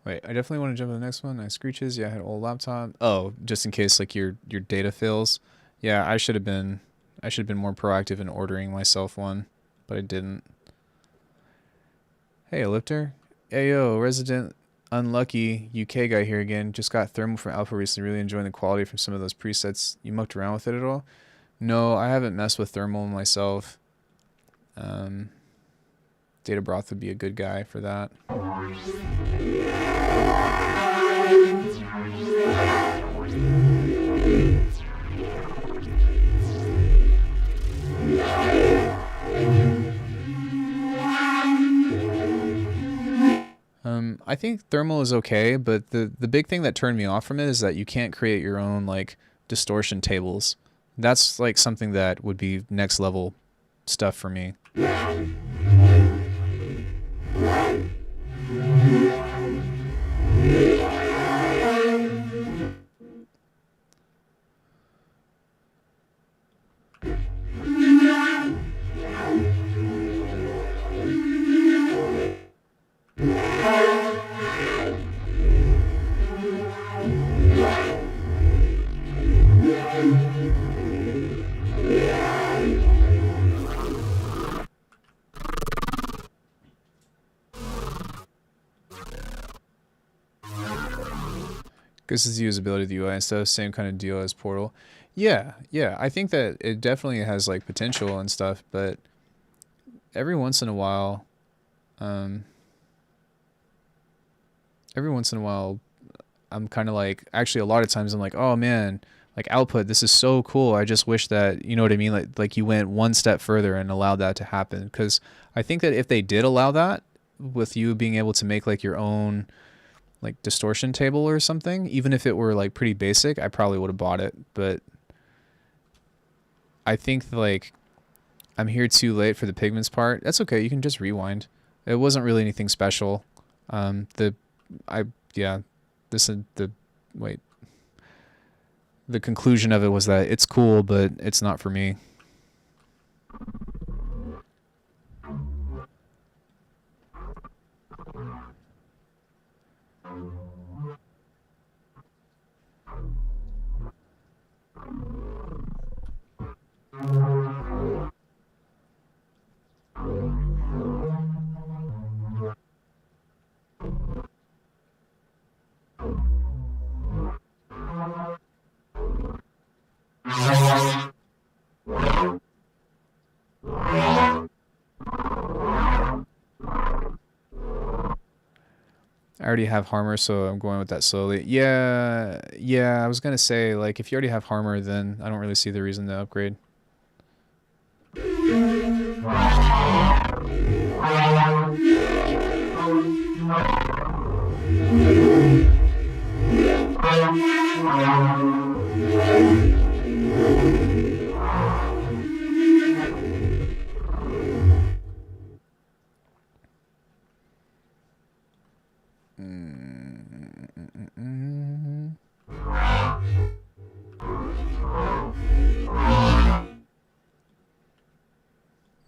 Wait, I definitely want to jump to the next one. Nice screeches. Yeah, I had an old laptop. Oh, just in case like your data fails. Yeah, I should have been more proactive in ordering myself one, but I didn't. Hey, Ellipter. Ayo, resident unlucky UK guy here again. Just got thermal from Alpha recently. Really enjoying the quality from some of those presets. You mucked around with it at all? No, I haven't messed with thermal myself. Data Broth would be a good guy for that. I think thermal is okay, but the big thing that turned me off from it is that you can't create your own like distortion tables. That's like something that would be next level stuff for me. This is the usability of the UI and stuff, same kind of deal as Portal. Yeah, I think that it definitely has like potential and stuff, but every once in a while, I'm kind of like, actually a lot of times I'm like, oh man, like output, this is so cool. I just wish that, you know what I mean? Like you went one step further and allowed that to happen. Because I think that if they did allow that, with you being able to make like your own like distortion table or something, even if it were like pretty basic, I probably would have bought it. But I think like I'm here too late for the pigments part. That's okay. You can just rewind. It wasn't really anything special. The conclusion of it was that it's cool, but it's not for me. I already have Harmer, so I'm going with that slowly. Yeah, I was going to say, like, if you already have Harmer, then I don't really see the reason to upgrade.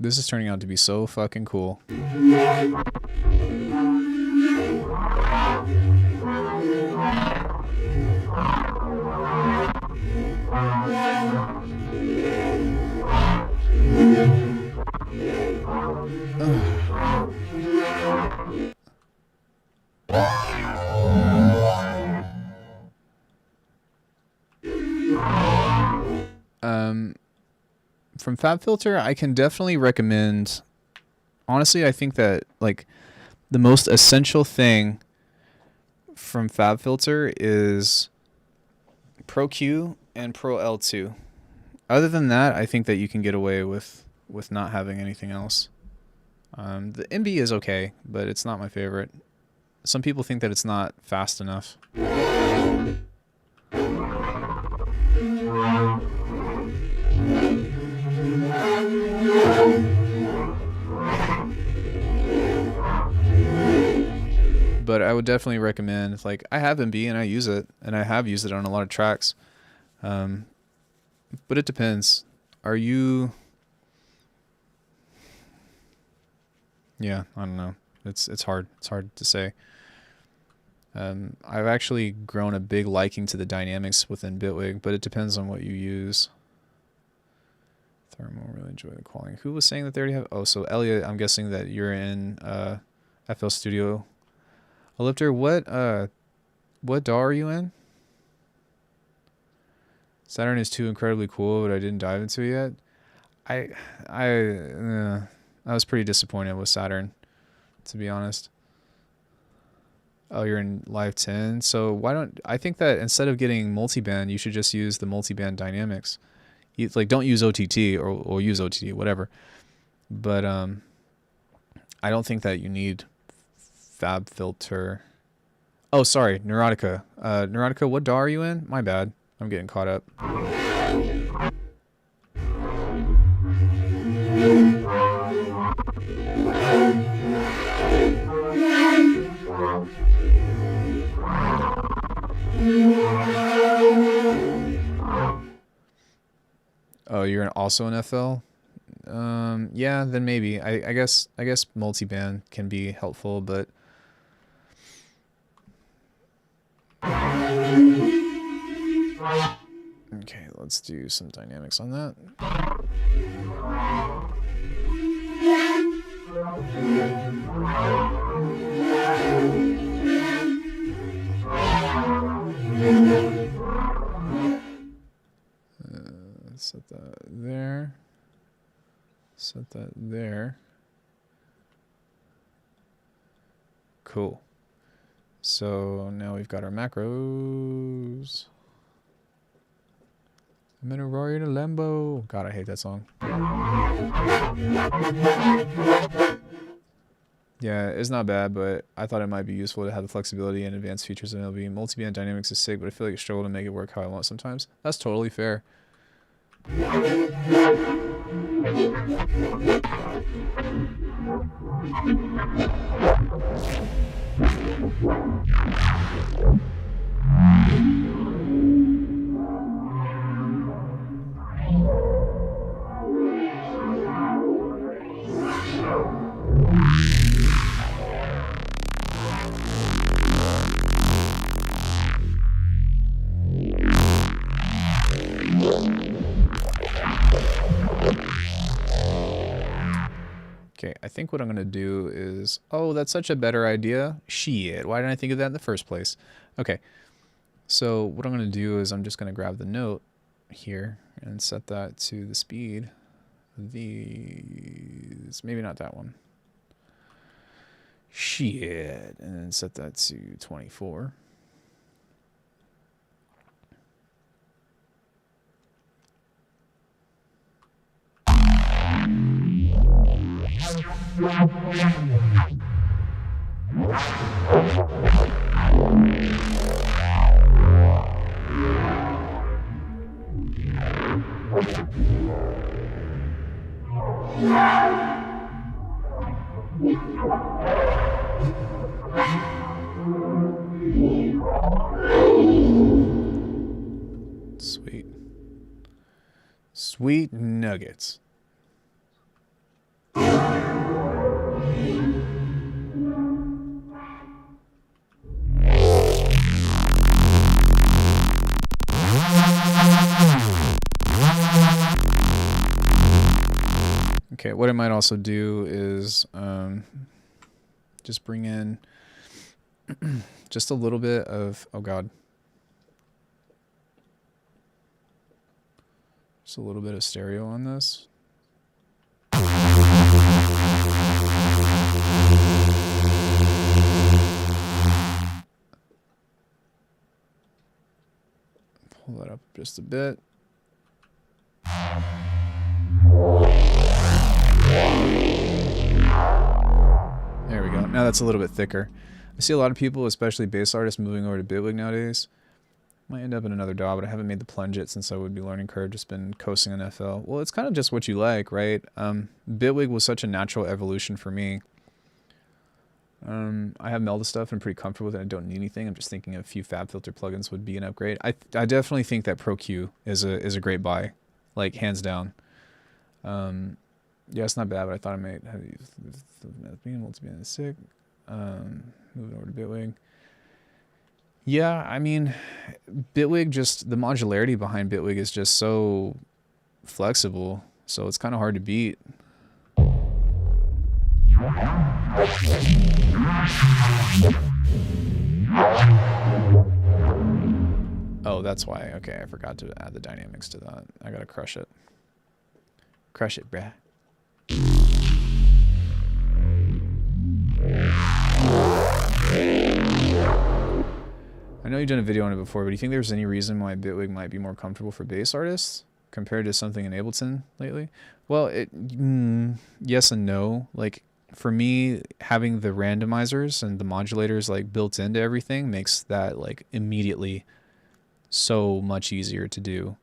This is turning out to be so fucking cool. From FabFilter, I can definitely recommend. Honestly, I think that like the most essential thing from FabFilter is Pro Q and Pro L2. Other than that, I think that you can get away with not having anything else. The MB is okay, but it's not my favorite. Some people think that it's not fast enough. But I would definitely recommend, like, I have MB and I use it, and I have used it on a lot of tracks. But it depends. Are you... Yeah, I don't know. It's hard. It's hard to say. I've actually grown a big liking to the dynamics within Bitwig, but it depends on what you use. Thermal, really enjoy the quality. Who was saying that they already have... Oh, so Elliot, I'm guessing that you're in FL Studio. Ellipter, what DAW are you in? Saturn is too incredibly cool, but I didn't dive into it yet. I was pretty disappointed with Saturn, to be honest. Oh, you're in Live 10. So why don't I think that instead of getting multiband, you should just use the multiband dynamics. Like, don't use OTT or use OTT, whatever. But I don't think that you need FabFilter. Oh, sorry, Neurotica. Neurotica, what DAW are you in? My bad. I'm getting caught up. Oh, you're also in FL? Yeah, then maybe. I guess multiband can be helpful, but okay, let's do some dynamics on that. Set that there. Set that there. Cool. So now we've got our macros. I'm in a Rory and a Lambo. God, I hate that song. Yeah, it's not bad, but I thought it might be useful to have the flexibility and advanced features in LB. Multiband dynamics is sick, but I feel like I struggle to make it work how I want sometimes. That's totally fair. Okay, I think what I'm going to do is... Oh, that's such a better idea. Shit, why didn't I think of that in the first place? Okay, so what I'm going to do is I'm just going to grab the note here and set that to the speed of these. Maybe not that one. Shit, and then set that to 24. Sweet. Sweet nuggets. Okay, what I might also do is just bring in just a little bit of, oh god, just a little bit of stereo on this. Pull that up just a bit. There we go. Now that's a little bit thicker. I see a lot of people, especially bass artists, moving over to Bitwig nowadays. Might end up in another DAW, but I haven't made the plunge yet since I would be learning curve. Just been coasting on FL. Well, it's kind of just what you like, right? Bitwig was such a natural evolution for me. I have Melda stuff and I'm pretty comfortable with it. I don't need anything. I'm just thinking a few FabFilter plugins would be an upgrade. I definitely think that ProQ is a great buy, like hands down. Yeah, it's not bad, but I thought I might have multi-band sick. Moving over to Bitwig. Yeah, I mean, Bitwig, just the modularity behind Bitwig is just so flexible, so it's kind of hard to beat. Oh, that's why. Okay, I forgot to add the dynamics to that. I gotta crush it. Crush it, bruh. I know you've done a video on it before, but do you think there's any reason why Bitwig might be more comfortable for bass artists compared to something in Ableton lately? Well, yes and no. Like, for me, having the randomizers and the modulators like built into everything makes that like immediately so much easier to do.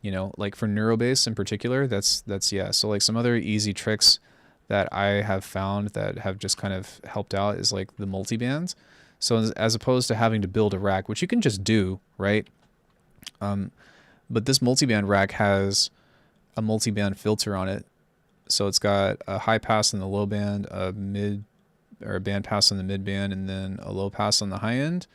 You know, like for Neurobass in particular, that's yeah. So like some other easy tricks that I have found that have just kind of helped out is like the multibands. So as opposed to having to build a rack, which you can just do, right? But this multiband rack has a multiband filter on it. So it's got a high pass in the low band, a band pass on the mid band, and then a low pass on the high end.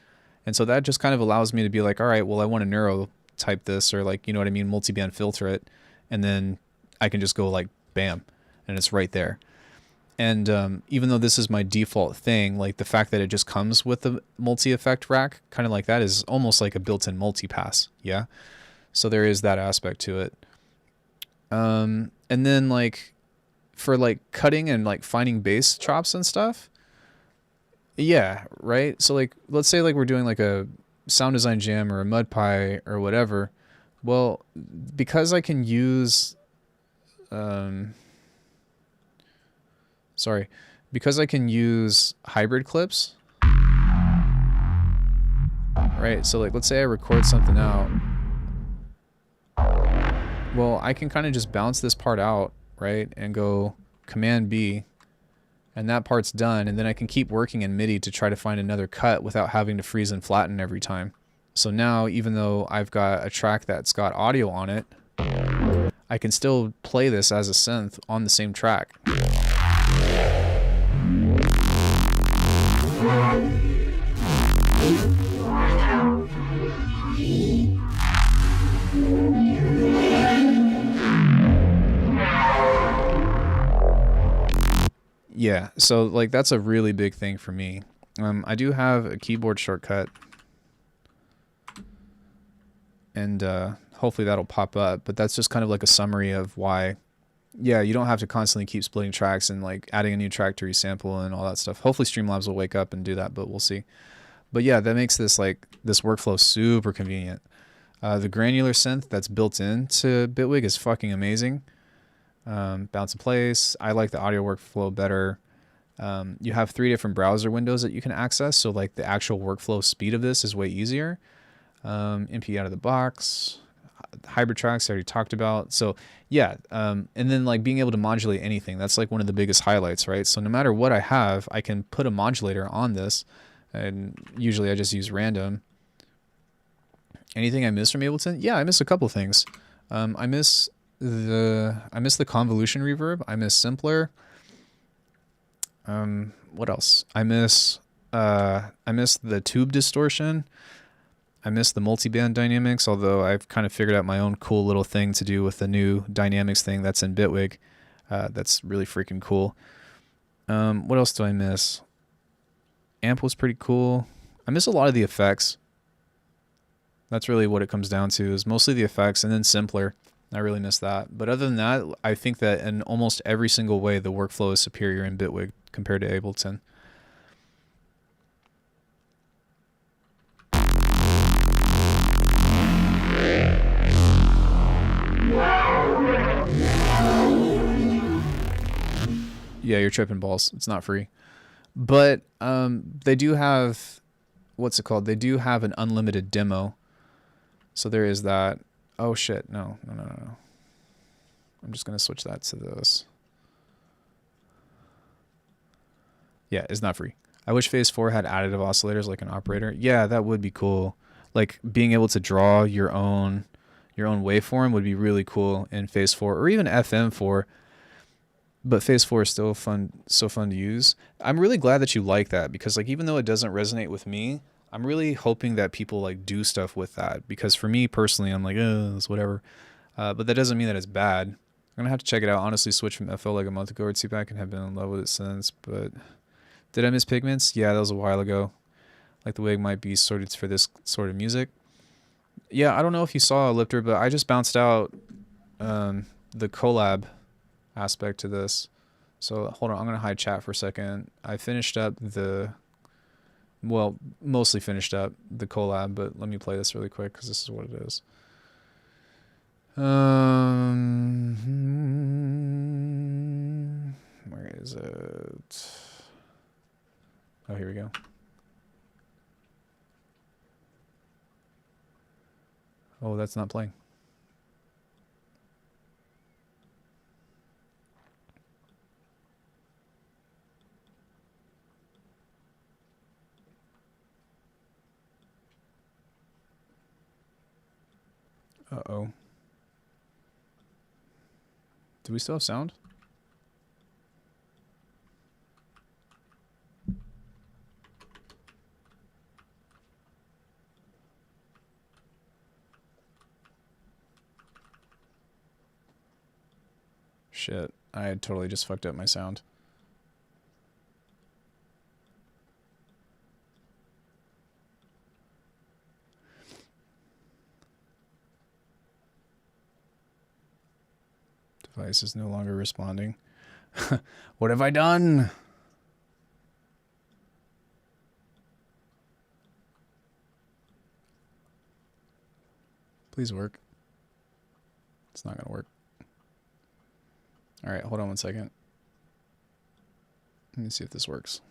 And so that just kind of allows me to be like, all right, well, I want to neuro type this, or like, you know what I mean, multiband filter it, and then I can just go like bam, and it's right there. And even though this is my default thing, like the fact that it just comes with the multi-effect rack, kind of like that, is almost like a built-in multi-pass, yeah? So there is that aspect to it. And then like for like cutting and like finding bass chops and stuff, yeah, right? So like, let's say like we're doing like a sound design jam or a mud pie or whatever. Well, because I can use, because I can use hybrid clips, right? So like, let's say I record something out. Well, I can kind of just bounce this part out, right? And go Command B, and that part's done. And then I can keep working in MIDI to try to find another cut without having to freeze and flatten every time. So now, even though I've got a track that's got audio on it, I can still play this as a synth on the same track. Yeah, so like that's a really big thing for me. I do have a keyboard shortcut, and hopefully that'll pop up, but that's just kind of like a summary of why, yeah, you don't have to constantly keep splitting tracks and like adding a new track to resample and all that stuff. Hopefully Streamlabs will wake up and do that, but we'll see. But yeah, that makes this like this workflow super convenient. The granular synth that's built into Bitwig is fucking amazing. Bounce in place. I like the audio workflow better. You have 3 different browser windows that you can access, so like the actual workflow speed of this is way easier. MP out of the box, hybrid tracks I already talked about. So yeah, and then like being able to modulate anything, that's like one of the biggest highlights, right? So no matter what I have, I can put a modulator on this, and usually I just use random. Anything I miss from Ableton? Yeah, I miss a couple things. I miss the convolution reverb. I miss simpler. What else? I miss the tube distortion. I miss the multiband dynamics, although I've kind of figured out my own cool little thing to do with the new dynamics thing that's in Bitwig. That's really freaking cool. What else do I miss? Amp was pretty cool. I miss a lot of the effects. That's really what it comes down to, is mostly the effects, and then simpler. I really miss that. But other than that, I think that in almost every single way, the workflow is superior in Bitwig compared to Ableton. Yeah, you're tripping balls. It's not free. But they do have, what's it called? They do have an unlimited demo. So there is that. Oh shit, no. I'm just going to switch that to this. Yeah, it's not free. I wish Phase 4 had additive oscillators like an operator. Yeah, that would be cool. Like being able to draw your own waveform would be really cool in Phase 4, or even FM4. But Phase 4 is still so fun to use. I'm really glad that you like that, because like even though it doesn't resonate with me, I'm really hoping that people like do stuff with that, because for me personally, I'm like, it's whatever. But that doesn't mean that it's bad. I'm gonna have to check it out. Honestly, switched from FL like a month ago or two back and have been in love with it since. But did I miss pigments? Yeah, that was a while ago. Like the wig might be sorted for this sort of music. Yeah, I don't know if you saw Lifter, but I just bounced out the collab aspect to this. So hold on, I'm gonna hide chat for a second. I finished up mostly finished up the collab, but let me play this really quick because this is what it is. Where is it? Oh, here we go. Oh, that's not playing. Uh-oh. Do we still have sound? Shit, I had totally just fucked up my sound. Device is no longer responding. What have I done? Please work. It's not gonna work. All right, hold on one second. Let me see if this works.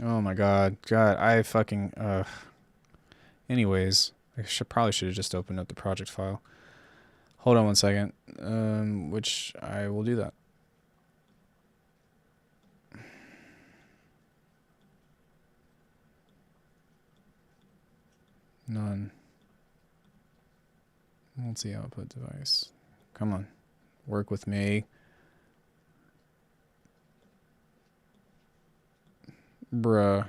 Oh my god. I fucking anyways, I probably should have just opened up the project file. Hold on one second. Which I will do that. None. Multi-output device. Come on. Work with me. Bruh.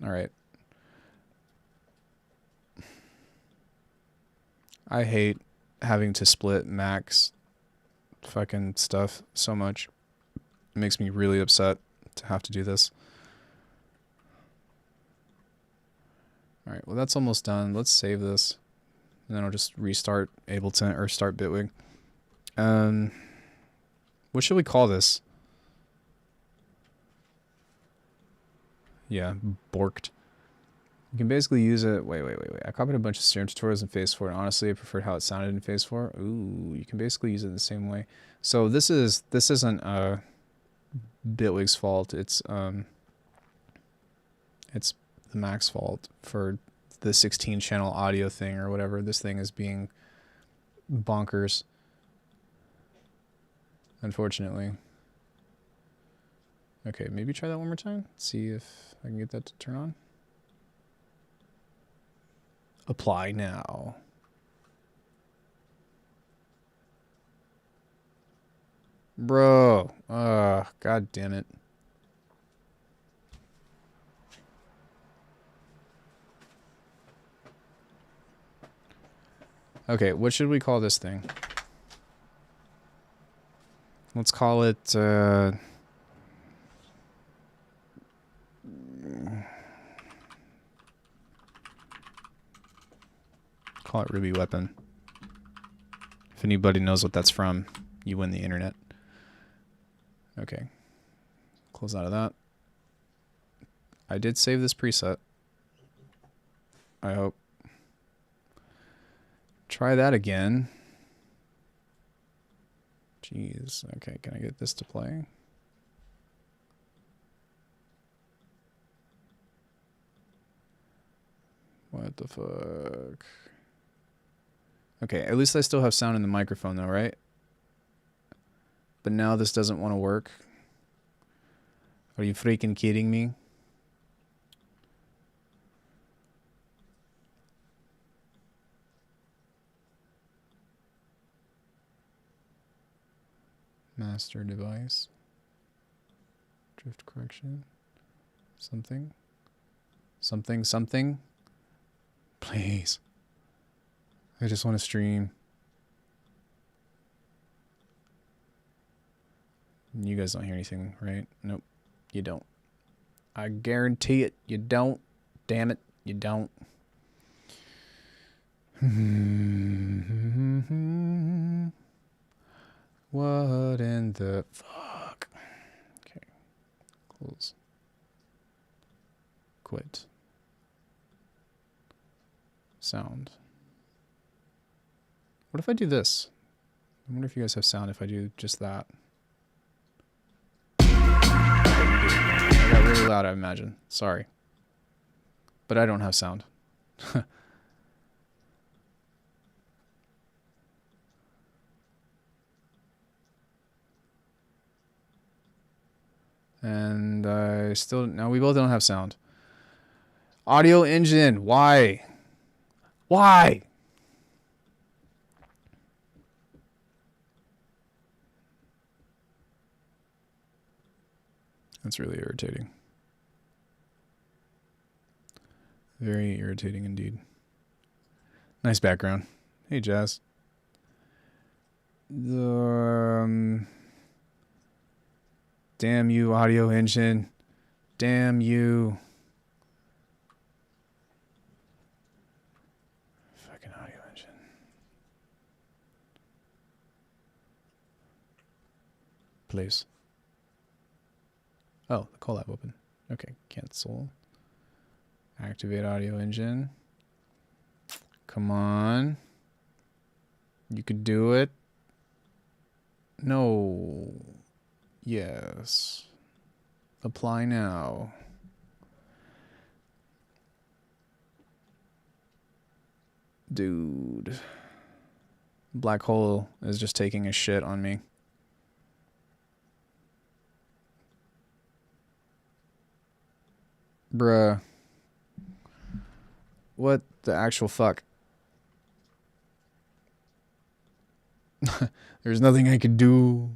Alright. I hate having to split Mac's fucking stuff so much. It makes me really upset to have to do this. Alright, well that's almost done. Let's save this. And then I'll just restart Ableton or start Bitwig. What should we call this? Yeah, borked. You can basically use it. Wait. I copied a bunch of serum tutorials in Phase 4, and honestly, I preferred how it sounded in Phase 4. Ooh, you can basically use it the same way. So this isn't Bitwig's fault. It's the Mac's fault for the 16-channel audio thing or whatever. This thing is being bonkers, unfortunately. Okay, maybe try that one more time. See if I can get that to turn on. Apply now. Bro. God damn it. Okay, what should we call this thing? Let's call it, call it Ruby Weapon. If anybody knows what that's from, you win the internet. Okay. Close out of that. I did save this preset. I hope. Try that again. Jeez. Okay, can I get this to play? What the fuck? Okay, at least I still have sound in the microphone though, right? But now this doesn't want to work. Are you freaking kidding me? Master device. Drift correction. Something. Something. Please. I just want to stream. You guys don't hear anything, right? Nope. You don't. I guarantee it. You don't. Damn it. You don't. What in the fuck? Okay. Close. Quit. Sound. What if I do this? I wonder if you guys have sound if I do just that. I got really loud, I imagine. Sorry. But I don't have sound. And I still... Now, we both don't have sound. Audio engine. Why? Why? That's really irritating. Very irritating indeed. Nice background. Hey, Jazz. Damn you, audio engine. Damn you. Fucking audio engine. Please. Oh, the collab open. Okay, cancel. Activate audio engine. Come on. You could do it. No. Yes. Apply now. Dude. Black hole is just taking a shit on me. Bruh. What the actual fuck? There's nothing I could do.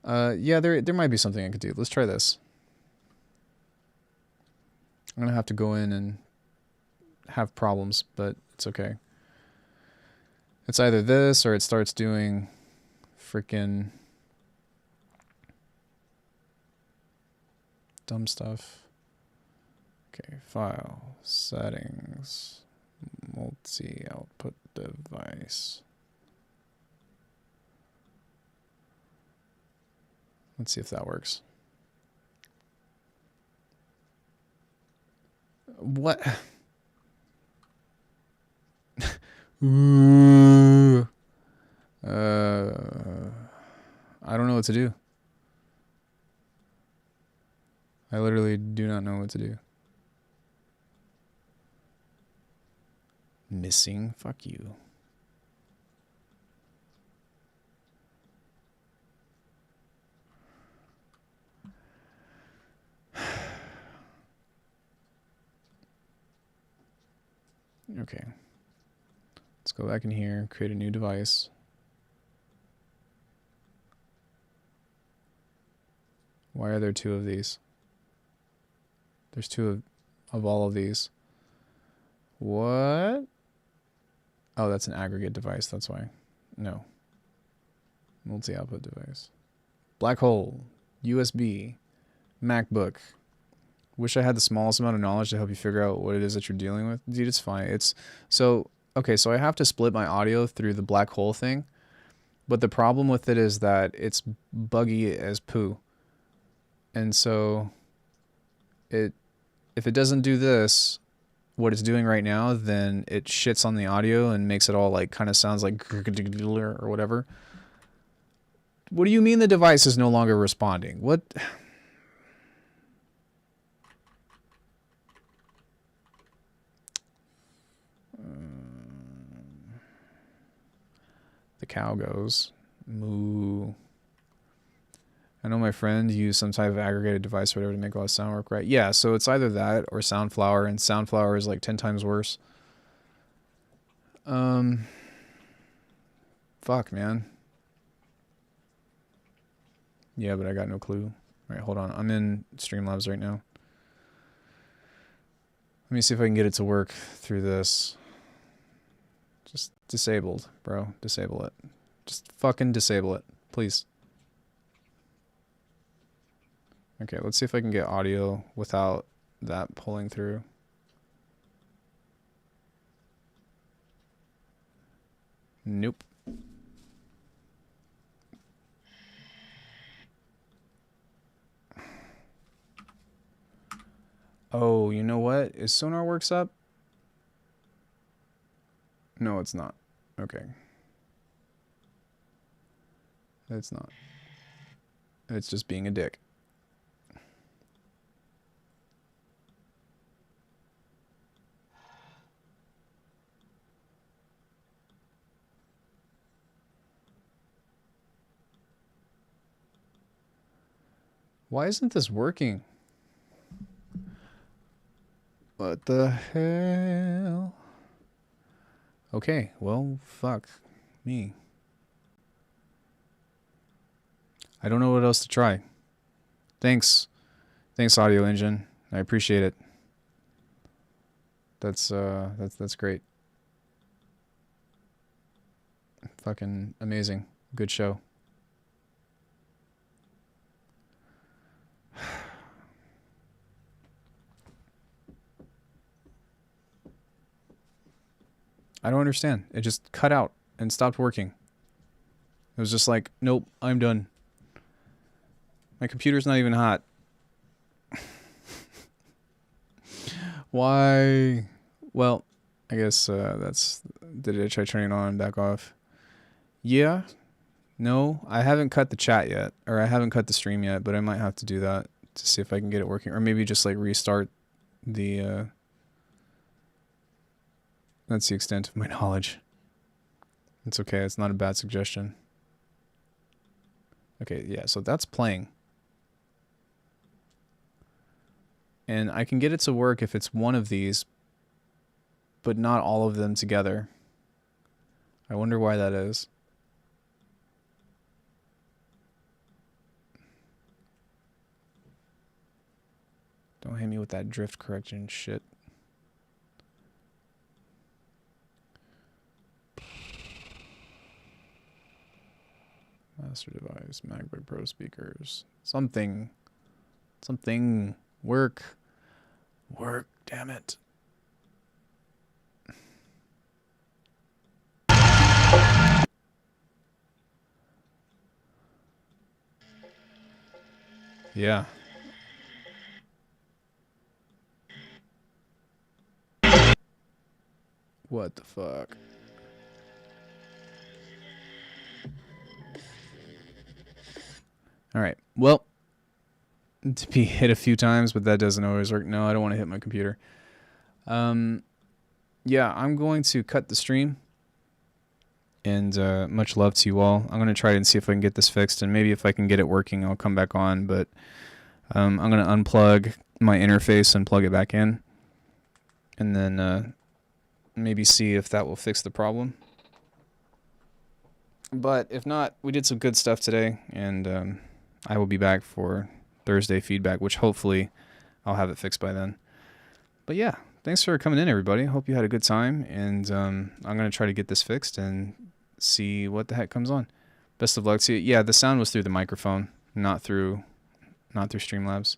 Yeah, there might be something I could do. Let's try this. I'm gonna have to go in and have problems, but it's okay. It's either this or it starts doing freaking dumb stuff. Okay, file, settings, multi-output device. Let's see if that works. What? Ooh. I don't know what to do. I literally do not know what to do. Missing? Fuck you. Okay. Let's go back in here, create a new device. Why are there two of these? There's two of all of these. What? Oh, that's an aggregate device. That's why. No. Multi-output device. Black hole. USB. MacBook. Wish I had the smallest amount of knowledge to help you figure out what it is that you're dealing with. Dude, it's fine. It's so okay, so I have to split my audio through the black hole thing. But the problem with it is that it's buggy as poo. And so if it doesn't do this, what it's doing right now, then it shits on the audio and makes it all like kind of sounds like or whatever. What do you mean the device is no longer responding? What? The cow goes moo. I know my friend used some type of aggregated device or whatever to make all the sound work right. Yeah, so it's either that or Soundflower, and Soundflower is like 10 times worse. Fuck, man. Yeah, but I got no clue. All right, hold on. I'm in Streamlabs right now. Let me see if I can get it to work through this. Just disabled, bro. Disable it. Just fucking disable it, please. Okay, let's see if I can get audio without that pulling through. Nope. Oh, you know what? Is SonarWorks up? No, it's not. Okay. It's not. It's just being a dick. Why isn't this working? What the hell? Okay, well, fuck me. I don't know what else to try. Thanks. Thanks, Audio Engine. I appreciate it. That's great. Fucking amazing. Good show. I don't understand. It just cut out and stopped working. It was just like, nope, I'm done. My computer's not even hot. Why? Well, I guess that's... Did I try turning it on and back off? Yeah. No, I haven't cut the chat yet. Or I haven't cut the stream yet, but I might have to do that to see if I can get it working. Or maybe just like restart the... That's the extent of my knowledge. It's okay. It's not a bad suggestion. Okay, yeah, so that's playing. And I can get it to work if it's one of these, but not all of them together. I wonder why that is. Don't hit me with that drift correction shit. Master device, MacBook Pro speakers. Something. Work. Damn it. Yeah. What the fuck? All right. Well, to be hit a few times, but that doesn't always work. No, I don't want to hit my computer. Yeah, I'm going to cut the stream. And much love to you all. I'm going to try and see if I can get this fixed. And maybe if I can get it working, I'll come back on. But I'm going to unplug my interface and plug it back in. And then maybe see if that will fix the problem. But if not, we did some good stuff today. And I will be back for Thursday feedback, which hopefully I'll have it fixed by then. But yeah, thanks for coming in, everybody. Hope you had a good time, and I'm going to try to get this fixed and see what the heck comes on. Best of luck to you. Yeah, the sound was through the microphone, not through Streamlabs.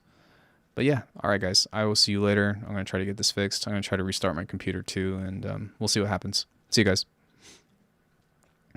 But yeah, all right, guys. I will see you later. I'm going to try to get this fixed. I'm going to try to restart my computer too, and we'll see what happens. See you guys.